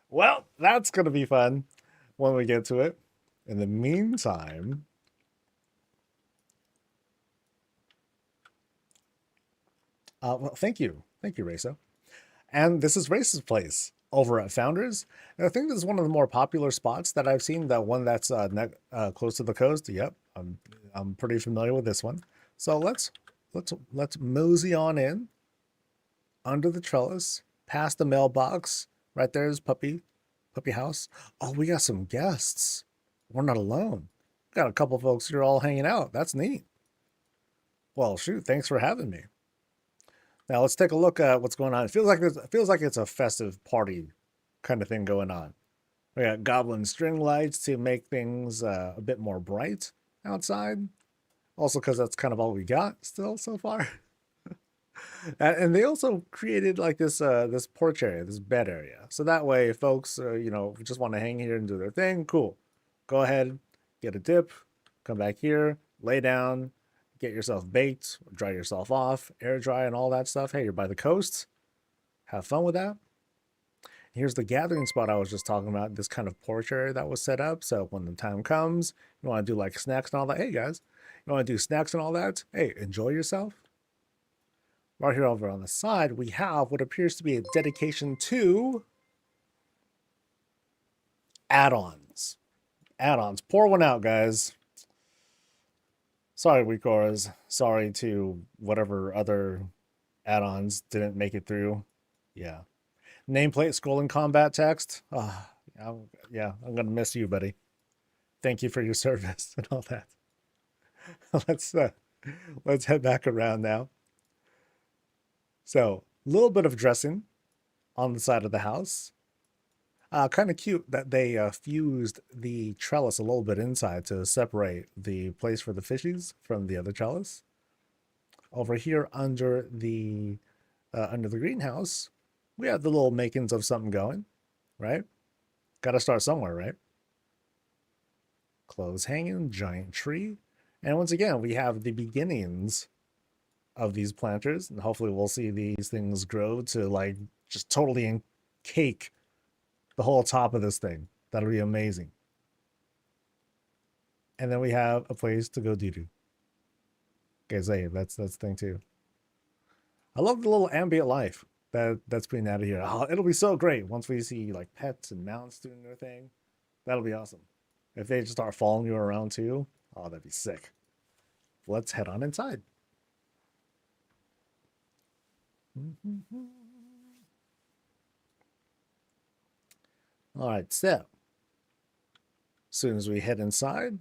Well, that's going to be fun when we get to it. In the meantime, well, thank you. Thank you, Raisa. And this is Race's place over at Founders. And I think this is one of the more popular spots that I've seen. That one that's close to the coast. Yep, I'm pretty familiar with this one. So let's mosey on in under the trellis, past the mailbox. Right there's puppy house. Oh, we got some guests. We're not alone. Got a couple folks here all hanging out. That's neat. Well, shoot, thanks for having me. Now let's take a look at what's going on. It feels like it's a festive party kind of thing going on. We got goblin string lights to make things a bit more bright outside. Also, because that's kind of all we got still so far. And they also created like this this porch area, this bed area. So that way, folks, just want to hang here and do their thing. Cool. Go ahead, get a dip, come back here, lay down, get yourself baked, dry yourself off, air dry, and all that stuff. Hey, you're by the coast. Have fun with that. Here's the gathering spot I was just talking about, this kind of porch area that was set up. So when the time comes, you want to do like snacks and all that. Hey, guys, you want to do snacks and all that? Hey, enjoy yourself. Right here over on the side, we have what appears to be a dedication to add-ons. Add-ons. Pour one out, guys. Sorry, Weekoras. Sorry to whatever other add-ons didn't make it through. Yeah. Nameplate scrolling combat text. Yeah, I'm going to miss you, buddy. Thank you for your service and all that. Let's head back around now. So, a little bit of dressing on the side of the house. Kind of cute that they fused the trellis a little bit inside to separate the place for the fishies from the other trellis. Over here under the greenhouse, we have the little makings of something going, right? Got to start somewhere, right? Clothes hanging, giant tree. And once again, we have the beginnings of these planters, and hopefully we'll see these things grow to like just totally encake the whole top of this thing. That'll be amazing. And then we have a place to go doo-doo. Okay, say that's the thing too. I love the little ambient life that's being added here. Oh, it'll be so great once we see like pets and mounts doing their thing. That'll be awesome. If they just start following you around too, oh, that'd be sick. Let's head on inside. All right, so as soon as we head inside,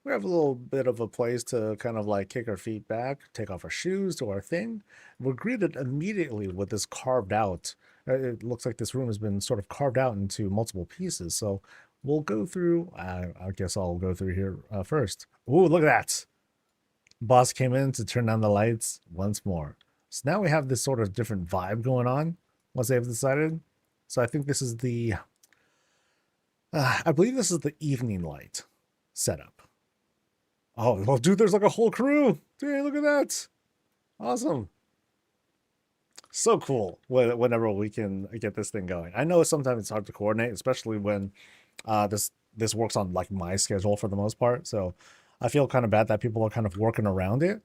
we have a little bit of a place to kind of like kick our feet back, take off our shoes, do our thing. We're greeted immediately with this carved out. It looks like this room has been sort of carved out into multiple pieces. So we'll go through, I guess I'll go through here first. Ooh, look at that. Boss came in to turn on the lights once more. So now we have this sort of different vibe going on once they've decided. So I think this is the, I believe this is the evening light setup. Oh, well, dude, there's like a whole crew. Dude, look at that. Awesome. So cool whenever we can get this thing going. I know sometimes it's hard to coordinate, especially when this works on like my schedule for the most part. So I feel kind of bad that people are kind of working around it.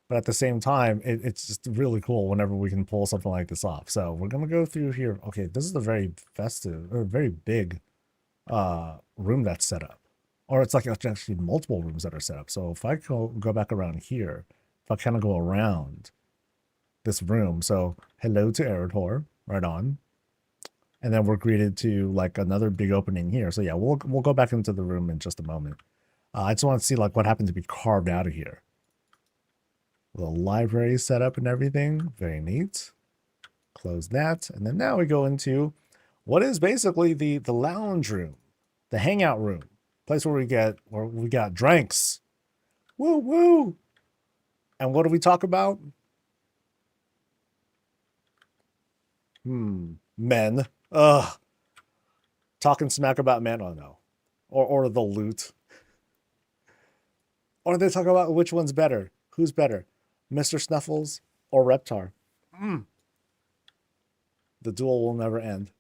But at the same time, it's just really cool whenever we can pull something like this off. So we're gonna go through here. Okay, this is a very festive or very big room that's set up. Or it's like actually multiple rooms that are set up. So if I go back around here, if I kind of go around this room. So hello to Eridor, right on. And then we're greeted to like another big opening here. So yeah, we'll go back into the room in just a moment. I just want to see like what happened to be carved out of here. The library set up and everything. Very neat. Close that. And then now we go into what is basically the lounge room, the hangout room, place where we got drinks. Woo woo. And what do we talk about? Men. Ugh. Talking smack about men. Oh no. Or the loot. Or they talk about which one's better. Who's better? Mr. Snuffles or Reptar? The duel will never end.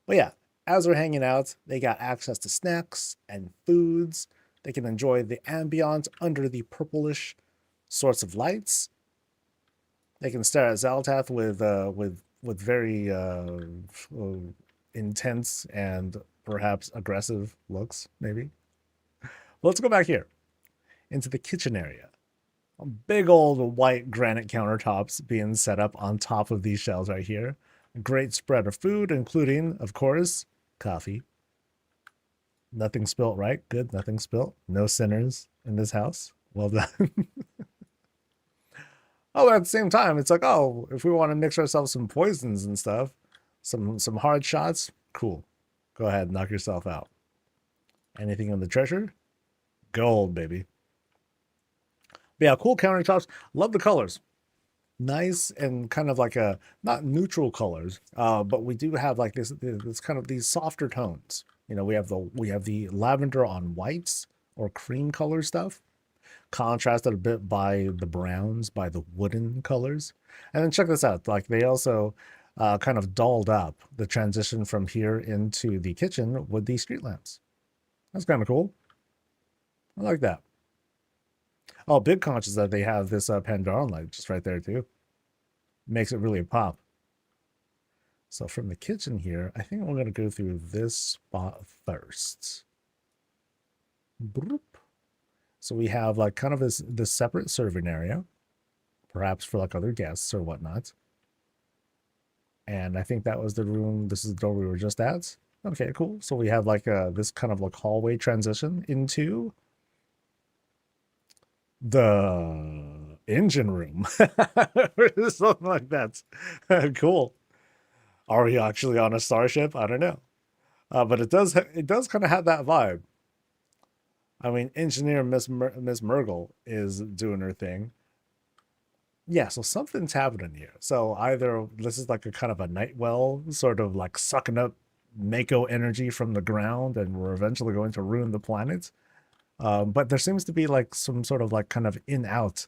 But yeah, as they're hanging out, they got access to snacks and foods. They can enjoy the ambient under the purplish sorts of lights. They can stare at Zaltath with very intense and perhaps aggressive looks, maybe. Let's go back here into the kitchen area. Big old white granite countertops being set up on top of these shelves right here. A great spread of food, including, of course, coffee. Nothing spilt, right? Good, nothing spilt. No sinners in this house. Well done. Oh, but at the same time, it's like, oh, if we want to mix ourselves some poisons and stuff, some hard shots, cool. Go ahead, knock yourself out. Anything in the treasure? Gold, baby. But yeah, cool countertops. Love the colors. Nice and kind of like a not neutral colors, but we do have like this kind of these softer tones. You know, we have the lavender on whites or cream color stuff, contrasted a bit by the browns, by the wooden colors. And then check this out. Like they also kind of dolled up the transition from here into the kitchen with these street lamps. That's kind of cool. I like that. Oh, big conscious that they have this Pandaren light just right there too. Makes it really pop. So from the kitchen here, I think I'm going to go through this spot first. Boop. So we have like kind of this separate serving area, perhaps for like other guests or whatnot. And I think that was the room. This is the door we were just at. Okay, cool. So we have like this kind of like hallway transition into the engine room or something like that. Cool. Are we actually on a starship? I don't know. But it does kind of have that vibe. I mean, engineer Miss Murgle is doing her thing. Yeah, so something's happening here. So either this is like a kind of a night well, sort of like sucking up Mako energy from the ground, and we're eventually going to ruin the planet. But there seems to be like some sort of like kind of in-out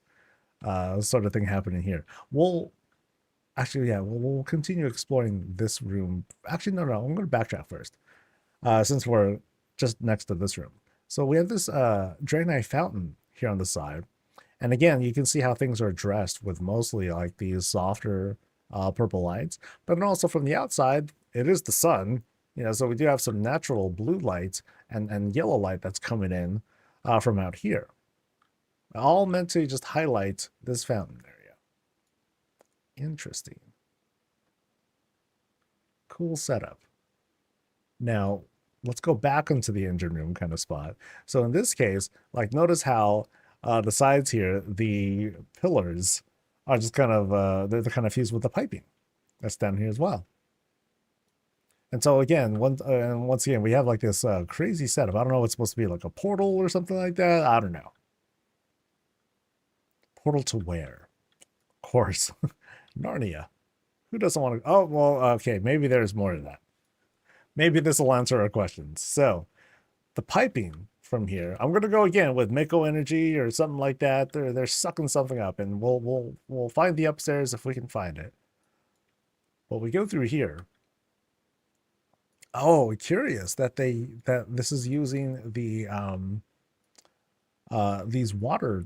sort of thing happening here. We'll actually, yeah, we'll continue exploring this room. Actually, no, I'm going to backtrack first, since we're just next to this room. So we have this Draenei fountain here on the side. And again, you can see how things are dressed with mostly like these softer purple lights. But then also from the outside, it is the sun. You know, so we do have some natural blue light and yellow light that's coming in from out here. All meant to just highlight this fountain area. Interesting. Cool setup. Now, let's go back into the engine room kind of spot. So in this case, like notice how the sides here, the pillars are just kind of, they're kind of fused with the piping that's down here as well. And so again, once again, we have like this crazy setup. I don't know what's supposed to be, like a portal or something like that. I don't know. Portal to where? Of course, Narnia. Who doesn't want to? Oh, well, okay, maybe there's more to that. Maybe this will answer our questions. So the piping from here, I'm gonna go again with Mako energy or something like that. They're sucking something up, and we'll find the upstairs if we can find it. But we go through here. Oh, curious that this is using these water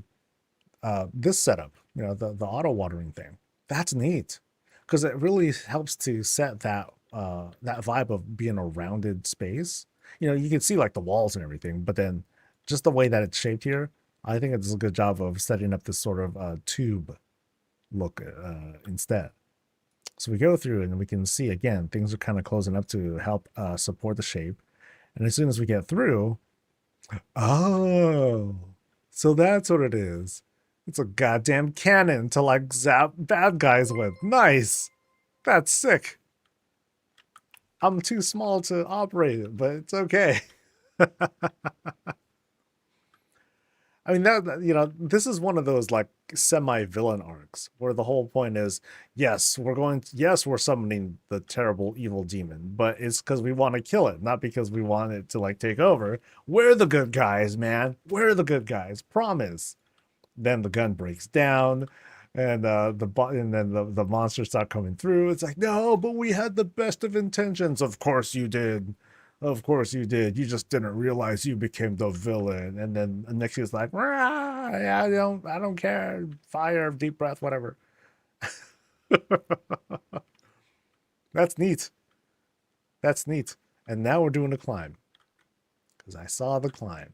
this setup, the auto watering thing. That's neat because it really helps to set that vibe of being a rounded space. You can see like the walls and everything, but then just the way that it's shaped here, I think it does a good job of setting up this sort of tube look instead. So we go through and we can see again things are kind of closing up to help support the shape. And as soon as we get through, oh, so that's what it is. It's a goddamn cannon to like zap bad guys with. Nice. That's sick. I'm too small to operate it, but it's okay. I mean this is one of those like semi-villain arcs where the whole point is, yes, we're summoning the terrible evil demon, but it's because we want to kill it, not because we want it to like take over. We're the good guys, man. We're the good guys. Promise. Then the gun breaks down, and then the monsters start coming through. It's like, no, but we had the best of intentions. Of course you did. Of course you did. You just didn't realize you became the villain. And then Nixia's like, yeah, I don't care. Fire, deep breath, whatever. That's neat. That's neat. And now we're doing a climb. Because I saw the climb.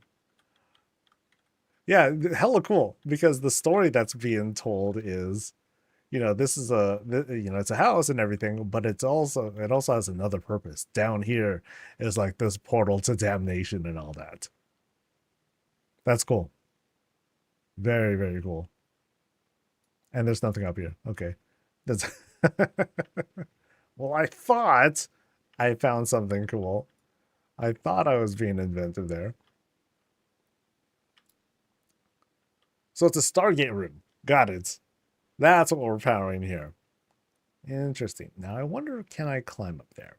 Yeah, hella cool. Because the story that's being told is, this is it's a house and everything, but it also has another purpose. Down here is like this portal to damnation and all that. That's cool. Very, very cool. And there's nothing up here. Okay. That's well, I thought I found something cool. I thought I was being inventive there. So it's a Stargate room. Got it. That's what we're powering here. Interesting. Now I wonder, can I climb up there?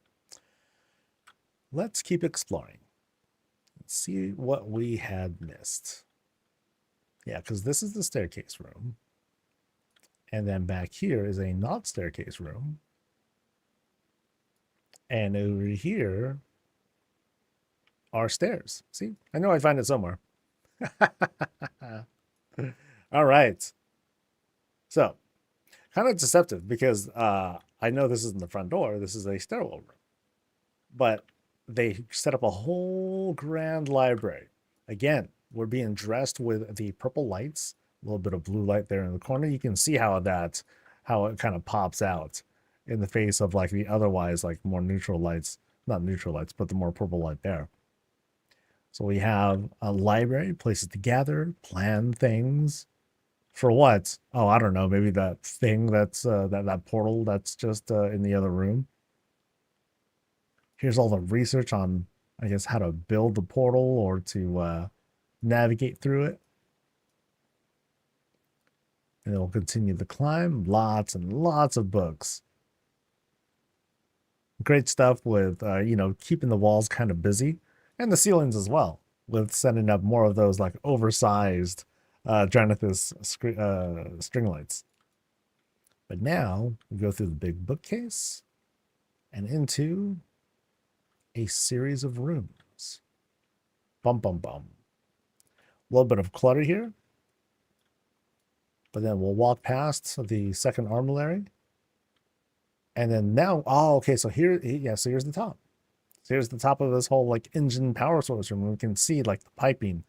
Let's keep exploring. Let's see what we had missed. Yeah, because this is the staircase room. And then back here is a not staircase room. And over here are stairs. See, I know I find it somewhere. All right. So, kind of deceptive because I know this isn't the front door. This is a stairwell room. But they set up a whole grand library. Again, we're being dressed with the purple lights, a little bit of blue light there in the corner. You can see how it kind of pops out in the face of like the otherwise like more neutral lights, not neutral lights, but the more purple light there. So we have a library, places to gather, plan things. For what? Oh, I don't know. Maybe that thing that's that portal that's just in the other room. Here's all the research on, I guess, how to build the portal or to navigate through it. And then we'll continue the climb. Lots and lots of books. Great stuff with, keeping the walls kind of busy. And the ceilings as well, with setting up more of those like oversized Janithus string lights. But now we go through the big bookcase and into a series of rooms. Bum, bum, bum. A little bit of clutter here. But then we'll walk past the second armory. And then now, okay, so here's the top. So here's the top of this whole like engine power source room. We can see like the piping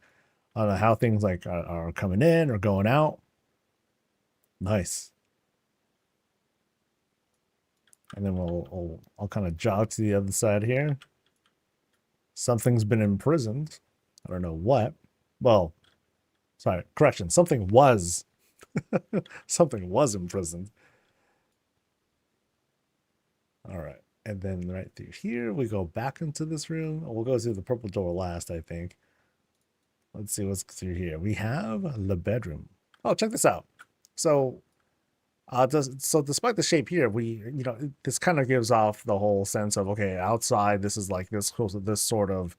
on how things like are coming in or going out. Nice. And then I'll kind of jog to the other side here. Something's been imprisoned. I don't know what. Well, sorry, correction. Something was imprisoned. All right. And then right through here, we go back into this room. We'll go through the purple door last, I think. Let's see what's through here. We have the bedroom. Oh, check this out. So, despite the shape here, this kind of gives off the whole sense of, okay, outside, this is like this sort of,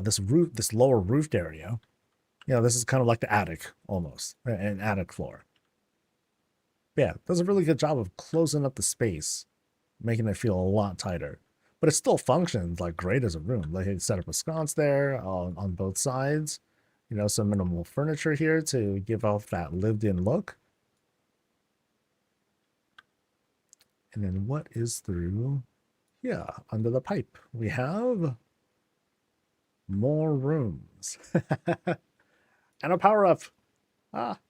this lower roofed area. This is kind of like the attic almost, an attic floor. Yeah, it does a really good job of closing up the space, making it feel a lot tighter. But it still functions like great as a room. Like you set up a sconce there on both sides. You know, some minimal furniture here to give off that lived-in look. And then what is through here under the pipe? We have more rooms and a power up.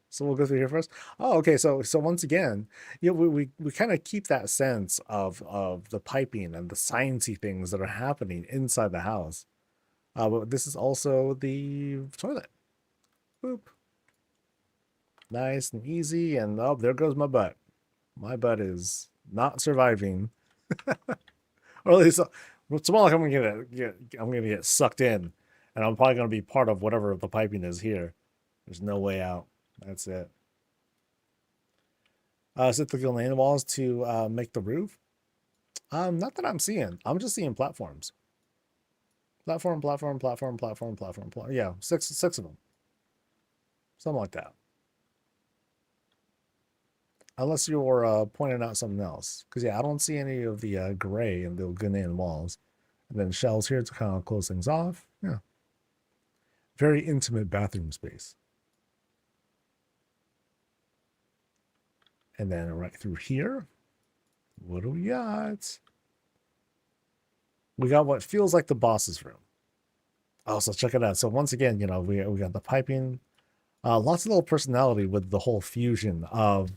So we'll go through here first. Oh, okay. So once again, we kind of keep that sense of the piping and the sciencey things that are happening inside the house. But this is also the toilet. Boop. Nice and easy. And oh, there goes my butt. My butt is not surviving. Or at least it's more like I'm gonna get sucked in, and I'm probably gonna be part of whatever the piping is here. There's no way out. That's it. Sit the lane walls to make the roof. Not that I'm seeing. I'm just seeing platforms. Platform, platform, platform, platform, platform, platform. Yeah, six of them. Something like that. Unless you're pointing out something else. Because, yeah, I don't see any of the gray in the Ghanaian walls. And then shelves here to kind of close things off. Yeah. Very intimate bathroom space. And then right through here, what do we got? We got what feels like the boss's room. Oh, so check it out. So once again, you know, we got the piping, lots of little personality with the whole fusion of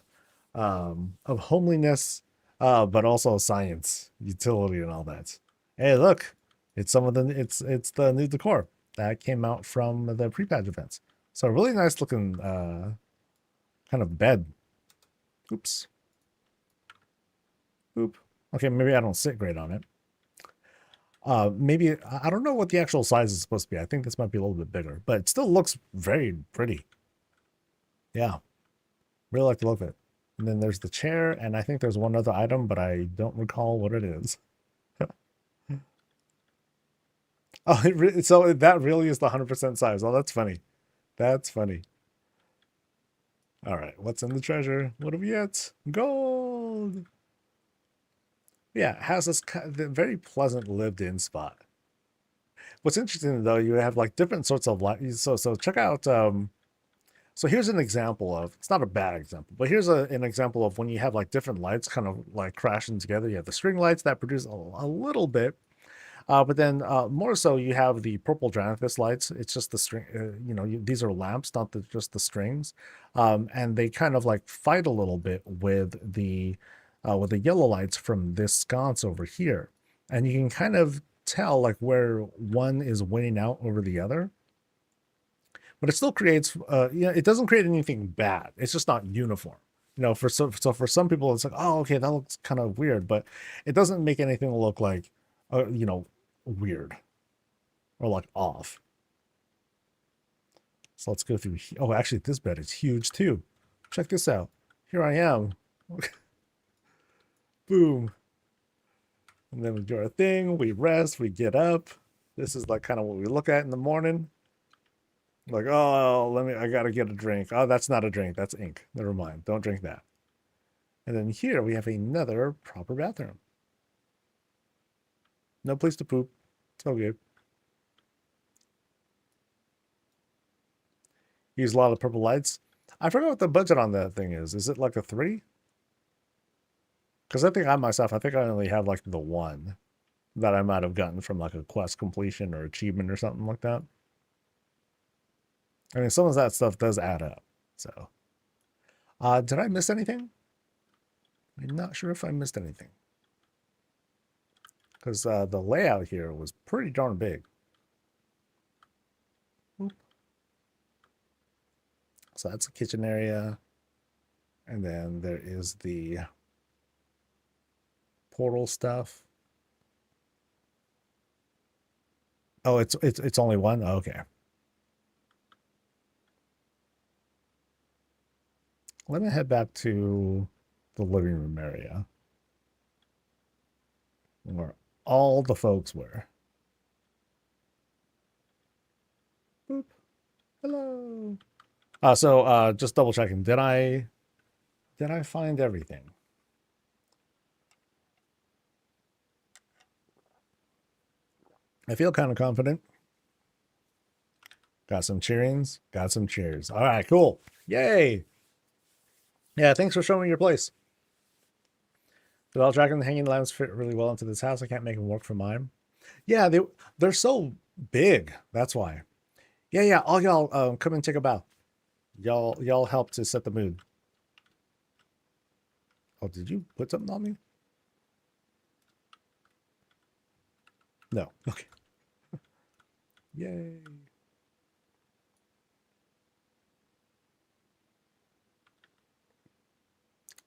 homeliness, but also science, utility, and all that. Hey, look, it's some of the it's the new decor that came out from the pre-patch events. So a really nice looking kind of bed. Oops. Oop. Okay, maybe I don't sit great on it. Maybe I don't know what the actual size is supposed to be. I think this might be a little bit bigger, but it still looks very pretty. Yeah, really like the look of it. And then there's the chair, and I think there's one other item, but I don't recall what it is. Oh, so that really is the 100% size. Oh, that's funny. That's funny. All right, what's in the treasure? What have we got? Gold. Yeah, it has this very pleasant lived-in spot. What's interesting though, you have like different sorts of light. So check out. So here's an example of. It's not a bad example, but here's an example of when you have like different lights kind of like crashing together. You have the string lights that produce a little bit. But then more so, you have the purple Dranathus lights. It's just the string, these are lamps, not just the strings. And they kind of like fight a little bit with the yellow lights from this sconce over here. And you can kind of tell like where one is winning out over the other. But it still creates, it doesn't create anything bad. It's just not uniform. For for some people, it's like, oh, okay, that looks kind of weird, but it doesn't make anything look like, weird or like off. So let's go through. Oh, actually, this bed is huge too. Check this out. Here I am. Boom. And then we do our thing. We rest. We get up. This is like kind of what we look at in the morning. Like, oh, I gotta get a drink. Oh, that's not a drink. That's ink. Never mind. Don't drink that. And then here we have another proper bathroom. No place to poop. It's all good. Use a lot of purple lights. I forgot what the budget on that thing is. Is it like a 3? Because I think I only have like the 1 that I might have gotten from like a quest completion or achievement or something like that. I mean, some of that stuff does add up. So, did I miss anything? I'm not sure if I missed anything. Because the layout here was pretty darn big. Oop. So that's the kitchen area. And then there is the portal stuff. Oh, it's only one? Oh, okay. Let me head back to the living room area where all the folks were. Boop. Hello. So just double checking. Did I Did I find everything? I feel kind of confident. Got some cheerings. Got some cheers. All right, cool. Yay. Yeah, thanks for showing me your place. The bell dragon and the hanging lamps fit really well into this house. I can't make them work for mine. Yeah, they're so big. That's why. Yeah, yeah. All y'all come and take a bow. Y'all help to set the mood. Oh, did you put something on me? No. Okay. Yay.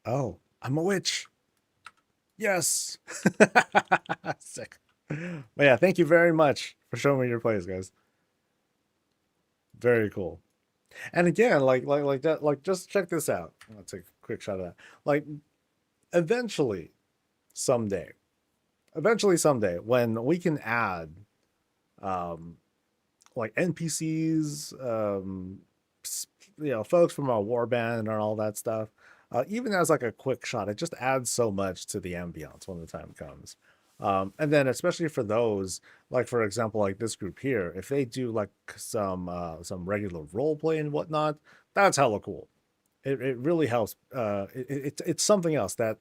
Oh, I'm a witch. Yes. Sick. But yeah, thank you very much for showing me your place, guys. Very cool. And again, like that, like just check this out. I'll take a quick shot of that. Like eventually, someday, when we can add um like NPCs, folks from our warband and all that stuff. Even as like a quick shot, it just adds so much to the ambiance when the time comes. And then especially for those, like for example, like this group here, if they do like some regular role play and whatnot, that's hella cool. It really helps. It's something else that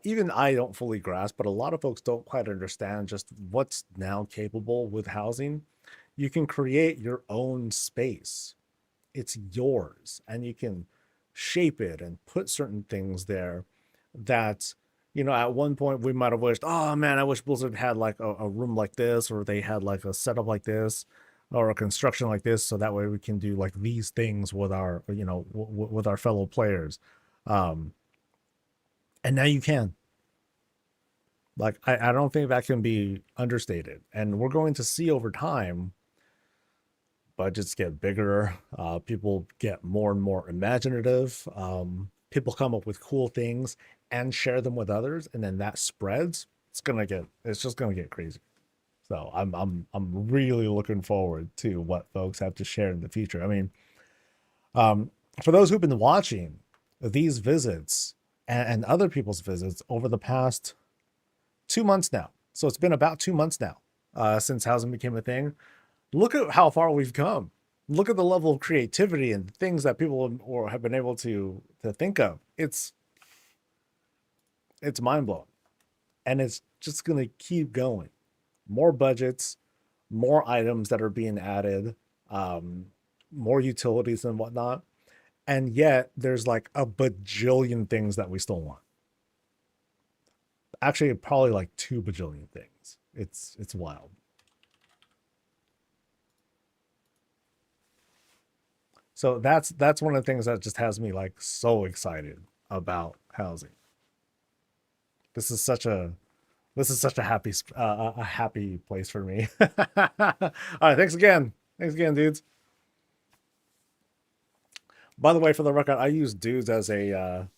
even I don't fully grasp, but a lot of folks don't quite understand just what's now capable with housing. You can create your own space. It's yours, and you can shape it and put certain things there that, at one point we might have wished, oh man, I wish Blizzard had like a room like this, or they had like a setup like this, or a construction like this, so that way we can do like these things with our, with our fellow players. Um, and now you can. Like, I don't think that can be understated. And we're going to see over time budgets get bigger, people get more and more imaginative, people come up with cool things and share them with others, and then that spreads. It's just gonna get crazy. So I'm really looking forward to what folks have to share in the future. I mean, um, for those who've been watching these visits and other people's visits over the past 2 months now, so it's been about 2 months now since housing became a thing. Look at how far we've come. Look at the level of creativity and things that people or have been able to think of. It's mind blowing, and it's just gonna keep going. More budgets, more items that are being added, um, more utilities and whatnot, and yet there's like a bajillion things that we still want. Actually, probably like 2 bajillion things. It's wild. So that's one of the things that just has me like so excited about housing. This is such a a happy place for me. All right, thanks again. Thanks again, dudes. By the way, for the record, I use dudes as a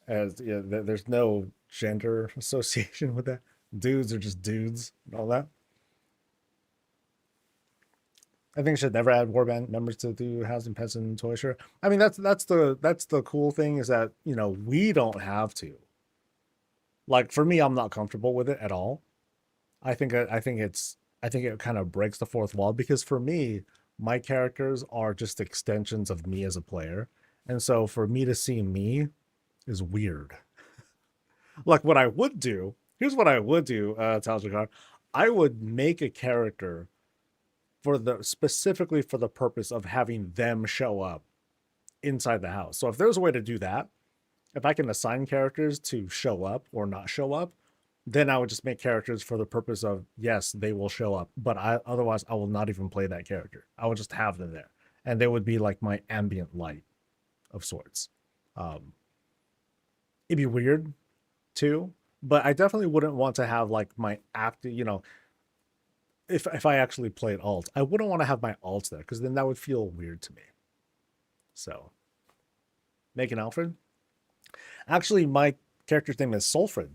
as yeah, there's no gender association with that. Dudes are just dudes and all that. I think I should never add warband members to do housing pets and toy share. I mean, that's the cool thing is that we don't have to. Like for me, I'm not comfortable with it at all. I think it kind of breaks the fourth wall because for me, my characters are just extensions of me as a player. And so for me to see me is weird. Like what I would do, here's what I would do, Taljakar. I would make a character for the specifically for the purpose of having them show up inside the house. So if there's a way to do that, if I can assign characters to show up or not show up, then I would just make characters for the purpose of yes, they will show up, but otherwise I will not even play that character. I will just have them there, and they would be like my ambient light of sorts. Um, it'd be weird too, but I definitely wouldn't want to have like my active, if I actually played alt, I wouldn't want to have my alt there because then that would feel weird to me. So, make an Alfred. Actually, my character's name is Sulfred.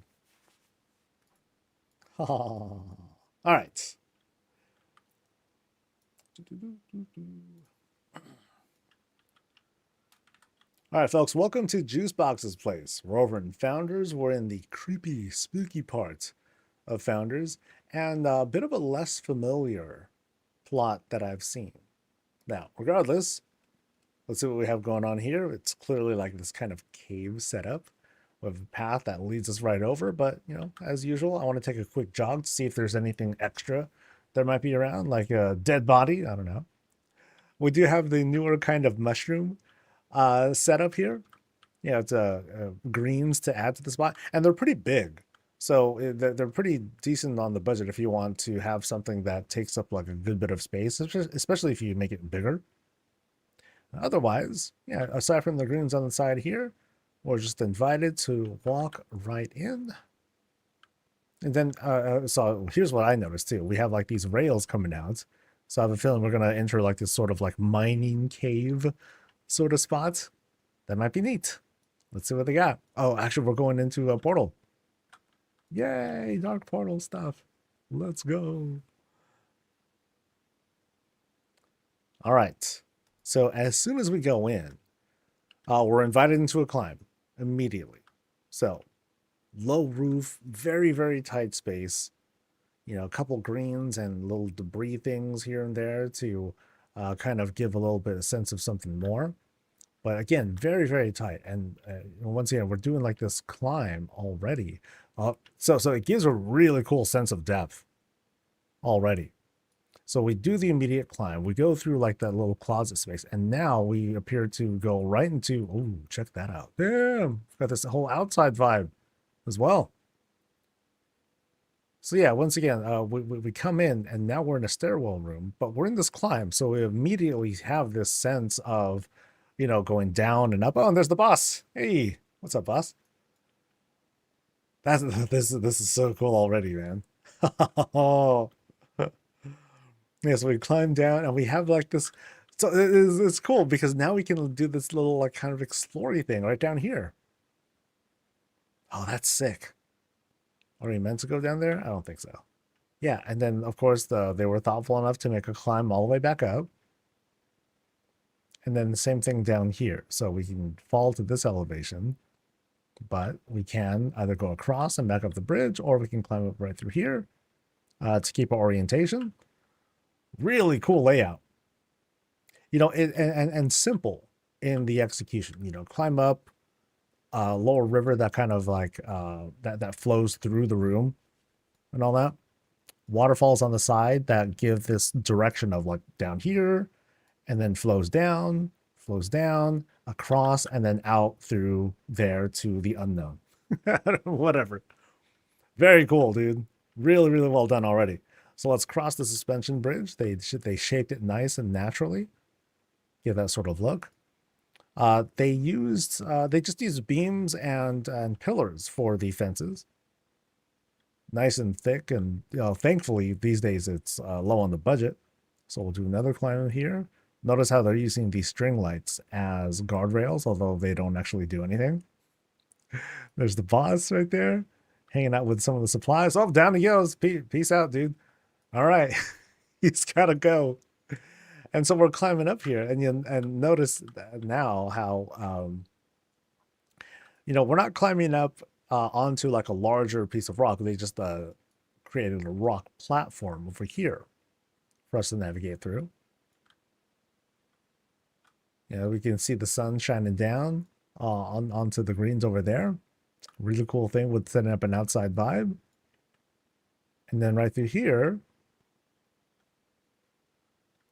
All right. All right, folks, welcome to Juicebox's place. We're over in Founders. We're in the creepy, spooky part of Founders and a bit of a less familiar plot that I've seen. Now, regardless, let's see what we have going on here. It's clearly like this kind of cave setup with a path that leads us right over. But, as usual, I want to take a quick jog to see if there's anything extra that might be around, like a dead body. I don't know. We do have the newer kind of mushroom setup here. It's greens to add to the spot, and they're pretty big. So they're pretty decent on the budget if you want to have something that takes up like a good bit of space, especially if you make it bigger. Otherwise, yeah, aside from the greens on the side here, we're just invited to walk right in. And then, so here's what I noticed too. We have like these rails coming out. So I have a feeling we're going to enter like this sort of like mining cave sort of spot. That might be neat. Let's see what they got. Oh, actually, we're going into a portal. Yay, dark portal stuff. Let's go. All right. So as soon as we go in, we're invited into a climb immediately. So low roof, very, very tight space. A couple greens and little debris things here and there to kind of give a little bit of sense of something more. But again, very, very tight. And once again, we're doing like this climb already. So it gives a really cool sense of depth already. So we do the immediate climb. We go through like that little closet space. And now we appear to go right into, oh, check that out. Damn, got this whole outside vibe as well. So yeah, once again, we come in and now we're in a stairwell room, but we're in this climb. So we immediately have this sense of, going down and up. Oh, and there's the boss. Hey, what's up, boss? This is so cool already, man. Oh, yeah. So we climb down and we have like this. So it's cool because now we can do this little like kind of exploring thing right down here. Oh, that's sick. Are we meant to go down there? I don't think so. Yeah, and then of course they were thoughtful enough to make a climb all the way back up. And then the same thing down here. So we can fall to this elevation, but we can either go across and back up the bridge, or we can climb up right through here to keep our orientation. Really cool layout. And simple in the execution. Climb up lower river that kind of like that flows through the room and all that. Waterfalls on the side that give this direction of like down here, and then flows down, across, and then out through there to the unknown. Whatever. Very cool, dude. Really, really well done already. So let's cross the suspension bridge. They shaped it nice and naturally. Give that sort of look. They just used beams and pillars for the fences. Nice and thick, and thankfully these days it's low on the budget. So we'll do another climb here. Notice how they're using these string lights as guardrails, although they don't actually do anything. There's the boss right there, hanging out with some of the supplies. Oh, down he goes. Peace out, dude. All right, he's gotta go. And so we're climbing up here, and notice now how we're not climbing up onto like a larger piece of rock. They just created a rock platform over here for us to navigate through. We can see the sun shining down onto the greens over there. Really cool thing with setting up an outside vibe. And then right through here,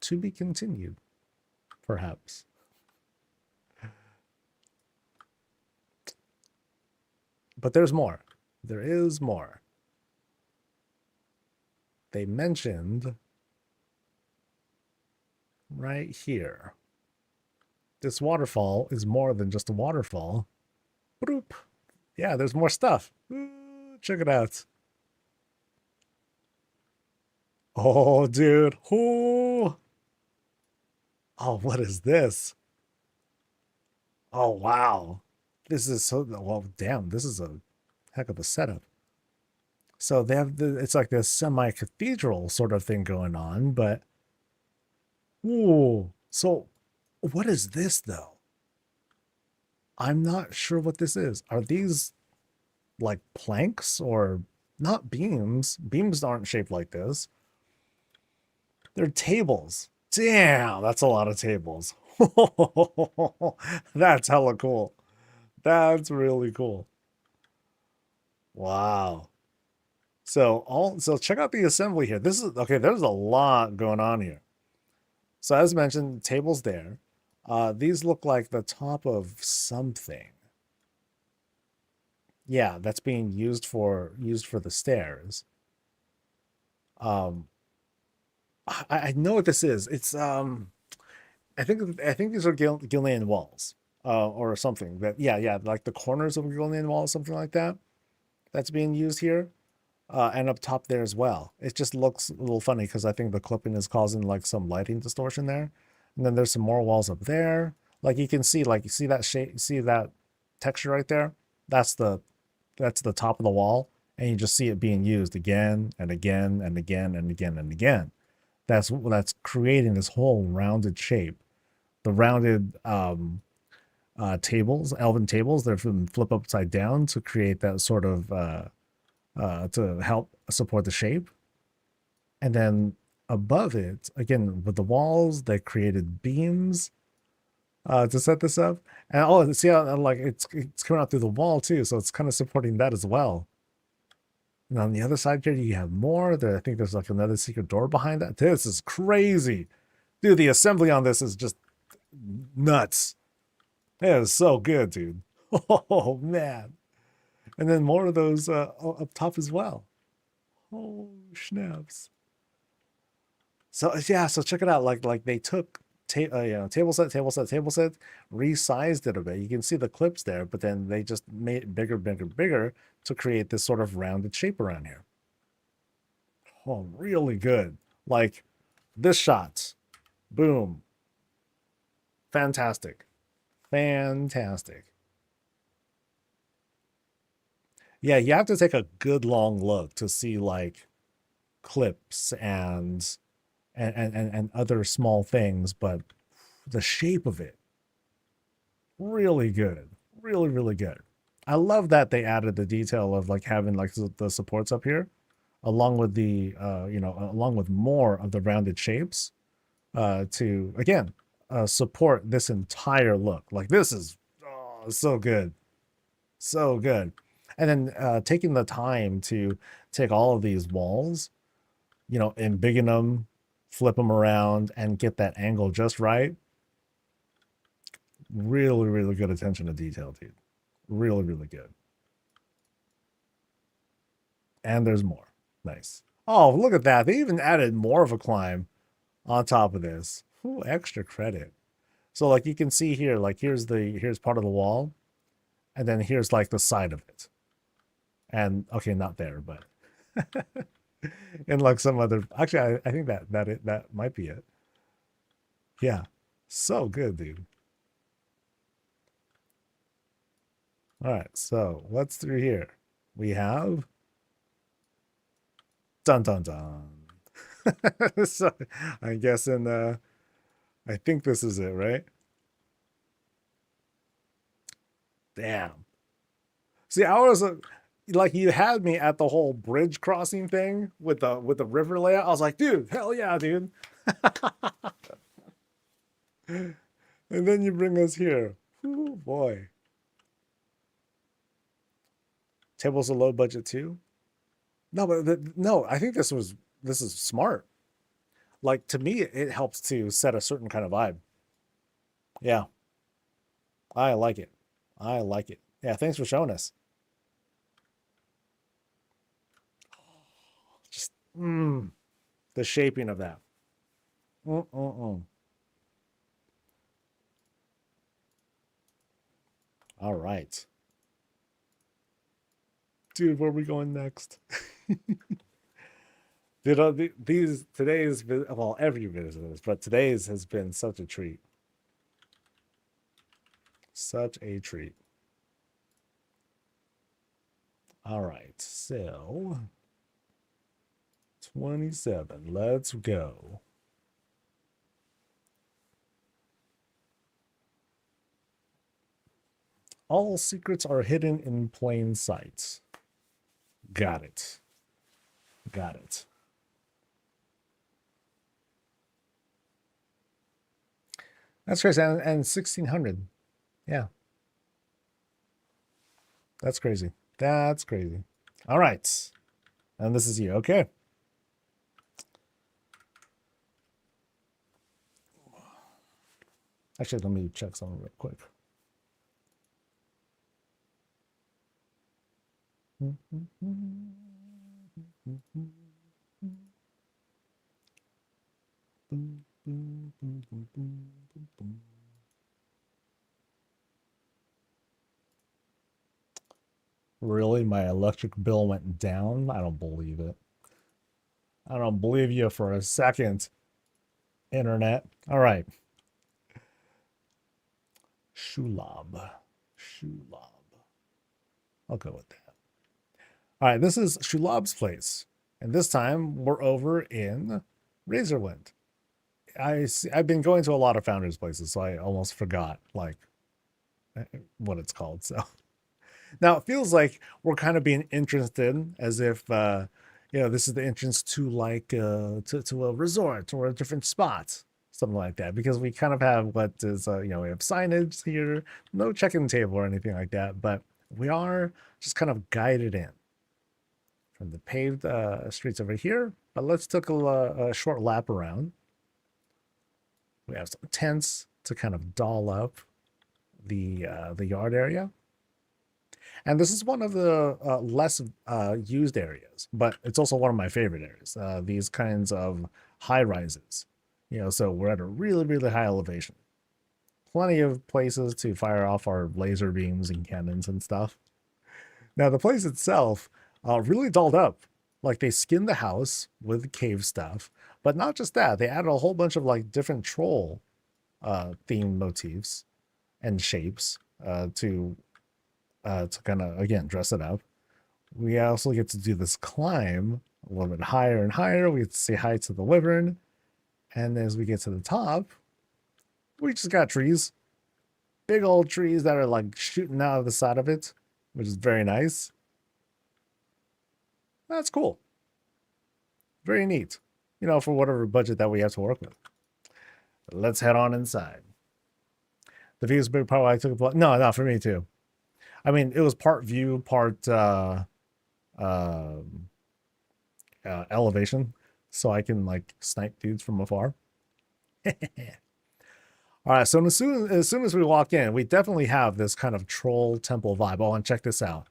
to be continued, perhaps. But there's more. There is more. They mentioned right here, this waterfall is more than just a waterfall. Boop. Yeah, there's more stuff. Ooh, check it out. Oh, dude. Ooh. Oh, what is this? Oh, wow. This is so, well, damn, this is a heck of a setup. So they have it's like this semi-cathedral sort of thing going on, but ooh, so what is this though? I'm not sure what this is. Are these like planks or not beams? Beams aren't shaped like this. They're tables. Damn, that's a lot of tables. That's hella cool. That's really cool. Wow. So check out the assembly here. This is okay, there's a lot going on here. So as mentioned, tables there. These look like the top of something. Yeah, that's being used for the stairs. Um, I know what this is. It's I think these are Gilnean walls, or something. That yeah, like the corners of a Gilnean wall, something like that. That's being used here, and up top there as well. It just looks a little funny because I think the clipping is causing like some lighting distortion there. And then there's some more walls up there. Like you can see, like you see that shape, see that texture right there. That's the that's the top of the wall, and you just see it being used again and again and again and again and again. That's creating this whole rounded shape. The rounded tables, elven tables, they're flip upside down to create that sort of to help support the shape. And then above it, again with the walls, they created beams to set this up. And oh, see how like it's coming out through the wall too, so it's kind of supporting that as well. And on the other side here, you have more. There, I think there's like another secret door behind that. This is crazy, dude. The assembly on this is just nuts. It is so good, dude. Oh man! And then more of those up top as well. Oh snaps! So yeah, so check it out. Like they took table set, table set, table set, resized it a bit. You can see the clips there, but then they just made it bigger, bigger, bigger to create this sort of rounded shape around here. Oh, really good. Like this shot. Boom. Fantastic. Fantastic. Yeah, you have to take a good long look to see like clips and other small things, but the shape of it, really good. Really, really good. I love that they added the detail of like having like the supports up here, along with the along with more of the rounded shapes, to again support this entire look. Like this is so good, so good. And then taking the time to take all of these walls, embiggen them, flip them around, and get that angle just right. Really, really good attention to detail, dude. Really, really good. And there's more. Nice. Oh, look at that. They even added more of a climb on top of this. Ooh, extra credit. So like you can see here, like here's part of the wall, and then here's like the side of it. And okay, not there, but and like some other actually I think that might be it. Yeah. So good, dude. All right, so what's through here? We have dun dun dun. So I'm guessing I think this is it, right? Damn. See, I was like you had me at the whole bridge crossing thing with the river layout. I was like, dude, hell yeah, dude. And then you bring us here. Ooh, boy. Tables are low budget too. No, but no, I think this is smart. Like to me, it helps to set a certain kind of vibe. Yeah, I like it. I like it. Yeah, thanks for showing us. Just the shaping of that. Mm-mm-mm. All right, dude. Where are we going next? Dude, these today's well, every visit is, but today's has been such a treat. Such a treat. All right, so 27. Let's go. All secrets are hidden in plain sight. Got it. Got it. That's crazy. And 1600. Yeah, that's crazy. That's crazy. All right. And this is you. Okay. Actually, let me check something real quick. Really? My electric bill went down? I don't believe it. I don't believe you for a second, internet. All right. Shulab. Shulab. I'll go with that. All right, this is Shulab's place. And this time we're over in Razorwind. I've been going to a lot of founders places, so I almost forgot like what it's called. So now it feels like we're kind of being interested as if this is the entrance to like to a resort or a different spot, something like that. Because we kind of have what is we have signage here, no check-in table or anything like that, but we are just kind of guided in from the paved streets over here. But let's take a short lap around. We have some tents to kind of doll up the yard area. And this is one of the less used areas, but it's also one of my favorite areas. These kinds of high rises, so we're at a really, really high elevation. Plenty of places to fire off our laser beams and cannons and stuff. Now, the place itself, really dolled up. Like they skinned the house with cave stuff, but not just that. They added a whole bunch of like different troll themed motifs and shapes to kind of, again, dress it up. We also get to do this climb a little bit higher and higher. We get to say hi to the wyvern. And as we get to the top, we just got trees. Big old trees that are like shooting out of the side of it, which is very nice. That's cool. Very neat. For whatever budget that we have to work with. Let's head on inside. The view is a big part why I took a block. No, for me too. I mean, it was part view, part elevation, so I can like snipe dudes from afar. All right, so as soon as we walk in, we definitely have this kind of troll temple vibe. Oh, and check this out.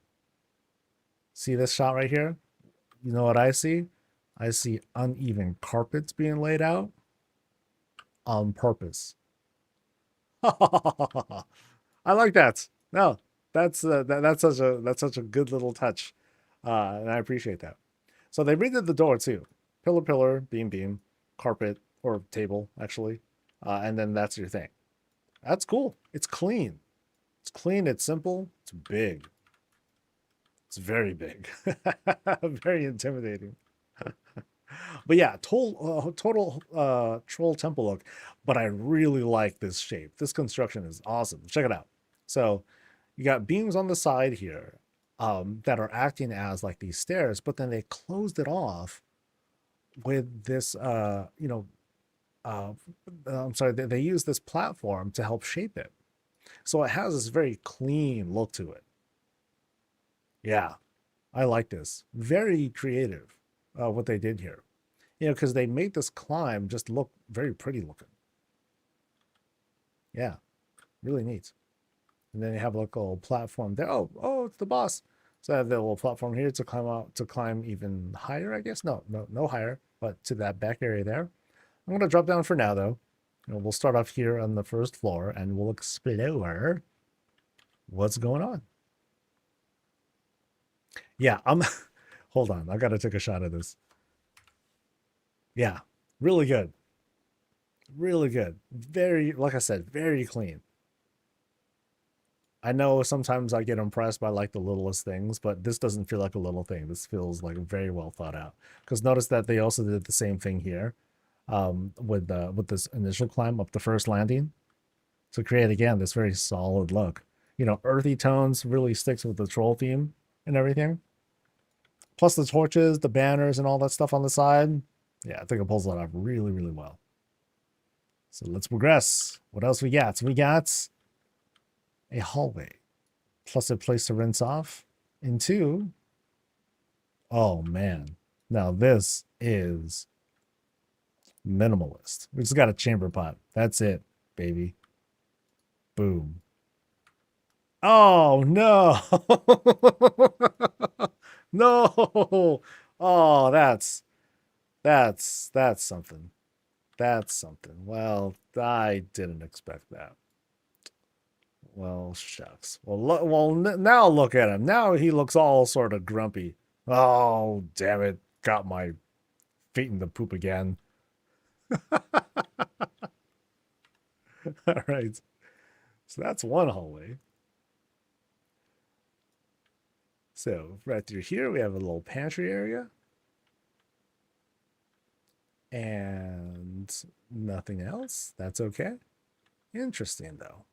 See this shot right here? You know what I see? I see uneven carpets being laid out on purpose. I like that. No, that's such a good little touch, and I appreciate that. So they redid the door too. Pillar, pillar, beam, beam, carpet or table actually, and then that's your thing. That's cool. It's clean. It's clean. It's simple. It's big. It's very big. Very intimidating. But yeah, total troll temple look. But I really like this shape. This construction is awesome. Check it out. So you got beams on the side here that are acting as like these stairs, but then they closed it off with this, I'm sorry, they use this platform to help shape it. So it has this very clean look to it. Yeah, I like this. Very creative, what they did here. Because they made this climb just look very pretty looking. Yeah, really neat. And then you have like a little platform there. Oh, it's the boss. So I have the little platform here to climb even higher, I guess. No higher, but to that back area there. I'm gonna drop down for now though. We'll start off here on the first floor and we'll explore what's going on. Yeah, hold on. I gotta take a shot of this. Yeah, really good. Really good. Very, like I said, very clean. I know sometimes I get impressed by like the littlest things, but this doesn't feel like a little thing. This feels like very well thought out. Because notice that they also did the same thing here with this initial climb up the first landing to create again this very solid look. you know, earthy tones really sticks with the troll theme and everything. Plus the torches, the banners, and all that stuff on the side. Yeah, I think it pulls that off really, really well. So let's progress. What else we got? So we got a hallway, plus a place to rinse off. And two, oh man, now this is minimalist. We just got a chamber pot. That's it, baby. Boom. Oh no. No. Oh, that's something. That's something. Well, I didn't expect that. Well, shucks. Now look at him. Now he looks all sort of grumpy. Oh, damn it. Got my feet in the poop again. All right. So that's one hallway. So right through here, we have a little pantry area. And nothing else. That's okay. Interesting, though.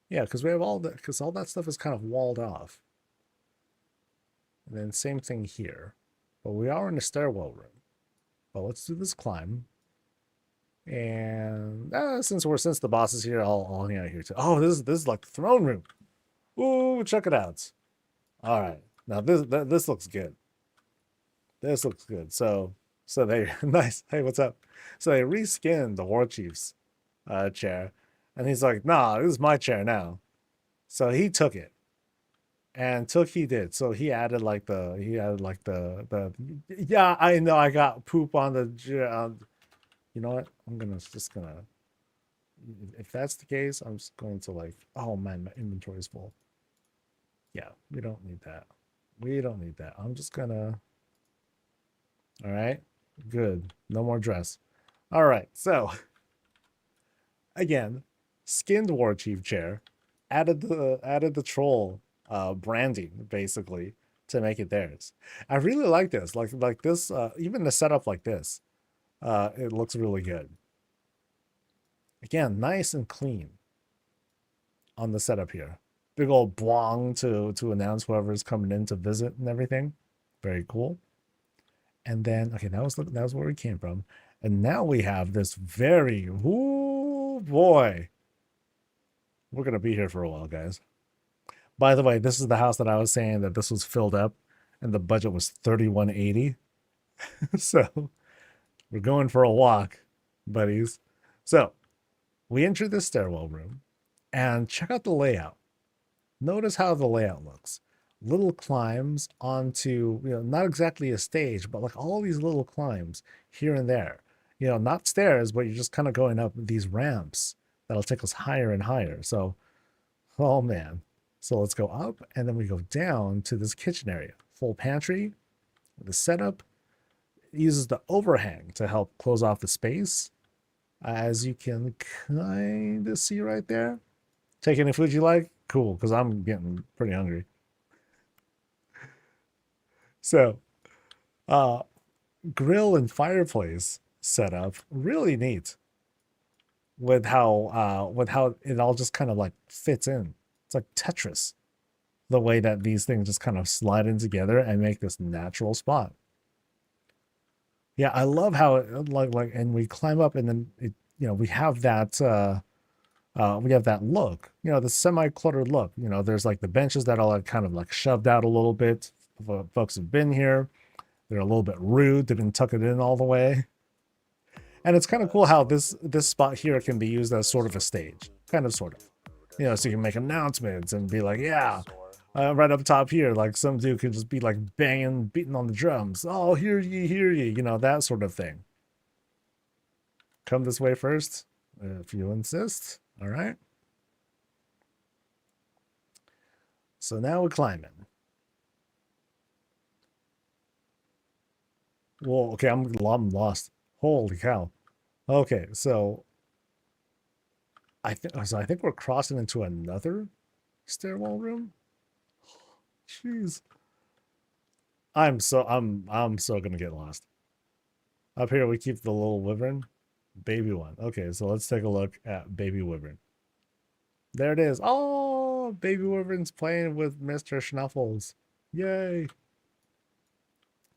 Yeah, because we have all that stuff is kind of walled off. And then same thing here. But we are in a stairwell room. But let's do this climb. And since the boss is here, I'll hang out here too. Oh, this is like the throne room. Ooh, check it out. All right, now this looks good. This looks good. So they nice. Hey, what's up? So they reskinned the War Chief's chair, and he's like, "Nah, this is my chair now." So he took it, and he did. So he added like the yeah. I know I got poop on the. You know what? Just gonna. If that's the case, I'm just going to like. Oh man, my inventory is full. Yeah, we don't need that. We don't need that. I'm just gonna. All right, good. No more dress. All right, so again, skinned War Chief chair, added the troll branding basically to make it theirs. I really like this. Like this, even the setup like this, it looks really good. Again, nice and clean on the setup here. Big old blong to announce whoever's coming in to visit and everything. Very cool. And then, okay, that was where we came from. And now we have this very, ooh boy. We're gonna be here for a while, guys. By the way, this is the house that I was saying that this was filled up and the budget was 3180. So we're going for a walk, buddies. So we enter this stairwell room and check out the layout. Notice how the layout looks. Little climbs onto, not exactly a stage, but like all these little climbs here and there. Not stairs, but you're just kind of going up these ramps that'll take us higher and higher. So, oh man. So let's go up and then we go down to this kitchen area. Full pantry. The setup uses the overhang to help close off the space. As you can kind of see right there. Take any food you like? Cool, because I'm getting pretty hungry. So, grill and fireplace setup, really neat. With how it all just kind of like fits in. It's like Tetris, the way that these things just kind of slide in together and make this natural spot. Yeah, I love how it like and we climb up and then we have that look, the semi-cluttered look. There's like the benches that are like kind of like shoved out a little bit. Folks have been here. They're a little bit rude. They didn't tuck it in all the way. And it's kind of cool how this spot here can be used as sort of a stage, kind of, sort of. So you can make announcements and be like, yeah, right up top here, like some dude could just be like beating on the drums. Oh, hear ye, that sort of thing. Come this way first, if you insist. All right. So now we're climbing. Whoa, okay, I'm lost. Holy cow. Okay, so I think we're crossing into another stairwell room. Jeez. I'm so gonna get lost. Up here we keep the little wyvern. Baby one. Okay, so let's take a look at baby wyvern. There it is. Oh, baby wyvern's playing with Mr. Schnuffles. Yay.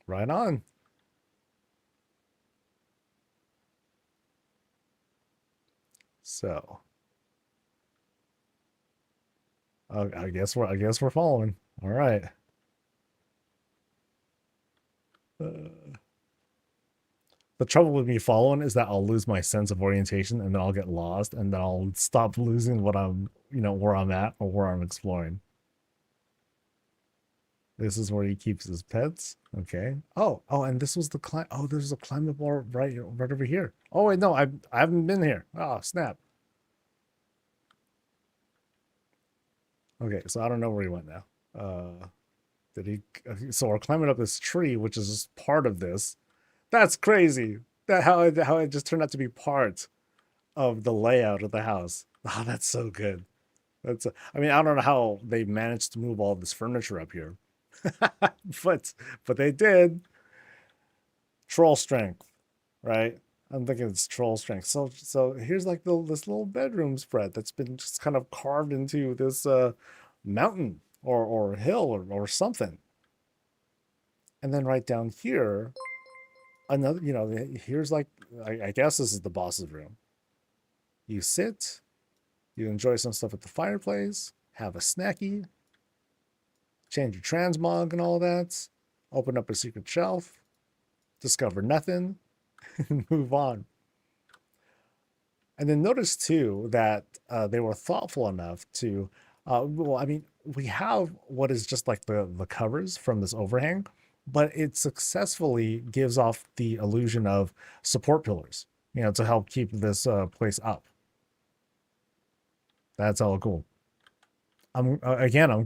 Right on. So, I guess we're following. All right. Uh, the trouble with me following is that I'll lose my sense of orientation and then I'll get lost and then I'll stop losing what I'm, where I'm at or where I'm exploring. This is where he keeps his pets. Okay. Oh, and this was the climb. Oh, there's a climbable right over here. Oh wait, no, I haven't been here. Oh, snap. Okay, so I don't know where he went now. Did he? So we're climbing up this tree, which is just part of this. That's crazy. That how it just turned out to be part of the layout of the house. Oh, that's so good. I mean, I don't know how they managed to move all this furniture up here, but they did. Troll strength, right? I'm thinking it's troll strength. So here's like this little bedroom spread that's been just kind of carved into this mountain or hill or something. And then right down here, another, here's like I guess this is the boss's room. You sit, you enjoy some stuff at the fireplace, have a snacky, change your transmog and all that, open up a secret shelf, discover nothing, and move on. And then notice too that they were thoughtful enough to, well, I mean, we have what is just like the covers from this overhang, but it successfully gives off the illusion of support pillars, to help keep this place up. That's all cool. I'm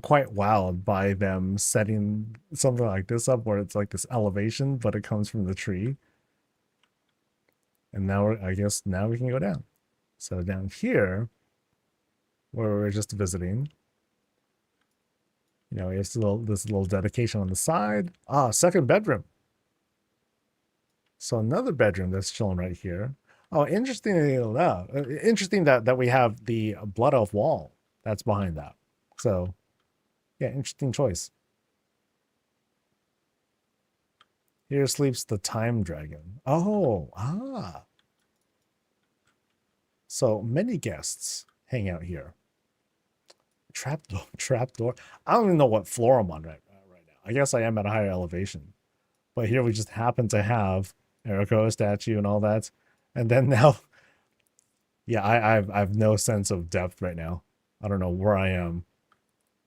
quite wowed by them setting something like this up where it's like this elevation, but it comes from the tree. And now I guess now we can go down. So down here, where we're just visiting, it's this little dedication on the side. Ah, second bedroom. So another bedroom that's chilling right here. Oh, interesting that we have the blood elf wall that's behind that. So, yeah, interesting choice. Here sleeps the time dragon. Oh, So many guests hang out here. Trap door. I don't even know what floor I'm on right now. I guess I am at a higher elevation. But here we just happen to have Eriko statue and all that. And then now, yeah, I have no sense of depth right now. I don't know where I am.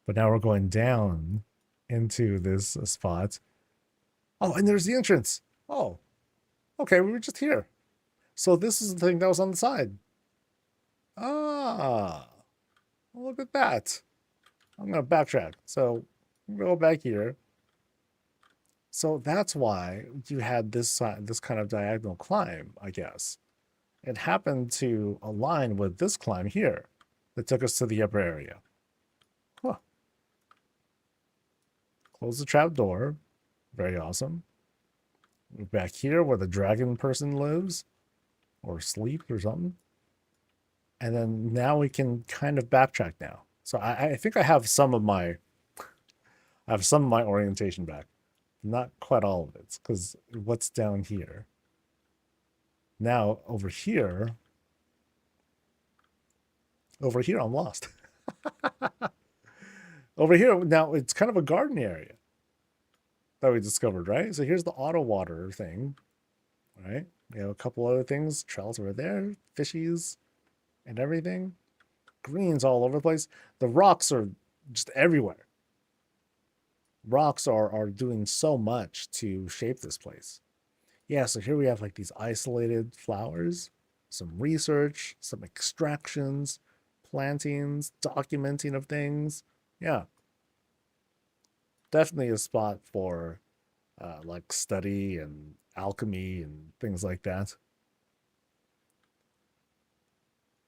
But now we're going down into this spot. Oh, and there's the entrance. Oh, okay, we were just here. So this is the thing that was on the side. Ah, look at that. I'm going to backtrack. So go back here. So that's why you had this kind of diagonal climb, I guess. It happened to align with this climb here that took us to the upper area. Huh. Close the trap door. Very awesome. We're back here where the dragon person lives or sleeps or something. And then now we can kind of backtrack now. So I think I have some of my orientation back. Not quite all of it, because what's down here? Now over here I'm lost. Over here now it's kind of a garden area that we discovered, right? So here's the auto water thing, right? We have a couple other things. Trails over there, fishies, and everything. Greens all over the place. The rocks are just everywhere. Rocks are doing so much to shape this place. Yeah, so here we have like these isolated flowers, some research, some extractions, plantings, documenting of things. Yeah, definitely a spot for like study and alchemy and things like that.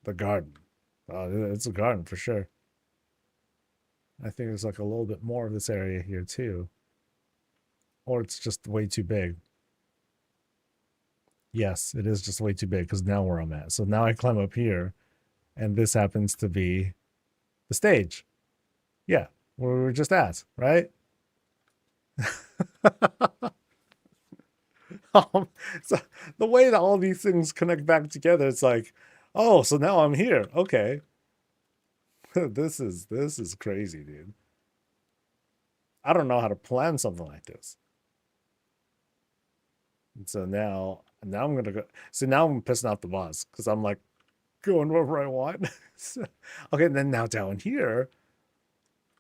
The garden. It's a garden for sure. I think there's like a little bit more of this area here too. Or it's just way too big. Yes, it is just way too big because now where I'm at. So now I climb up here and this happens to be The stage. Yeah, where we were just at, right? Um, so the way that all these things connect back together, it's like, oh, so now I'm here. Okay. This is crazy, dude. I don't know how to plan something like this. And so now I'm gonna go. So now I'm pissing off the boss because I'm like going wherever I want. Okay, and then now down here,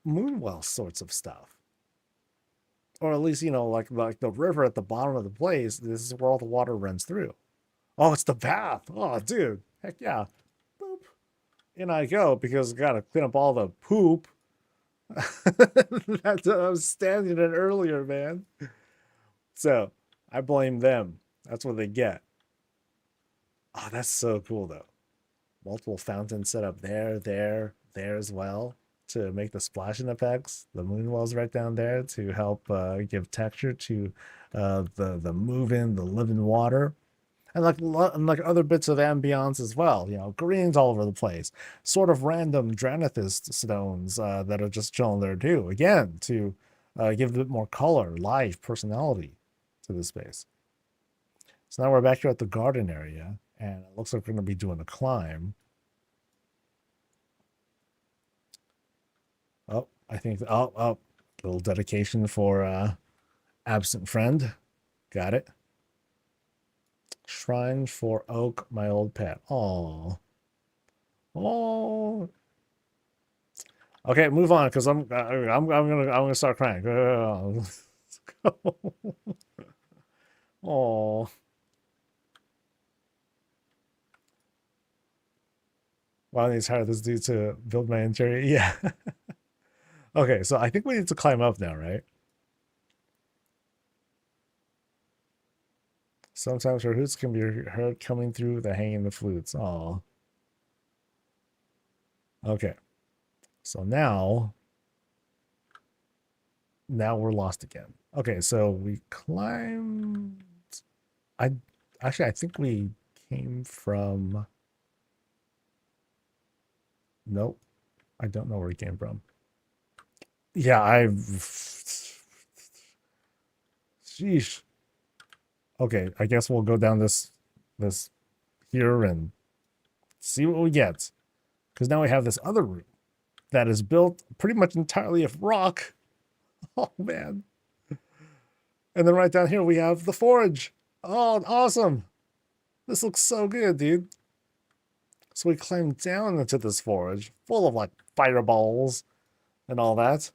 Moonwell sorts of stuff, or at least like the river at the bottom of the place. This is where all the water runs through. Oh, it's the bath. Oh, dude, heck yeah. Boop. In I go because I gotta clean up all the poop that I was standing in earlier, man. So I blame them. That's what they get. Oh, that's so cool though. Multiple fountains set up there as well to make the splashing effects. The moon wells right down there to help give texture to the moving, the living water. And like other bits of ambiance as well, greens all over the place, sort of random Dranathist stones that are just chilling there too. Again, to give a bit more color, life, personality to the space. So now we're back here at the garden area, and it looks like we're going to be doing a climb. Oh, I think, little dedication for absent friend. Got it. Shrine for Oak, my old pet. Oh, oh. Okay, move on because I'm gonna start crying. Let's go. Oh, wow, I need to hire this dude to build my interior. Yeah. Okay, so I think we need to climb up now, right? Sometimes her hoots can be heard coming through the hanging the flutes. Oh, okay. So now we're lost again. Okay, so we climbed. I actually I think we came from. Nope, I don't know where we came from. Yeah, sheesh. Okay, I guess we'll go down this here and see what we get. Because now we have this other room that is built pretty much entirely of rock. Oh man. And then right down here we have the forge. Oh, awesome. This looks so good, dude. So we climb down into this forge full of like fireballs and all that.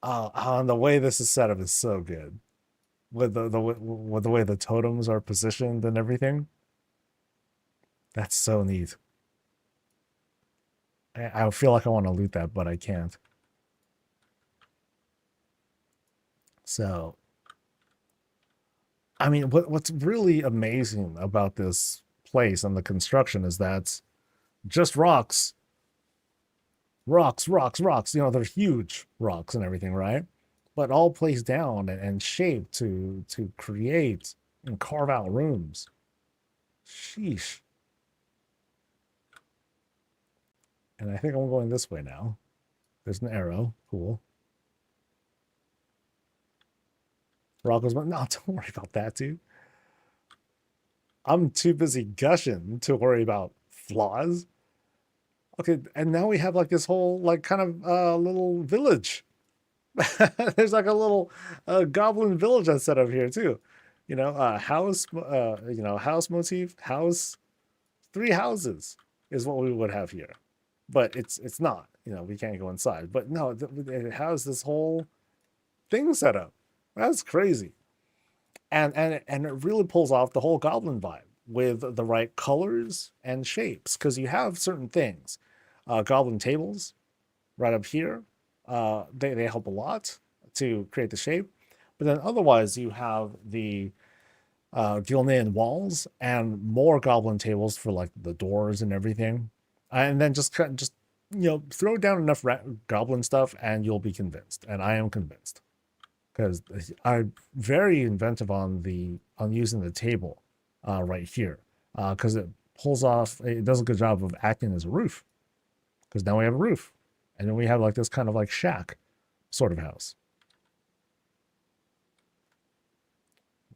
And the way this is set up is so good. With with the way the totems are positioned and everything. That's so neat. I feel like I want to loot that, but I can't. So, I mean, what's really amazing about this place and the construction is that just rocks, rocks, rocks, rocks. They're huge rocks and everything, right? But all placed down and shaped to create and carve out rooms. Sheesh. And I think I'm going this way now. There's an arrow. Cool. Rock goes, no, don't worry about that, dude. I'm too busy gushing to worry about flaws. Okay, and now we have like this whole like kind of little village. There's like a little goblin village that's set up here too. House house motif, house, three houses is what we would have here. But it's not, we can't go inside. But no, it has this whole thing set up. That's crazy. And it really pulls off the whole goblin vibe with the right colors and shapes because you have certain things. Goblin tables right up here, they help a lot to create the shape, but then otherwise you have the Gilnean walls and more goblin tables for like the doors and everything, and then just throw down enough goblin stuff and you'll be convinced, and I am convinced because I'm very inventive on using the table right here because it does a good job of acting as a roof. because now we have a roof. And then we have like this kind of like shack sort of house.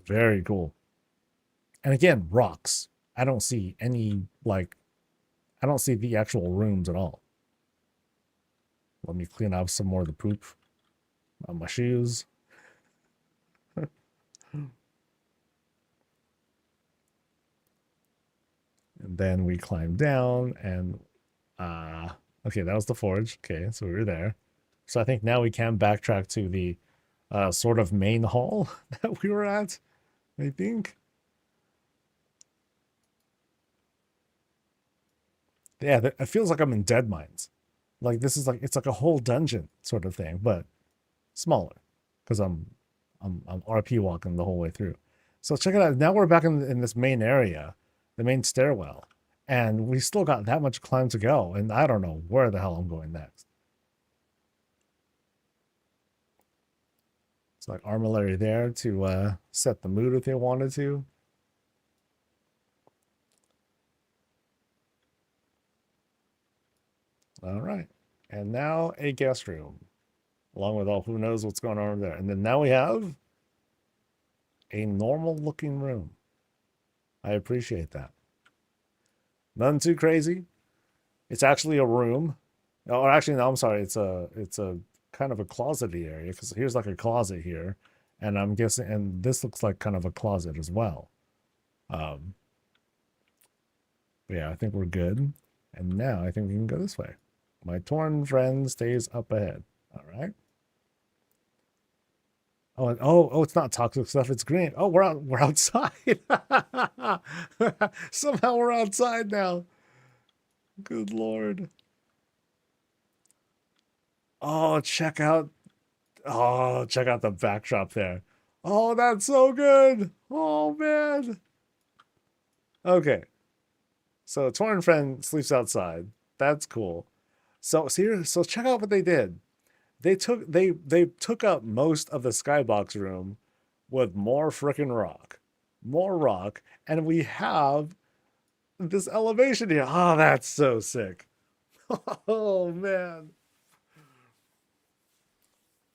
Very cool. And again, rocks. I don't see any like, I don't see the actual rooms at all. Let me clean up some more of the poop on my shoes. And then we climb down and okay, that was the forge. Okay, so we were there. So I think now we can backtrack to the sort of main hall that we were at, I think. Yeah, it feels like I'm in Dead Mines. Like this is like it's like a whole dungeon sort of thing, but smaller because I'm RP walking the whole way through. So check it out. Now we're back in this main area, the main stairwell, and we still got that much climb to go, and I don't know where the hell I'm going next. It's like armillary there to set the mood if they wanted to. All right, and now a guest room, along with all who knows what's going on over there, and then now we have a normal looking room. I appreciate that. Nothing too crazy. It's actually a room. Or actually, no, I'm sorry. It's a kind of a closety area because here's like a closet here, and I'm guessing, and this looks like kind of a closet as well. Yeah, I think we're good. And now I think we can go this way. My torn friend stays up ahead. All right. Oh, and, oh, it's not toxic stuff. It's green. Oh, we're outside. Somehow we're outside now. Good Lord. Oh, check out the backdrop there. Oh, that's so good. Oh man. Okay. So Torn Friend sleeps outside. That's cool. So here, so check out what they did. They took up most of the skybox room with more freaking rock. More rock. And we have this elevation here. Oh, that's so sick. Oh man.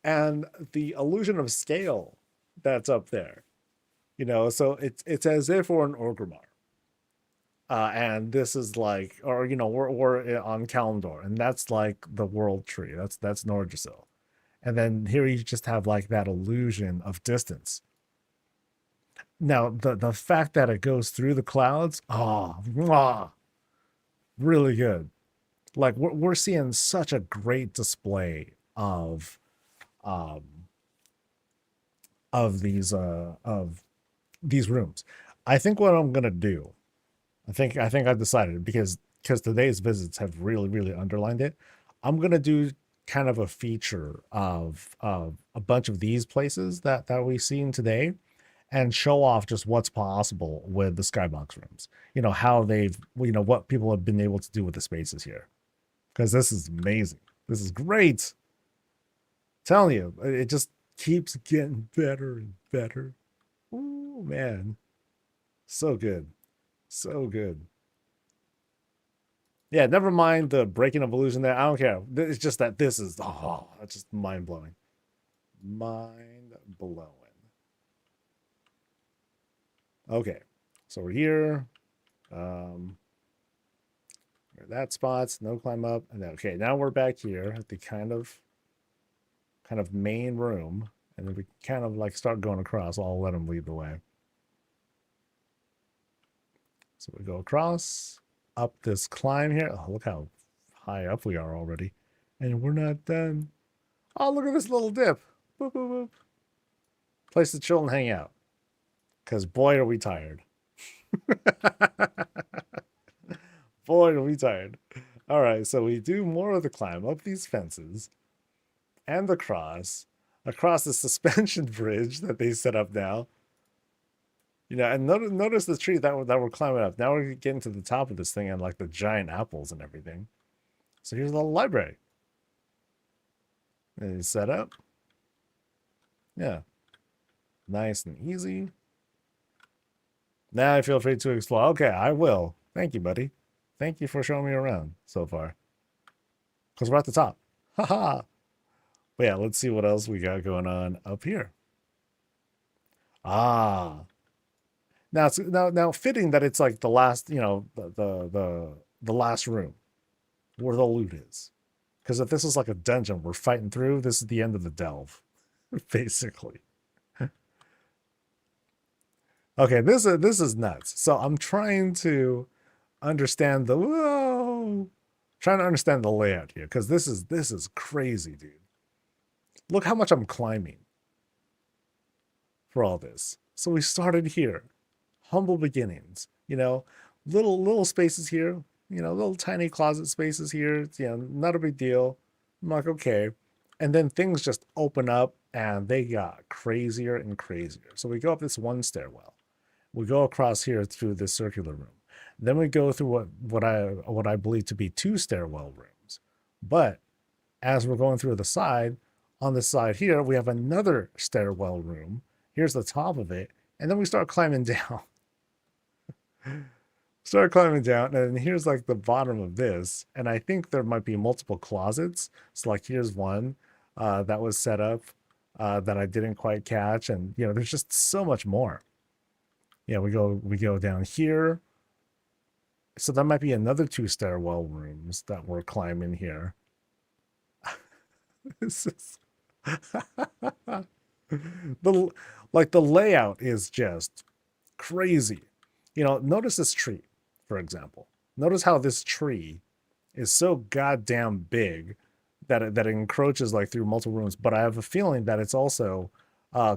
And the illusion of scale that's up there. You know, so it's as if we're an Orgrimmar. And this is like, or you know, we're on Kalimdor, and that's like the world tree. That's Nordrassil. And then here you just have like that illusion of distance. Now the fact that it goes through the clouds, really good. Like we're seeing such a great display um of these rooms. I think what I'm gonna do, I decided because today's visits have really underlined it. I'm gonna do kind of a feature of a bunch of these places that we've seen today and show off just what's possible with the skybox rooms. You know, how they've, you know, what people have been able to do with the spaces here. Because this is amazing. This is great. I'm telling you, it just keeps getting better and better. Oh man. So good. So good. Yeah, never mind the breaking of illusion there. I don't care. It's just that this is, that's just mind blowing. Mind blowing. Okay, so we're here. That spot's no climb up, and then okay, now we're back here at the kind of main room, and then we kind of like start going across. I'll let him lead the way. So we go across up this climb here. Oh, look how high up we are already, and we're not done. Oh, look at this little dip. Boop, boop, boop. Place to chill and hang out. Because boy, are we tired. Boy, are we tired. All right, so we do more of the climb up these fences and across the suspension bridge that they set up now. You know, and notice the tree that we're climbing up. Now we're getting to the top of this thing and like the giant apples and everything. So here's a little library. And it's set up. Yeah. Nice and easy. Now I feel free to explore. Okay, I will. Thank you, buddy. Thank you for showing me around so far. because we're at the top. Haha. But yeah, let's see what else we got going on up here. Ah, now it's now fitting that it's like the last, the last room where the loot is. Because if this is like a dungeon we're fighting through, this is the end of the delve, basically. Okay, this is nuts. So I'm trying to understand trying to understand the layout here because this is crazy, dude. Look how much I'm climbing for all this. So we started here, humble beginnings. Little spaces here. Little tiny closet spaces here. Not a big deal. I'm like, okay. And then things just open up and they got crazier and crazier. So we go up this one stairwell. We go across here through this circular room. Then we go through what I believe to be two stairwell rooms. But as we're going through the side, on the side here, we have another stairwell room. Here's the top of it. And then we start climbing down. And here's like the bottom of this. And I think there might be multiple closets. So like here's one that was set up that I didn't quite catch. And there's just so much more. Yeah, we go down here. So that might be another two stairwell rooms that we're climbing here. This is the layout is just crazy. Notice this tree, for example. Notice how this tree is so goddamn big that it encroaches like through multiple rooms. But I have a feeling that it's also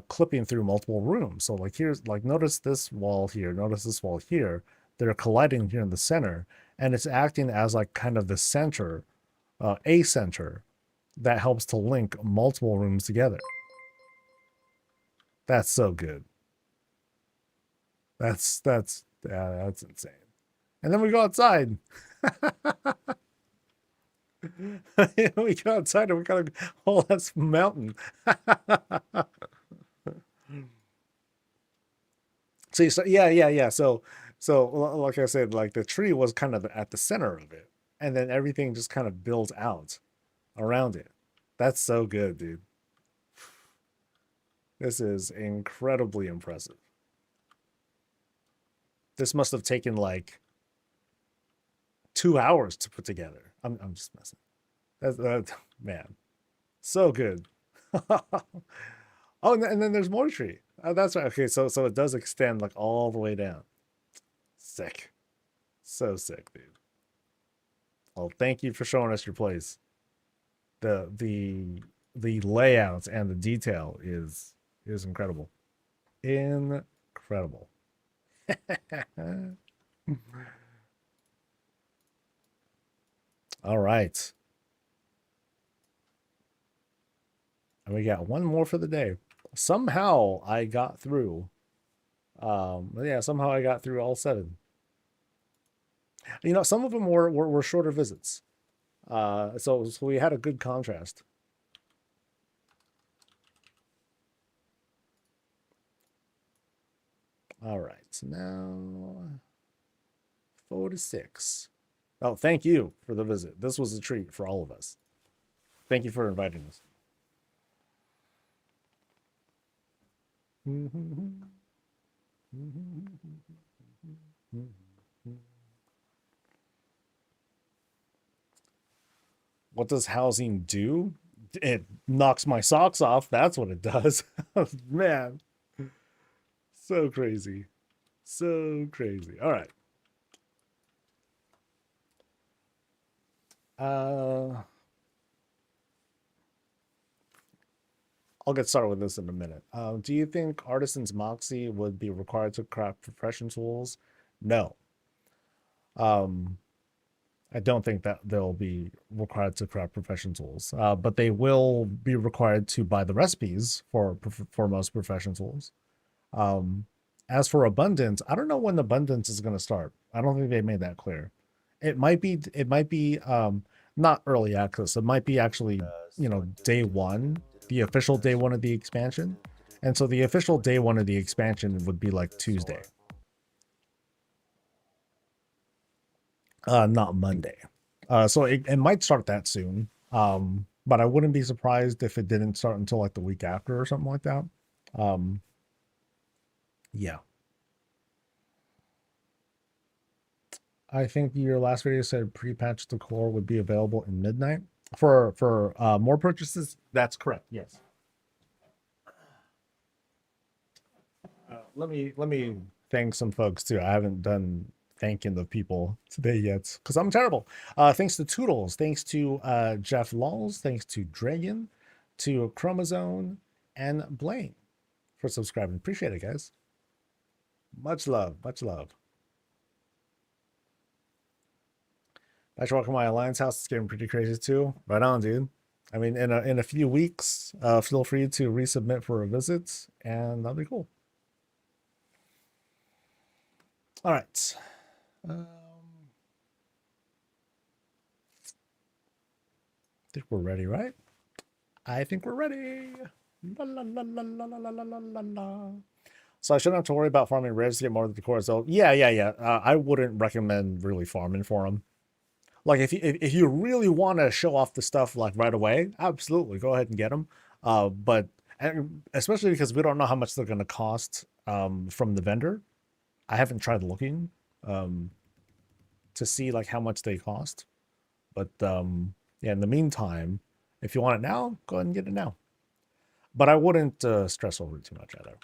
clipping through multiple rooms. So like here's like notice this wall here, notice this wall here. They're colliding here in the center, and it's acting as like kind of the center, a center that helps to link multiple rooms together. That's so good. That's insane. And then we go outside. We go outside and we got a whole ass mountain. See, so yeah. So like I said, like the tree was kind of at the center of it, and then everything just kind of builds out around it. That's so good, dude. This is incredibly impressive. This must have taken like 2 hours to put together. I'm just messing. That man, so good. Oh, and then there's more tree. Oh, that's right. Okay, so it does extend like all the way down. Sick, so sick, dude. Well, thank you for showing us your place. The layout and the detail is incredible, incredible. All right. And we got one more for the day. Somehow I got through. Yeah, somehow I got through all 7. Some of them were shorter visits. So we had a good contrast. All right, so now 4 to 6. Oh, thank you for the visit. This was a treat for all of us. Thank you for inviting us. What does housing do? It knocks my socks off. That's what it does. Man, so crazy. So crazy. All right. I'll get started with this in a minute. Do you think Artisan's Moxie would be required to craft profession tools? No. I don't think that they'll be required to craft profession tools, but they will be required to buy the recipes for most profession tools. As for abundance, I don't know when abundance is going to start. I don't think they made that clear. It might be not early access. It might be actually, day one, the official day one of the expansion. And so the official day one of the expansion would be like Tuesday. Not Monday. So it might start that soon. But I wouldn't be surprised if it didn't start until like the week after or something like that. Um, yeah. I think your last video said pre-patch the core would be available in midnight for more purchases. That's correct. Yes. Let me thank some folks too. I haven't done thanking the people today yet because I'm terrible. Thanks to Toodles, thanks to Jeff Laws, thanks to Dragon, to Chromosome, and Blaine for subscribing. Appreciate it, guys. Much love, much love. Thanks for welcome my Alliance house. It's getting pretty crazy too. Right on, dude. I mean, in a few weeks, feel free to resubmit for a visit, and that'll be cool. All right. I think we're ready, right? I think we're ready. La, la, la, la, la, la, la, la, la, la. So I shouldn't have to worry about farming rares to get more of the core. So yeah. I wouldn't recommend really farming for them. Like if you really want to show off the stuff like right away, absolutely go ahead and get them. But especially because we don't know how much they're going to cost from the vendor. I haven't tried looking to see like how much they cost. But yeah, in the meantime, if you want it now, go ahead and get it now. But I wouldn't stress over it too much either.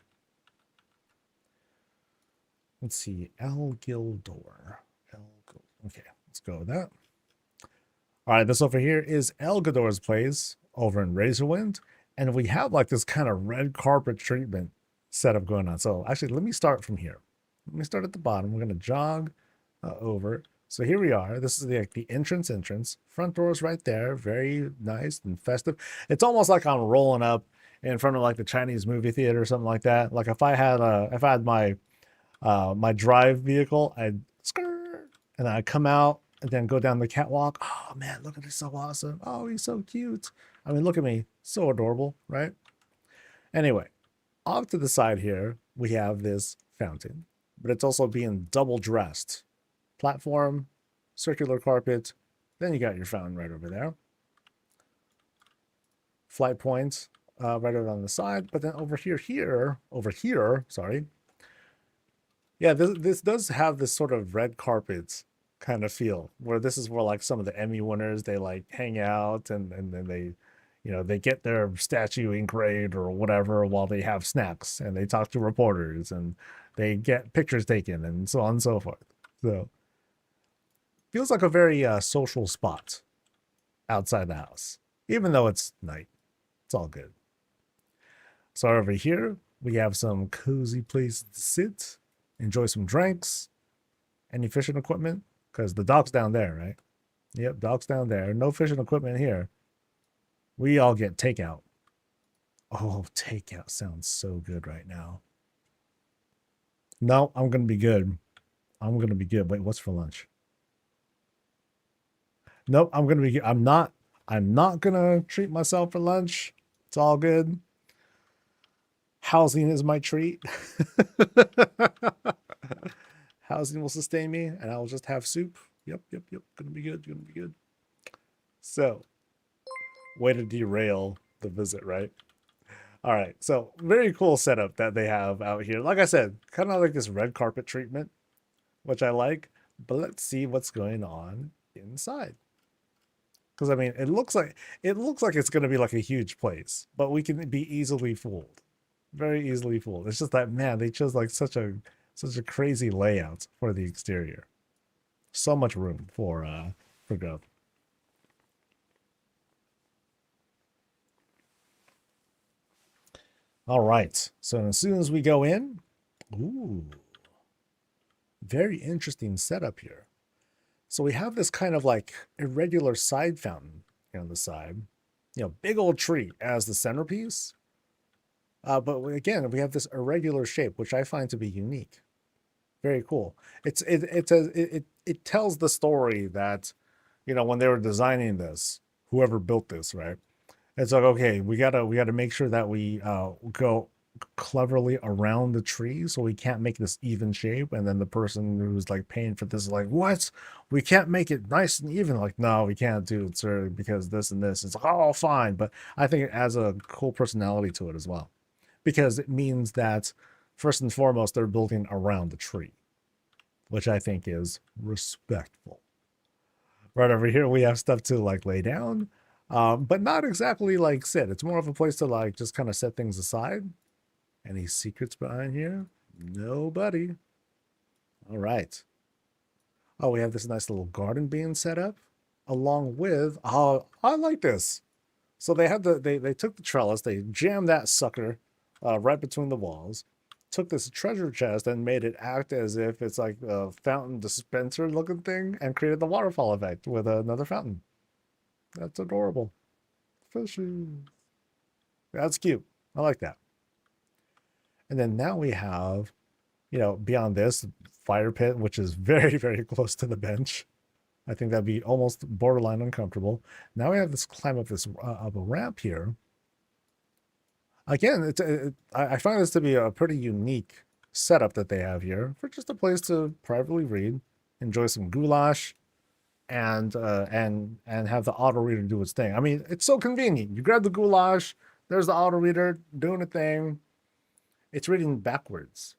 Let's see, El Gildor. Okay, let's go with that. All right, this over here is El Gildor's place over in Razorwind, and we have like this kind of red carpet treatment setup going on. So actually, let me start from here. Let me start at the bottom. We're gonna jog over. So here we are. This is the entrance. Front door is right there. Very nice and festive. It's almost like I'm rolling up in front of like the Chinese movie theater or something like that. Like if I had my my drive vehicle, I'd skirt and then I'd come out and then go down the catwalk. Oh man, look at this, so awesome. Oh, he's so cute. I mean, look at me, so adorable, right? Anyway, off to the side here, we have this fountain, but it's also being double dressed. Platform, circular carpet, then you got your fountain right over there. Flight points right over on the side, but then over here, sorry. Yeah, this does have this sort of red carpet kind of feel, where this is where like some of the Emmy winners, they like hang out and then they, you know, they get their statue engraved or whatever while they have snacks and they talk to reporters and they get pictures taken and so on and so forth. So feels like a very social spot outside the house, even though it's night. It's all good. So over here, we have some cozy place to sit, enjoy some drinks, any fishing equipment, because the dock's down there, right? Yep, dock's down there. No fishing equipment here. We all get takeout. Oh, takeout sounds so good right now. No, I'm going to be good. I'm going to be good. Wait, what's for lunch? Nope, I'm going to be I'm not going to treat myself for lunch. It's all good. Housing is my treat. Housing will sustain me, and I'll just have soup. Yep. Gonna be good. So, way to derail the visit, right? All right. So, very cool setup that they have out here. Like I said, kind of like this red carpet treatment, which I like. But let's see what's going on inside. Because I mean, it looks like it's going to be like a huge place, but we can be easily fooled, very easily fooled. It's just that, man, they chose like such a crazy layout for the exterior. So much room for growth. All right. So as soon as we go in, ooh, very interesting setup here. So we have this kind of like irregular side fountain here on the side. You know, big old tree as the centerpiece. But again, we have this irregular shape, which I find to be unique. Very cool. It tells the story that, you know, when they were designing this, whoever built this, right? It's like, okay, we gotta make sure that we go cleverly around the tree so we can't make this even shape. And then the person who's like paying for this is like, what? We can't make it nice and even. Like, no, we can't do it, sir, because this and this. It's like, oh, fine. But I think it adds a cool personality to it as well, because it means that first and foremost, they're building around the tree, which I think is respectful. Right over here, we have stuff to like lay down, but not exactly like sit. It's more of a place to like just kind of set things aside. Any secrets behind here? Nobody. All right. Oh, we have this nice little garden being set up along with, oh, I like this. So they had they took the trellis, they jammed that sucker right between the walls, took this treasure chest and made it act as if it's like a fountain dispenser looking thing, and created the waterfall effect with another fountain. That's adorable. Fishy. That's cute. I like that. And then now we have, beyond this, fire pit, which is very, very close to the bench. I think that'd be almost borderline uncomfortable. Now we have this climb up this up a ramp here. Again, I find this to be a pretty unique setup that they have here for just a place to privately read, enjoy some goulash, and have the auto reader do its thing. I mean, it's so convenient. You grab the goulash, there's the auto reader doing a thing. It's reading backwards.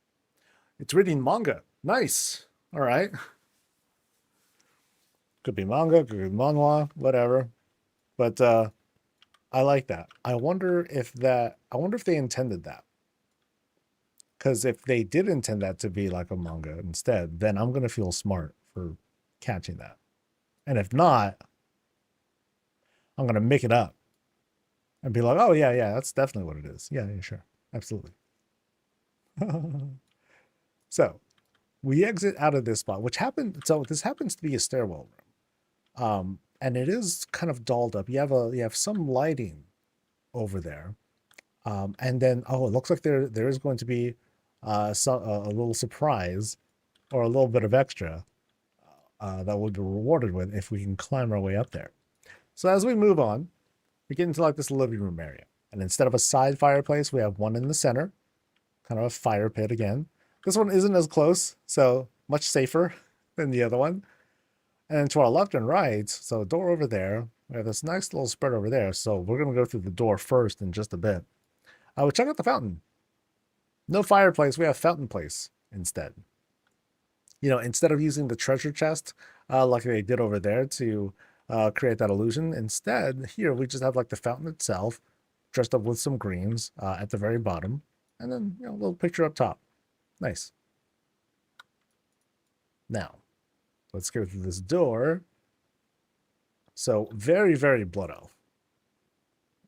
It's reading manga. Nice. All right. Could be manga, could be manhwa, whatever. But I like that. I wonder if they intended that. Because if they did intend that to be like a manga instead, then I'm gonna feel smart for catching that. And if not, I'm gonna make it up and be like, oh yeah, that's definitely what it is. Yeah, sure. Absolutely. So we exit out of this spot, which happened. So this happens to be a stairwell room. And it is kind of dolled up. You have some lighting over there. And then, it looks like there is going to be a little surprise or a little bit of extra that we'll be rewarded with if we can climb our way up there. So as we move on, we get into like this living room area. And instead of a side fireplace, we have one in the center, kind of a fire pit again. This one isn't as close, so much safer than the other one. And then to our left and right, so door over there, we have this nice little spread over there. So we're going to go through the door first in just a bit. We'll check out the fountain. No fireplace, we have fountain place instead. Instead of using the treasure chest like they did over there to create that illusion, instead, here we just have like the fountain itself, dressed up with some greens at the very bottom, and then a little picture up top. Nice. Now, let's go through this door. So very, very blood elf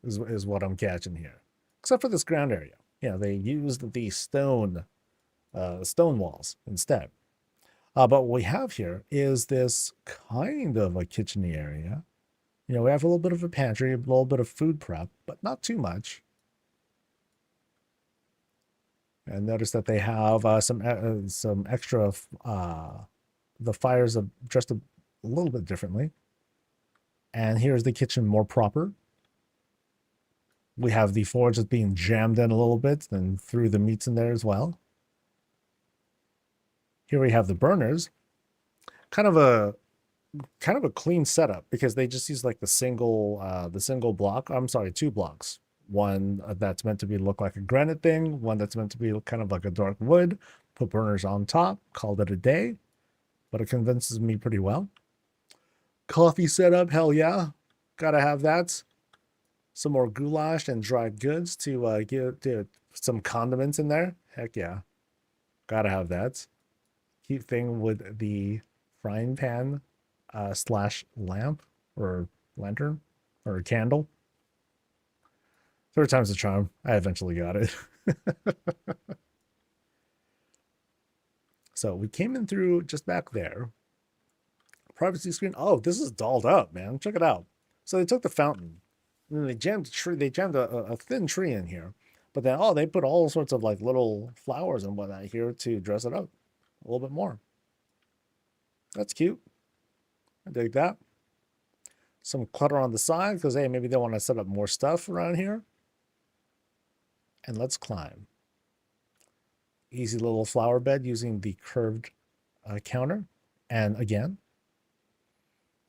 is what I'm catching here. Except for this ground area. They used the stone walls instead. But what we have here is this kind of a kitchen area. We have a little bit of a pantry, a little bit of food prep, but not too much. And notice that they have some extra. The fires are dressed a little bit differently. And here's the kitchen more proper. We have the forge that's being jammed in a little bit and threw the meats in there as well. Here we have the burners. Kind of a clean setup because they just use like the single block. I'm sorry, two blocks. One that's meant to look like a granite thing, one that's meant to be kind of like a dark wood. Put burners on top, called it a day, but it convinces me pretty well. Coffee setup, hell yeah, gotta have that. Some more goulash and dried goods to get some condiments in there. Heck yeah, gotta have that. Cute thing with the frying pan slash lamp or lantern or candle. Third time's the charm. I eventually got it. So we came in through just back there. Privacy screen. Oh, this is dolled up, man. Check it out. So they took the fountain and then they jammed a tree. They jammed a thin tree in here. But then, they put all sorts of like little flowers and whatnot here to dress it up a little bit more. That's cute. I dig that. Some clutter on the side because, hey, maybe they want to set up more stuff around here. And let's climb. Easy little flower bed using the curved counter. And again,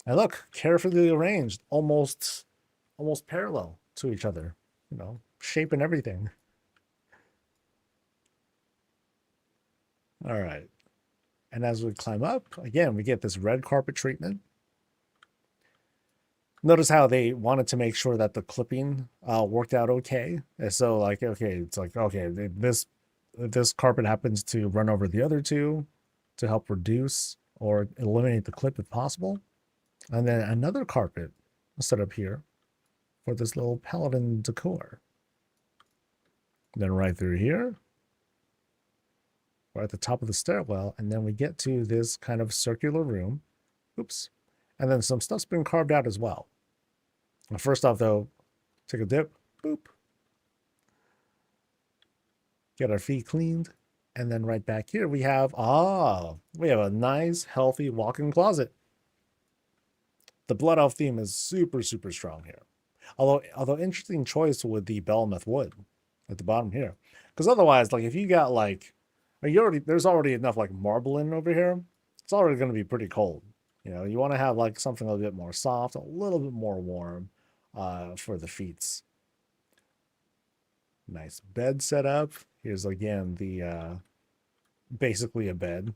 and look, carefully arranged, almost parallel to each other, you know, shape and everything. All right. And as we climb up, again, we get this red carpet treatment. Notice how they wanted to make sure that the clipping worked out okay. And so like, okay, it's like, okay, this carpet happens to run over the other two to help reduce or eliminate the clip if possible. And then another carpet set up here for this little paladin decor. Then right through here, we're at the top of the stairwell, and then we get to this kind of circular room. Oops. And then some stuff's been carved out as well. First off, though, take a dip. Boop. Get our feet cleaned. And then right back here, we have a nice, healthy walk-in closet. The Blood Elf theme is super, super strong here. Although interesting choice with the Belmeth wood at the bottom here. Because otherwise, like if you got like, there's already enough like marble in over here. It's already going to be pretty cold. You know, you want to have like something a little bit more soft, a little bit more warm for the feet. Nice bed set up. Here's again the basically a bed.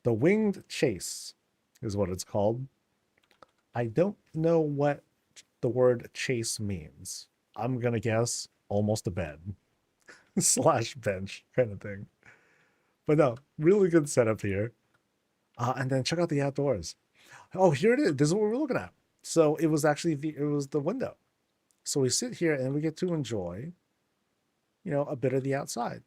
The Winged Chase is what it's called. I don't know what the word chase means. I'm gonna guess almost a bed slash bench kind of thing. But no, really good setup here. And then check out the outdoors. Oh, here it is. This is what we're looking at. So it was actually the window. So we sit here and we get to enjoy, you know, a bit of the outside.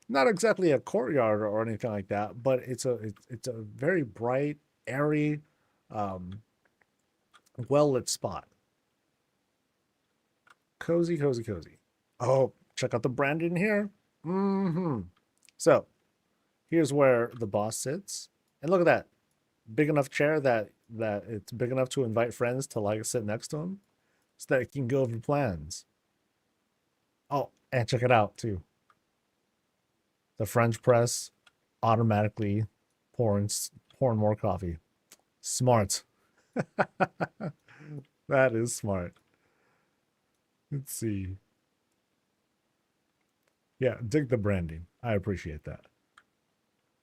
Not exactly a courtyard or anything like that, but it's a very bright, airy, well-lit spot. Cozy, cozy, cozy. Oh, check out the branding here. So here's where the boss sits. And look at that. Big enough chair that it's big enough to invite friends to like sit next to him so that it can go over plans. Oh, and check it out too. The French press automatically pouring more coffee. Smart. That is smart. Let's see. Yeah, dig the branding. I appreciate that.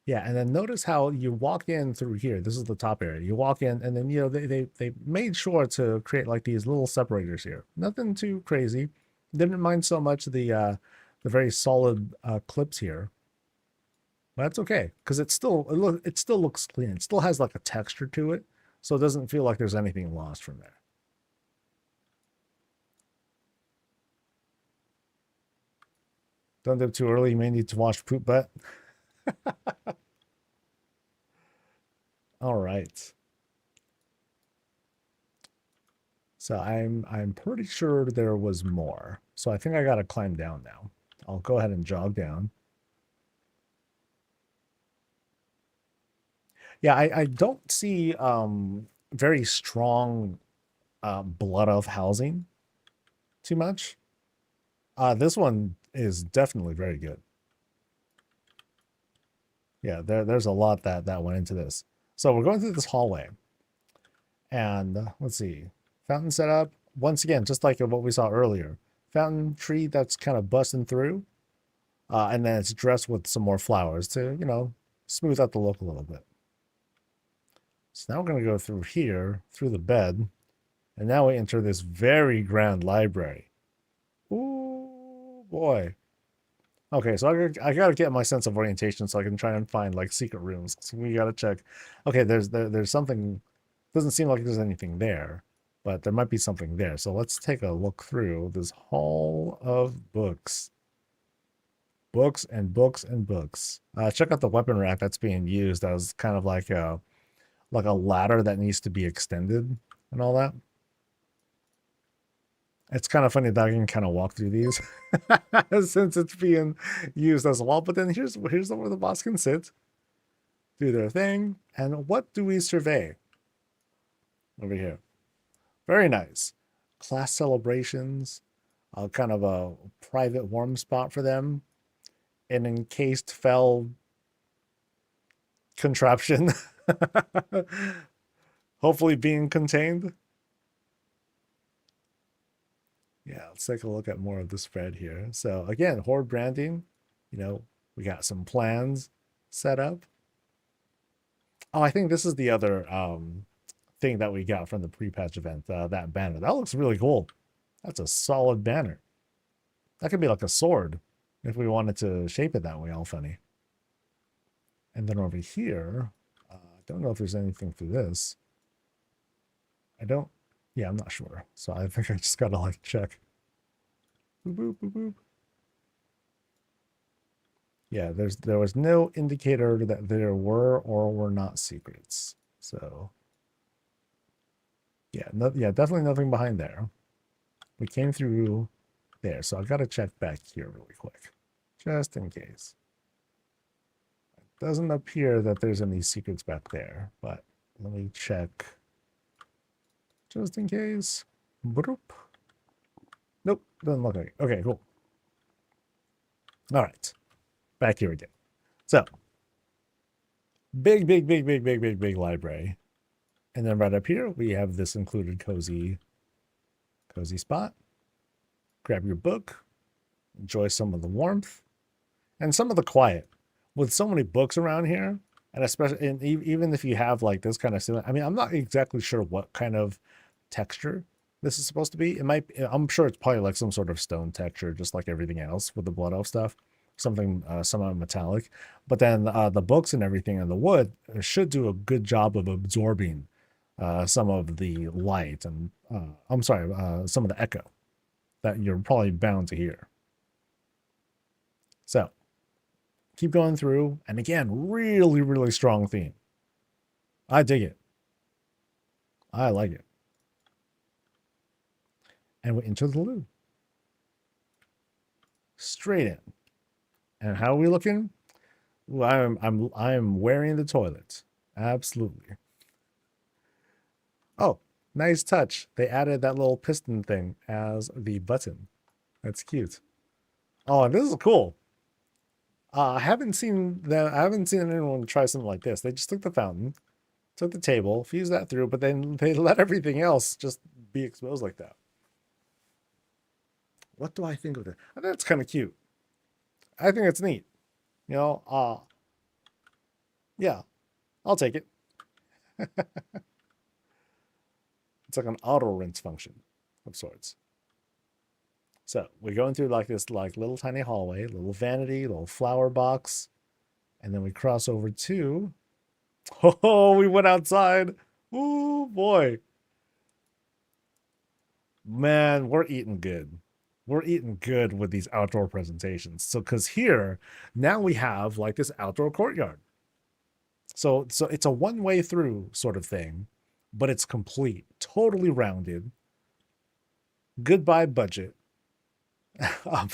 Yeah, and then notice how you walk in through here. This is the top area. You walk in, and then, you know, they made sure to create like these little separators here. Nothing too crazy. Didn't mind so much the very solid clips here. But that's okay, because it still looks clean. It still has like a texture to it, so it doesn't feel like there's anything lost from there. Don't dip too early. You may need to wash poop butt. All right. So I'm pretty sure there was more. So I think I gotta climb down now. I'll go ahead and jog down. Yeah, I don't see very strong blood elf housing too much. This one is definitely very good. Yeah, there's a lot that went into this. So we're going through this hallway. And let's see. Fountain setup. Once again, just like what we saw earlier. Fountain tree that's kind of busting through. And then it's dressed with some more flowers to, you know, smooth out the look a little bit. So now we're going to go through here, through the bed. And now we enter this very grand library. Ooh, boy. Okay, so I gotta get my sense of orientation so I can try and find like secret rooms. So we gotta check. Okay, there's something. Doesn't seem like there's anything there, but there might be something there. So let's take a look through this hall of books. Books and books and books. Check out the weapon rack that's being used as kind of like a ladder that needs to be extended and all that. It's kind of funny that I can kind of walk through these since it's being used as a wall. But then here's where the boss can sit, do their thing. And what do we survey over here? Very nice. Class celebrations, kind of a private warm spot for them. an encased fell contraption. Hopefully being contained. Yeah, let's take a look at more of the spread here. So again, horde branding, you know, we got some plans set up. Oh, I think this is the other thing that we got from the pre-patch event, that banner. That looks really cool. That's a solid banner. That could be like a sword if we wanted to shape it that way, all funny. And then over here, I don't know if there's anything through this. I don't, yeah, I'm not sure. So I think I just gotta like check. Boop, boop, boop, boop. Yeah, there was no indicator that there were or were not secrets. So yeah, yeah, definitely nothing behind there. We came through there, so I gotta check back here really quick, just in case. It doesn't appear that there's any secrets back there, but let me check just in case. Broop. Nope, doesn't look like it. Okay, cool. All right, back here again. So big library. And then right up here, we have this included cozy spot. Grab your book, enjoy some of the warmth and some of the quiet. With so many books around here, and especially and even if you have like this kind of ceiling, I mean, I'm not exactly sure what kind of texture this is supposed to be. It might, I'm sure it's probably like some sort of stone texture, just like everything else with the blood elf stuff, something somewhat metallic. But then the books and everything and the wood should do a good job of absorbing some of the light and I'm sorry, some of the echo that you're probably bound to hear. So keep going through, and again, really strong theme. I dig it. I like it. And we enter the loo. Straight in. And how are we looking? Well, I'm wearing the toilet. Absolutely. Oh, nice touch. They added that little piston thing as the button. That's cute. Oh, and this is cool. I haven't seen anyone try something like this. They just took the fountain, took the table, fused that through, but then they let everything else just be exposed like that. What do I think of that? I think it's kind of cute. I think it's neat. You know, yeah, I'll take it. It's like an auto rinse function of sorts. So we're going through like this like little tiny hallway, little vanity, little flower box, and then we cross over to, oh, we went outside. Oh boy. Man, we're eating good. We're eating good with these outdoor presentations. So because here, now we have like this outdoor courtyard. So it's a one-way through sort of thing, but it's complete, totally rounded. Goodbye budget. um,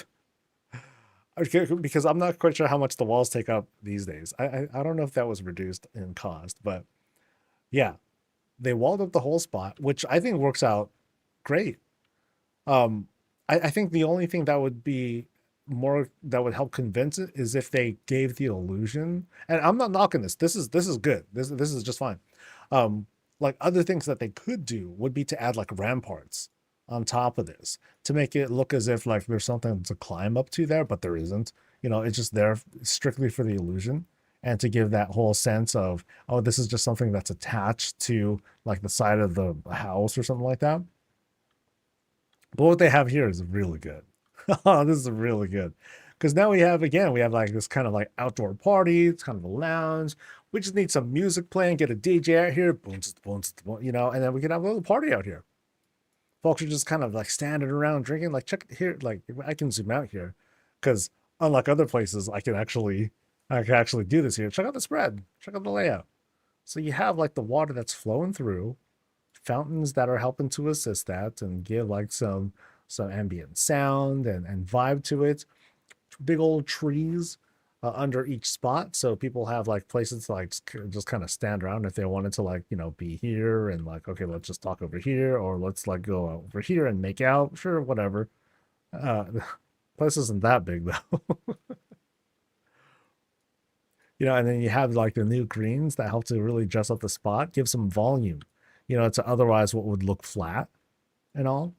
because I'm not quite sure how much the walls take up these days. I don't know if that was reduced in cost, but yeah, they walled up the whole spot, which I think works out great. Um, I think the only thing that would be more that would help convince it is if they gave the illusion. And I'm not knocking this. This is good. This is just fine. Like other things that they could do would be to add like ramparts on top of this to make it look as if like there's something to climb up to there, but there isn't. You know, it's just there strictly for the illusion and to give that whole sense of, oh, this is just something that's attached to like the side of the house or something like that. But what they have here is really good. Oh, this is really good. Because now we have, again, we have like this kind of like outdoor party. It's kind of a lounge. We just need some music playing, get a DJ out here, boom, boom, you know, and then we can have a little party out here. Folks are just kind of like standing around drinking. Like, check here, like I can zoom out here. Because unlike other places, I can actually do this here. Check out the spread. Check out the layout. So you have like the water that's flowing through, fountains that are helping to assist that and give like some ambient sound and vibe to it. Big old trees under each spot, so people have like places to like just kind of stand around if they wanted to, like, you know, be here and like, okay, let's just talk over here, or let's like go over here and make out. Sure, whatever. uh place isn't that big though. And then you have like the new greens that help to really dress up the spot, give some volume, to otherwise what would look flat and all.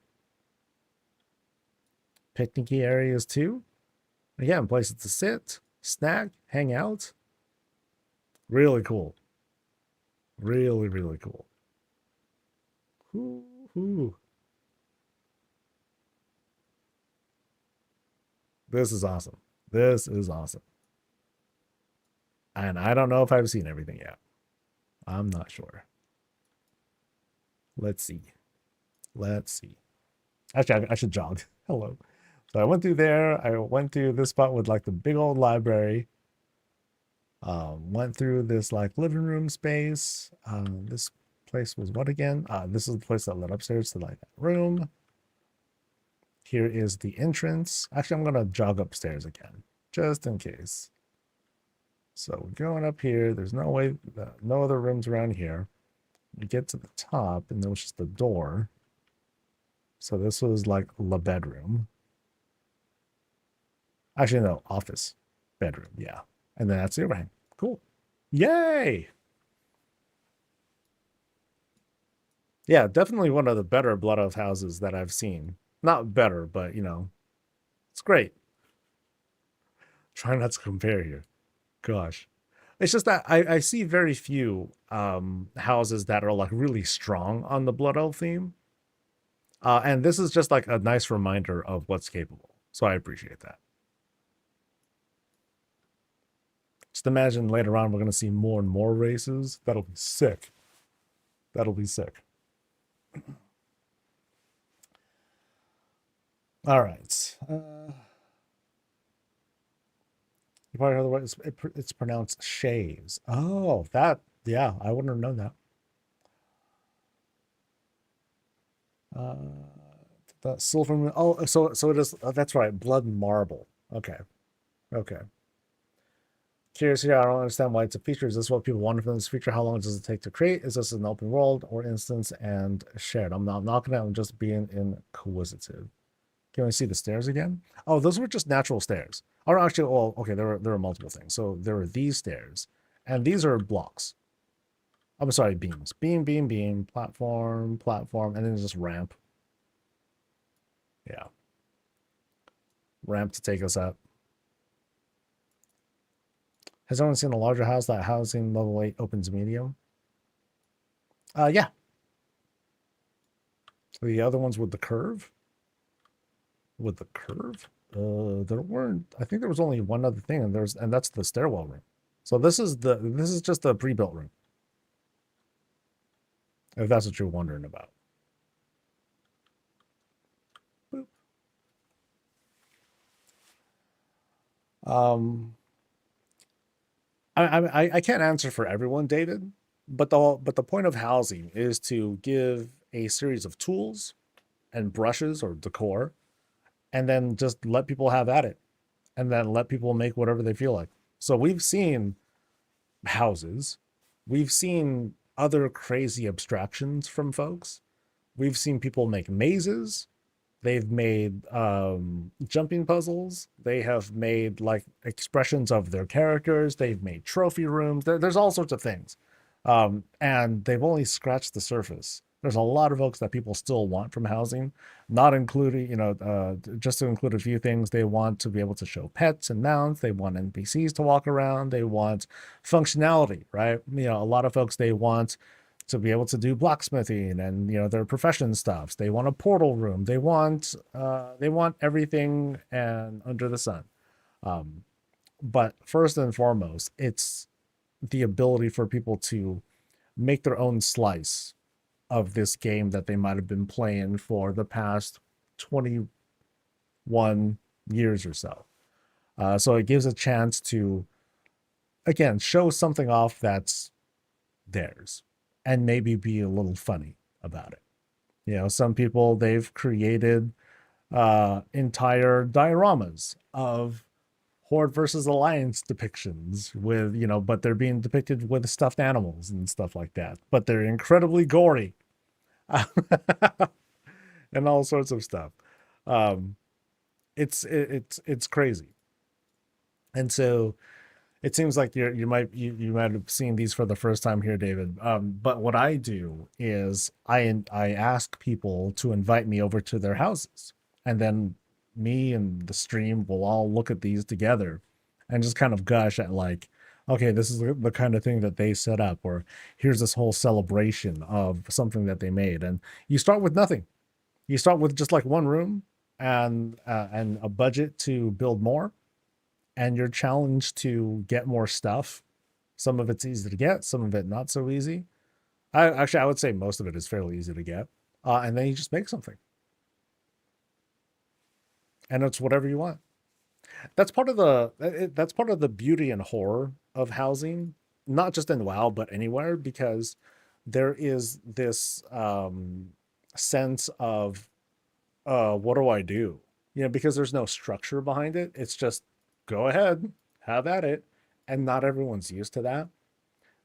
Picnicky areas too. Again, places to sit, snack, hang out. Really cool. Really, really cool. Ooh. This is awesome. This is awesome. And I don't know if I've seen everything yet. I'm not sure. Let's see. Let's see. Actually, I should jog. Hello. So I went through there. I went through this spot with like the big old library. Went through this like living room space. This place was what again? This is the place that led upstairs to like that room. Here is the entrance. Actually, I'm gonna jog upstairs again, just in case. So we're going up here. There's no way, no other rooms around here. We get to the top, and there was just the door. So this was like the bedroom. Actually, no, office, bedroom, yeah. And then that's the overhang. Cool. Yay! Yeah, definitely one of the better Blood Oath houses that I've seen. Not better, but it's great. Try not to compare here. Gosh. It's just that I see very few houses that are like really strong on the Blood Oath theme. And this is just like a nice reminder of what's capable. So I appreciate that. Just imagine later on we're going to see more and more races. That'll be sick. That'll be sick. All right. You probably heard the word. It's pronounced shaves. Oh, that. Yeah, I wouldn't have known that. The silver moon. Oh, so it is. That's right. Blood marble. Okay. Okay. Curious here. I don't understand why it's a feature. Is this what people want from this feature? How long does it take to create? Is this an open world or instance and shared? I'm not knocking it. I'm just being inquisitive. Can we see the stairs again? Oh, those were just natural stairs. Or actually, well, okay, there were multiple things. So there were these stairs, and these are blocks. I'm sorry, beams. Beam, platform, and then just ramp. Yeah. Ramp to take us up. Has anyone seen a larger house that housing level 8 opens medium? Yeah. The other ones with the curve? With the curve? There weren't. I think there was only one other thing, and that's the stairwell room. So this is just the pre-built room. If that's what you're wondering about. Boop. I can't answer for everyone, David, but the point of housing is to give a series of tools and brushes or decor, and then just let people have at it, and then let people make whatever they feel like. So we've seen houses, we've seen other crazy abstractions from folks. We've seen people make mazes. They've made jumping puzzles. They have made like expressions of their characters. They've made trophy rooms. There's all sorts of things. And they've only scratched the surface. There's a lot of folks that people still want from housing, not including, just to include a few things. They want to be able to show pets and mounts. They want NPCs to walk around. They want functionality, right? A lot of folks, they want to be able to do blacksmithing and their profession stuffs. They want a portal room. They want everything and under the sun. But first and foremost, it's the ability for people to make their own slice of this game that they might have been playing for the past 21 years or so. So it gives a chance to, again, show something off that's theirs and maybe be a little funny about it. Some people, they've created entire dioramas of Horde versus Alliance depictions with, but they're being depicted with stuffed animals and stuff like that. But they're incredibly gory and all sorts of stuff. It's crazy. And so It seems like you might have seen these for the first time here, David. But what I do is I ask people to invite me over to their houses, and then me and the stream will all look at these together, and just kind of gush at like, okay, this is the kind of thing that they set up, or here's this whole celebration of something that they made, and you start with nothing. You start with just like one room and a budget to build more, and you're challenged to get more stuff. Some of it's easy to get, some of it not so easy. I would say most of it is fairly easy to get, and then you just make something, and it's whatever you want. That's part of that's part of the beauty and horror of housing, not just in WoW but anywhere, because there is this sense of what do I do? Because there's no structure behind it. It's just go ahead, have at it. And not everyone's used to that.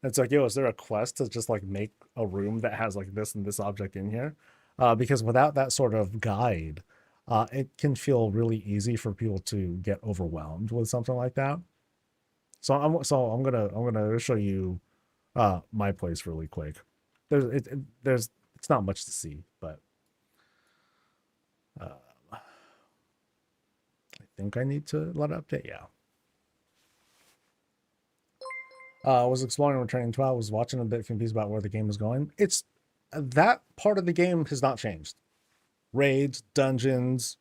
It's like, yo, is there a quest to just like make a room that has like this and this object in here? Because without that sort of guide, it can feel really easy for people to get overwhelmed with something like that. So I'm gonna show you my place really quick. There's it's not much to see, but uh, I think I need to let it update. Yeah. I was exploring returning 12, was watching a bit confused about where the game is going. It's that part of the game has not changed. Raids, dungeons,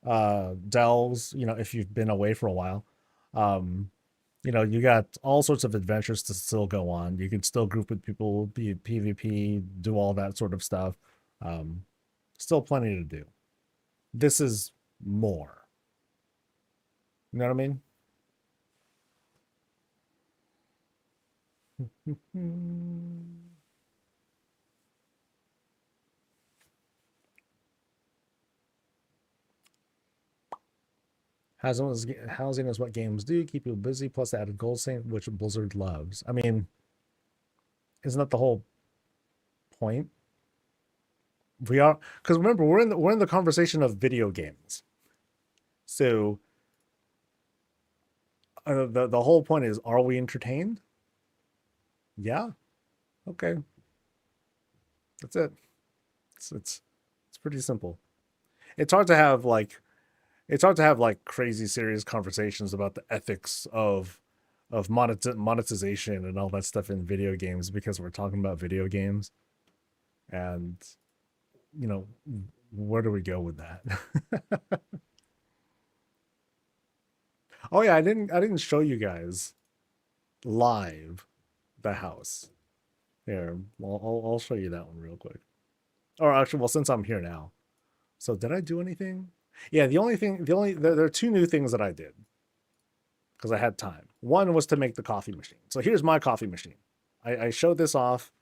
delves, if you've been away for a while. Um, you got all sorts of adventures to still go on. You can still group with people, be PvP, do all that sort of stuff. Um, Still plenty to do. This is more. You know what I mean? Housing is what games do, keep you busy, plus the added gold thing, which Blizzard loves. I mean, isn't that the whole point? We are, because remember, we're in the conversation of video games. So the whole point is, are we entertained? Yeah. Okay. That's it. It's pretty simple. It's hard to have like crazy serious conversations about the ethics of monetization and all that stuff in video games, because we're talking about video games, and you know where do we go with that? Oh yeah, I didn't show you guys live the house. Here, well, I'll show you that one real quick. Or actually, well, since I'm here now. So did I do anything? Yeah, there are two new things that I did because I had time. One was to make the coffee machine. So here's my coffee machine. I showed this off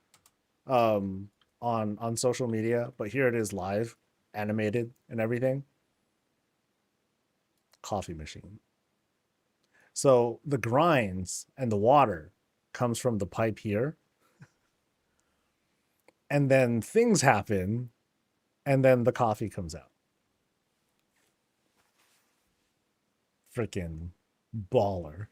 um, on social media, but here it is live, animated and everything. Coffee machine. So the grinds and the water comes from the pipe here, and then things happen, and then the coffee comes out. Freaking baller.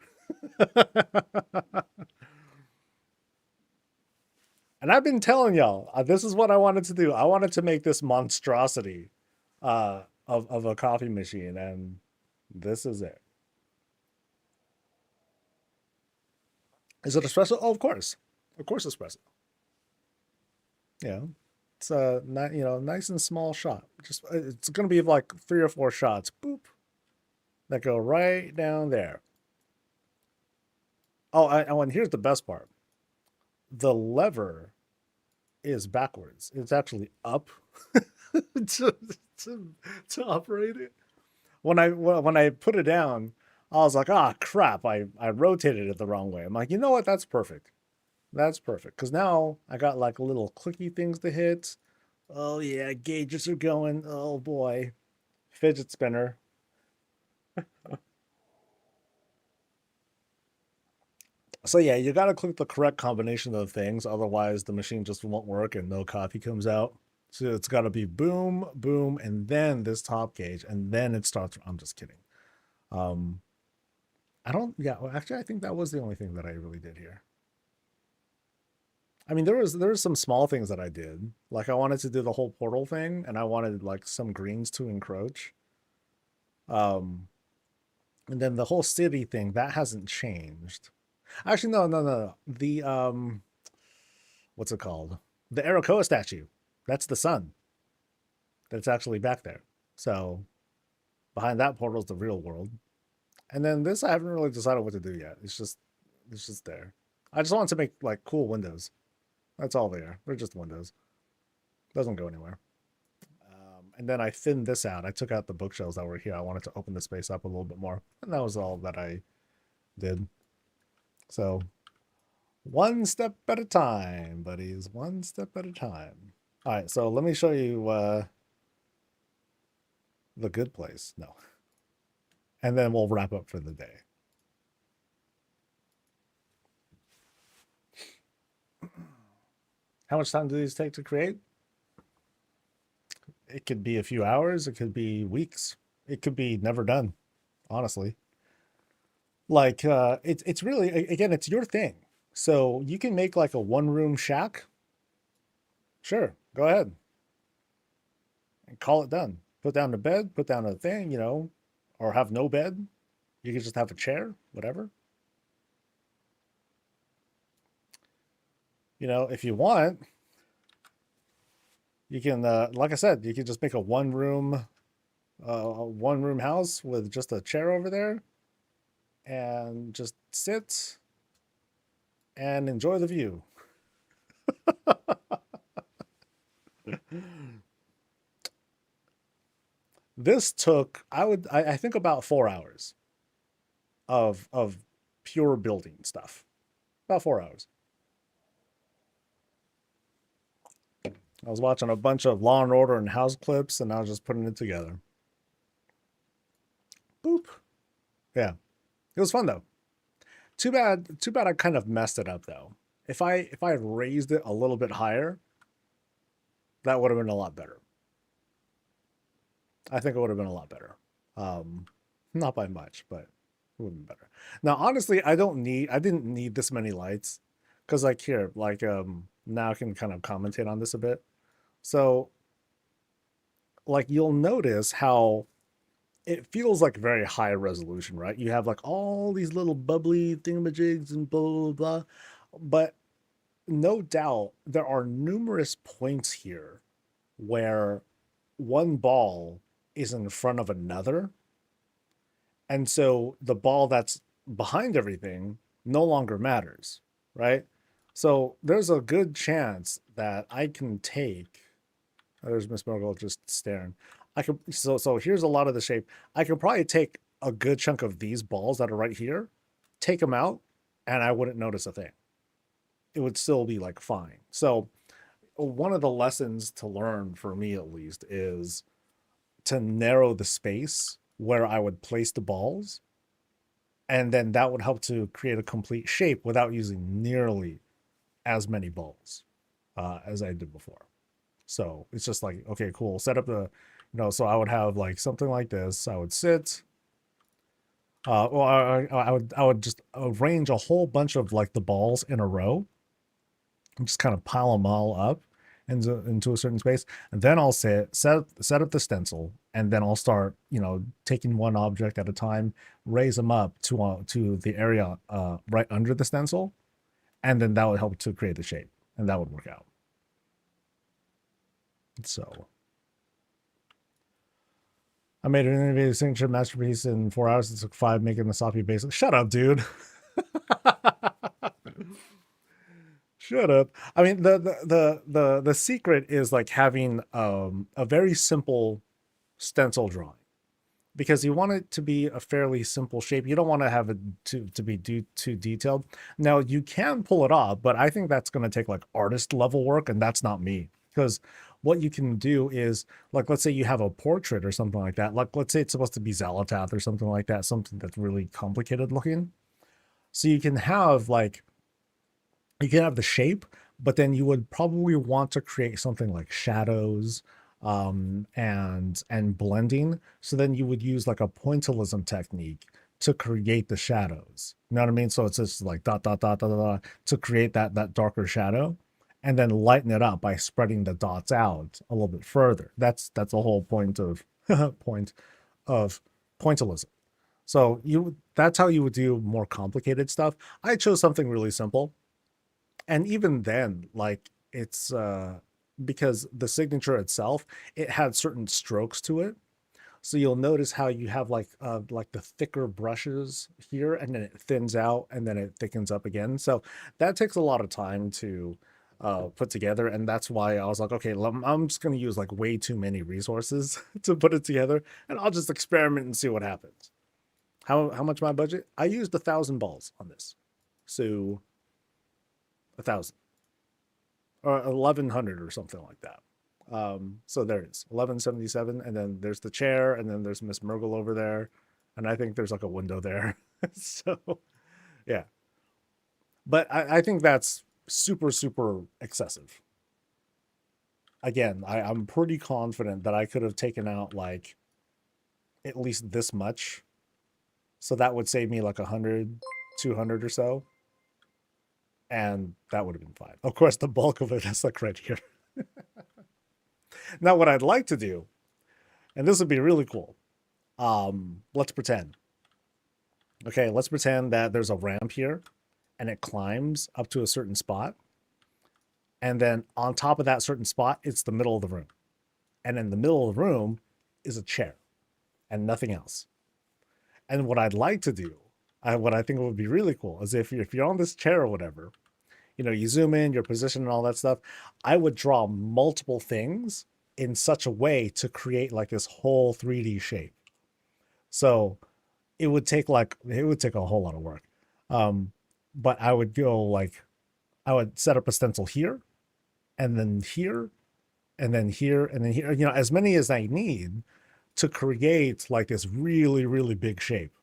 And I've been telling y'all, this is what I wanted to do. I wanted to make this monstrosity of a coffee machine, and this is it. Is it espresso? Oh, of course, espresso. Yeah, it's a nice and small shot. Just it's gonna be like 3 or 4 shots, boop, that go right down there. Oh, and here's the best part: the lever is backwards. It's actually up to, to to operate it. When I put it down, I was like, ah, crap! I rotated it the wrong way. I'm like, you know what? That's perfect. That's perfect, because now I got like little clicky things to hit. Oh yeah, gauges are going. Oh boy, fidget spinner. So yeah, you got to click the correct combination of things, otherwise the machine just won't work and no coffee comes out. So it's got to be boom, boom, and then this top gauge, and then it starts. I'm just kidding. Um, I don't, yeah, well, actually, I think that was the only thing that I really did here. I mean, there was some small things that I did. Like I wanted to do the whole portal thing, and I wanted like some greens to encroach. Um, and then the whole city thing that hasn't changed. Actually, no, no, no. The what's it called? The Arakoa statue. That's the sun. That's actually back there. So behind that portal is the real world. And then this, I haven't really decided what to do yet. It's just there. I just want to make like cool windows. That's all they are. They're just windows. Doesn't go anywhere. And then I thinned this out. I took out the bookshelves that were here. I wanted to open the space up a little bit more. And that was all that I did. So one step at a time, buddies. One step at a time. All right, so let me show you the good place. No. And then we'll wrap up for the day. How much time do these take to create? It could be a few hours. It could be weeks. It could be never done, honestly. Like it's really, again, it's your thing. So you can make like a one room shack. Sure, go ahead and call it done. Put down the bed, put down a thing, or have no bed. You can just have a chair, whatever. If you want, you can, like I said, you can just make a one room house with just a chair over there and just sit and enjoy the view. This took, I think about 4 hours of pure building stuff. About 4 hours. I was watching a bunch of Law and Order and House clips, and I was just putting it together. Boop. Yeah, it was fun though. Too bad. Too bad. I kind of messed it up though. If I had raised it a little bit higher, that would have been a lot better. I think it would have been a lot better. Not by much, but it would have been better. Now, honestly, I didn't need this many lights, because like here, like now I can kind of commentate on this a bit. So, like you'll notice how it feels like very high resolution, right? You have like all these little bubbly thingamajigs and blah blah blah, but no doubt there are numerous points here where one ball is in front of another, and so the ball that's behind everything no longer matters, right? So there's a good chance that I can take. Oh, there's Miss Morgul just staring. I could so here's a lot of the shape. I could probably take a good chunk of these balls that are right here, take them out, and I wouldn't notice a thing. It would still be like fine. So one of the lessons to learn for me at least is to narrow the space where I would place the balls, and then that would help to create a complete shape without using nearly as many balls as I did before. So it's just like, okay, cool. Set up so I would have like something like this. I would sit. Well, I would just arrange a whole bunch of like the balls in a row, and just kind of pile them all up into a certain space, and then I'll set up the stencil, and then I'll start taking one object at a time, raise them up to the area right under the stencil, and then that would help to create the shape, and that would work out. So I made an innovative signature masterpiece in 4 hours. It took 5 making the Sapi basic. Shut up, dude. Shut up. I mean, the secret is like having a very simple stencil drawing, because you want it to be a fairly simple shape. You don't want to have it to be too detailed. Now you can pull it off, but I think that's going to take like artist level work, and that's not me. Because what you can do is, like, let's say you have a portrait or something like that. Like, let's say it's supposed to be Xalatath or something like that, something that's really complicated looking. So you can have the shape, but then you would probably want to create something like shadows and blending. So then you would use like a pointillism technique to create the shadows. You know what I mean? So it's just like dot dot dot dot dot, dot to create that darker shadow, and then lighten it up by spreading the dots out a little bit further. That's the whole point of point of pointillism. So that's how you would do more complicated stuff. I chose something really simple. And even then, like it's because the signature itself, it had certain strokes to it. So you'll notice how you have like the thicker brushes here, and then it thins out, and then it thickens up again. So that takes a lot of time to put together, and that's why I was like, okay, I'm just gonna use like way too many resources to put it together, and I'll just experiment and see what happens. How much my budget? I used 1,000 balls on this, so 1,000 or 1,100 or something like that. So there it is, 1177, and then there's the chair, and then there's Miss Murgle over there, and I think there's like a window there. So yeah, but I think that's super super excessive. Again, I'm pretty confident that I could have taken out like at least this much, so that would save me like 100, 200 or so, and that would have been fine. Of course, the bulk of it is like right here. Now, what I'd like to do, and this would be really cool. Let's pretend. Okay, let's pretend that there's a ramp here, and it climbs up to a certain spot, and then on top of that certain spot, it's the middle of the room, and in the middle of the room is a chair, and nothing else. And what I'd like to do, what I think would be really cool, is if you're on this chair or whatever, you zoom in, your position and all that stuff, I would draw multiple things in such a way to create like this whole 3D shape. So it would take a whole lot of work. But I would go like, I would set up a stencil here, and then here, and then here, and then here, as many as I need to create like this really, really big shape.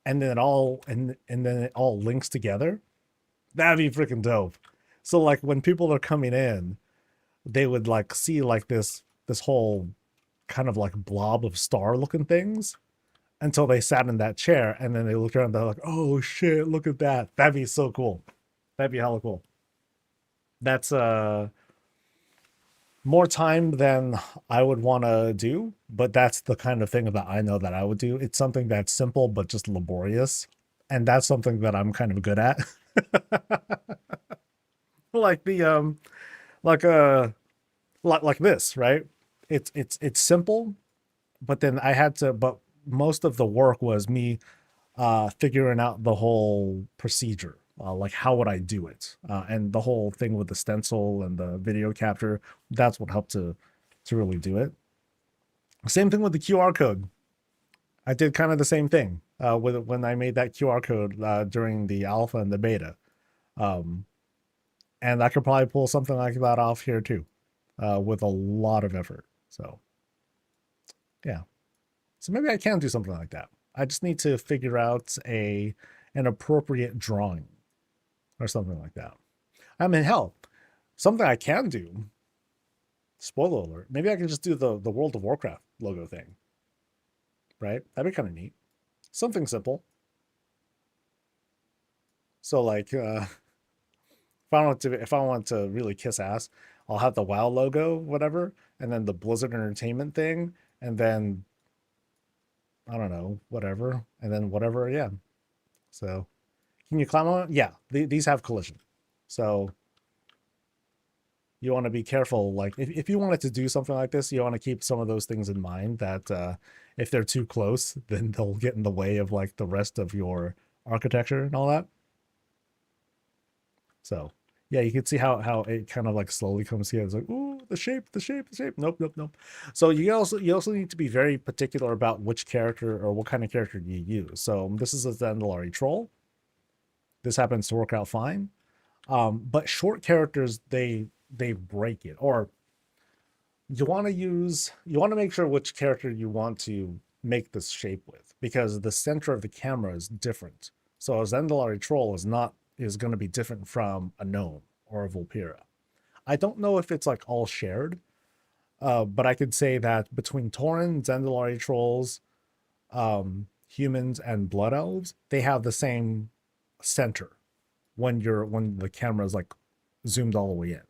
And then and then it all links together. That'd be freaking dope. So like when people are coming in, they would like see like this whole kind of like blob of star looking things until they sat in that chair, and then they looked around, they're like, oh shit, look at that. That'd be so cool. That'd be hella cool. That's more time than I would want to do, but that's the kind of thing that I know that I would do. It's something that's simple but just laborious, and that's something that I'm kind of good at. Like the like like this, right? It's simple, but then but most of the work was me figuring out the whole procedure. Like how would I do it? And the whole thing with the stencil and the video capture, that's what helped to really do it. Same thing with the QR code. I did kind of the same thing with when I made that QR code during the alpha and the beta. And I could probably pull something like that off here too, with a lot of effort. So yeah. So maybe I can do something like that. I just need to figure out an appropriate drawing or something like that. I mean, hell, something I can do, spoiler alert, maybe I can just do the World of Warcraft logo thing, right? That'd be kind of neat. Something simple. So like, if I want to really kiss ass, I'll have the WoW logo, whatever, and then the Blizzard Entertainment thing, and then I don't know, whatever, and then whatever, yeah. So, can you climb on it? Yeah, these have collision. So, you want to be careful. Like, if you wanted to do something like this, you want to keep some of those things in mind that if they're too close, then they'll get in the way of like the rest of your architecture and all that. So, yeah, you can see how it kind of like slowly comes together. It's like, ooh, the shape. Nope, nope, nope. So you also need to be very particular about which character or what kind of character you use. So this is a Zendalari troll. This happens to work out fine. But short characters, they break it. Or you want to make sure which character you want to make this shape with, because the center of the camera is different. So a Zendalari troll is going to be different from a gnome or a Vulpera. I don't know if it's like all shared, but I could say that between Tauren, Zendalari trolls, humans and blood elves, they have the same center when the camera is like zoomed all the way in.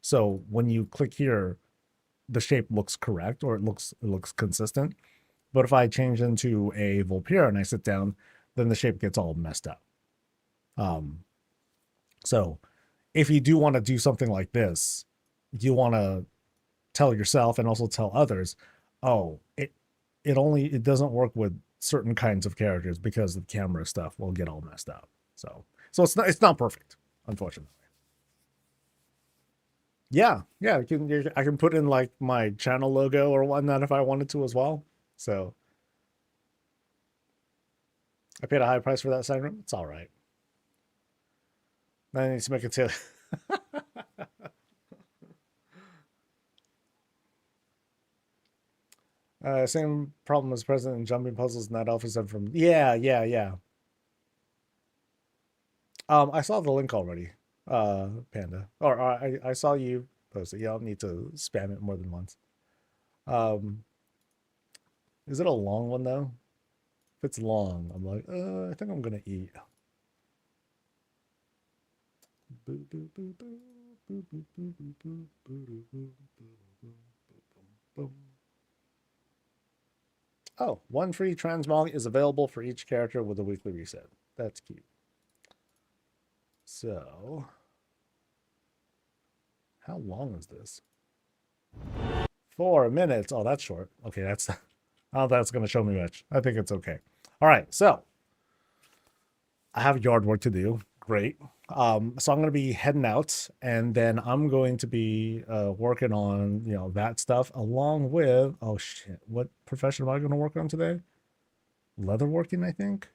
So when you click here, the shape looks correct, or it looks consistent. But if I change into a Vulpera and I sit down, then the shape gets all messed up. Um, so if you do want to do something like this, you want to tell yourself and also tell others, oh, it doesn't work with certain kinds of characters because the camera stuff will get all messed up. So it's not perfect, unfortunately. Yeah, I can put in like my channel logo or whatnot if I wanted to as well. So I paid a high price for that segment. It's all right. Then I need to make it to same problem as President jumping puzzles, not Alpha said from yeah. I saw the link already, Panda. Or I saw you post it. You don't need to spam it more than once. Um, is it a long one though? If it's long, I'm like, I think I'm gonna eat. Oh, one free transmog is available for each character with a weekly reset. That's cute. So, how long is this? 4 minutes. Oh, that's short. Okay, that's. I don't think that's going to show me much. I think it's okay. All right, so I have yard work to do. Great. So I'm going to be heading out, and then I'm going to be working on that stuff along with what profession am I going to work on today? Leatherworking, I think.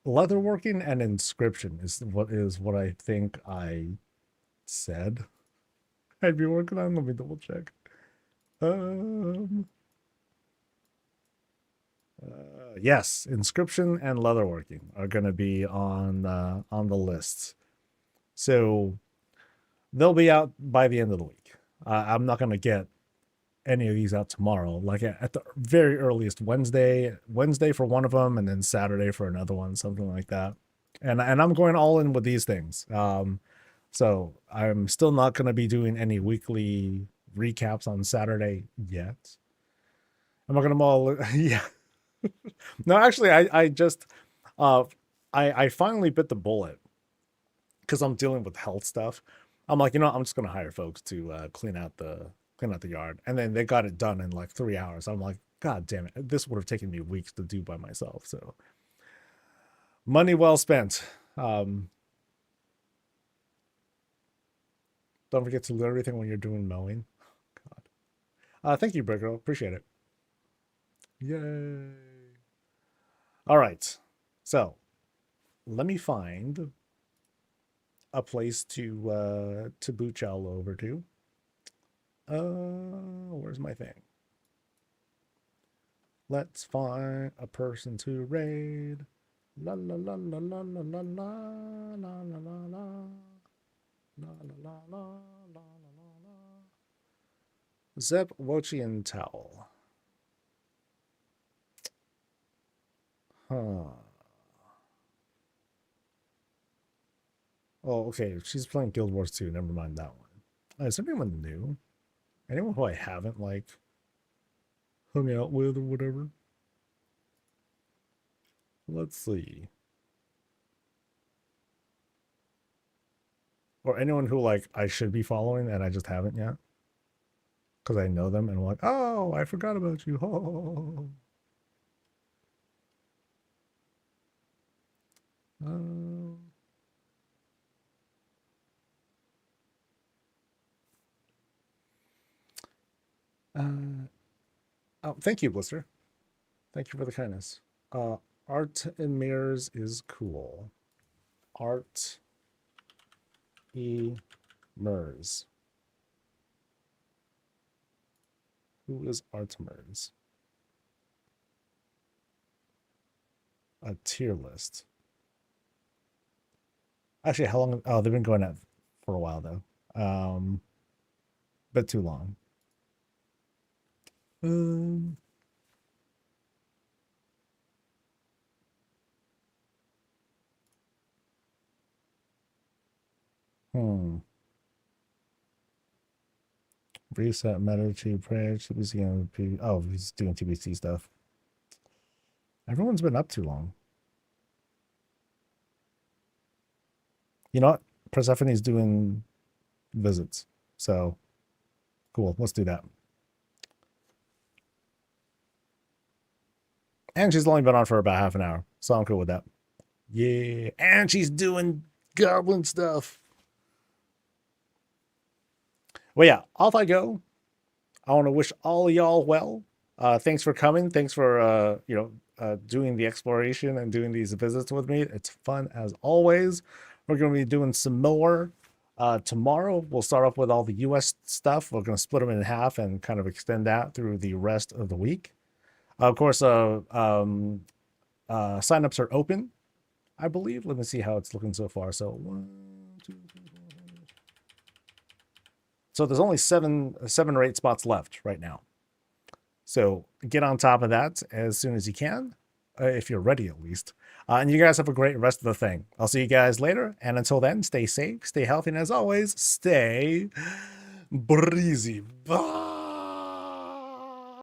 Leatherworking and inscription is what I think I said I'd be working on. Let me double check. Um, yes, inscription and leatherworking are going to be on the list. So they'll be out by the end of the week. I'm not going to get any of these out tomorrow. Like at the very earliest, Wednesday for one of them, and then Saturday for another one, something like that. And I'm going all in with these things. So I'm still not going to be doing any weekly recaps on Saturday yet. I'm not going to yeah. No, actually, I just I finally bit the bullet because I'm dealing with health stuff. I'm like, I'm just gonna hire folks to clean out the yard, and then they got it done in like 3 hours. I'm like, God damn it, this would have taken me weeks to do by myself. So money well spent. Don't forget to do everything when you're doing mowing. God. Thank you, Brick. Appreciate it. Yay. All right. So let me find a place to boot y'all over to. Where's my thing? Let's find a person to raid. La la la la la la la la la la la la la la la la la. Zep, Wochi, and Towel. Huh. Oh, okay. She's playing Guild Wars 2. Never mind that one. Is there anyone new? Anyone who I haven't hung out with or whatever? Let's see. Or anyone who I should be following and I just haven't yet. Because I know them and I'm like, oh, I forgot about you. Oh. Um, thank you, Blister. Thank you for the kindness. Art in mirrors is cool. Art Mers. Who is Artmers? A tier list. Actually, how long? Oh, they've been going at for a while though. Bit too long. Um, Reset meta to prayer, TBC, and oh, he's doing TBC stuff. Everyone's been up too long. You know what? Persephone's doing visits. So, cool. Let's do that. And she's only been on for about half an hour. So I'm cool with that. Yeah. And she's doing goblin stuff. Well, yeah. Off I go. I want to wish all of y'all well. Thanks for coming. Thanks for, doing the exploration and doing these visits with me. It's fun as always. We're going to be doing some more tomorrow. We'll start off with all the US stuff. We're going to split them in half and kind of extend that through the rest of the week. Of course, signups are open, I believe. Let me see how it's looking so far. So 1, 2, 3, 4, 5. So there's only seven or 8 spots left right now. So get on top of that as soon as you can, if you're ready at least. And you guys have a great rest of the thing. I'll see you guys later. And until then, stay safe, stay healthy, and as always, stay breezy. Bye.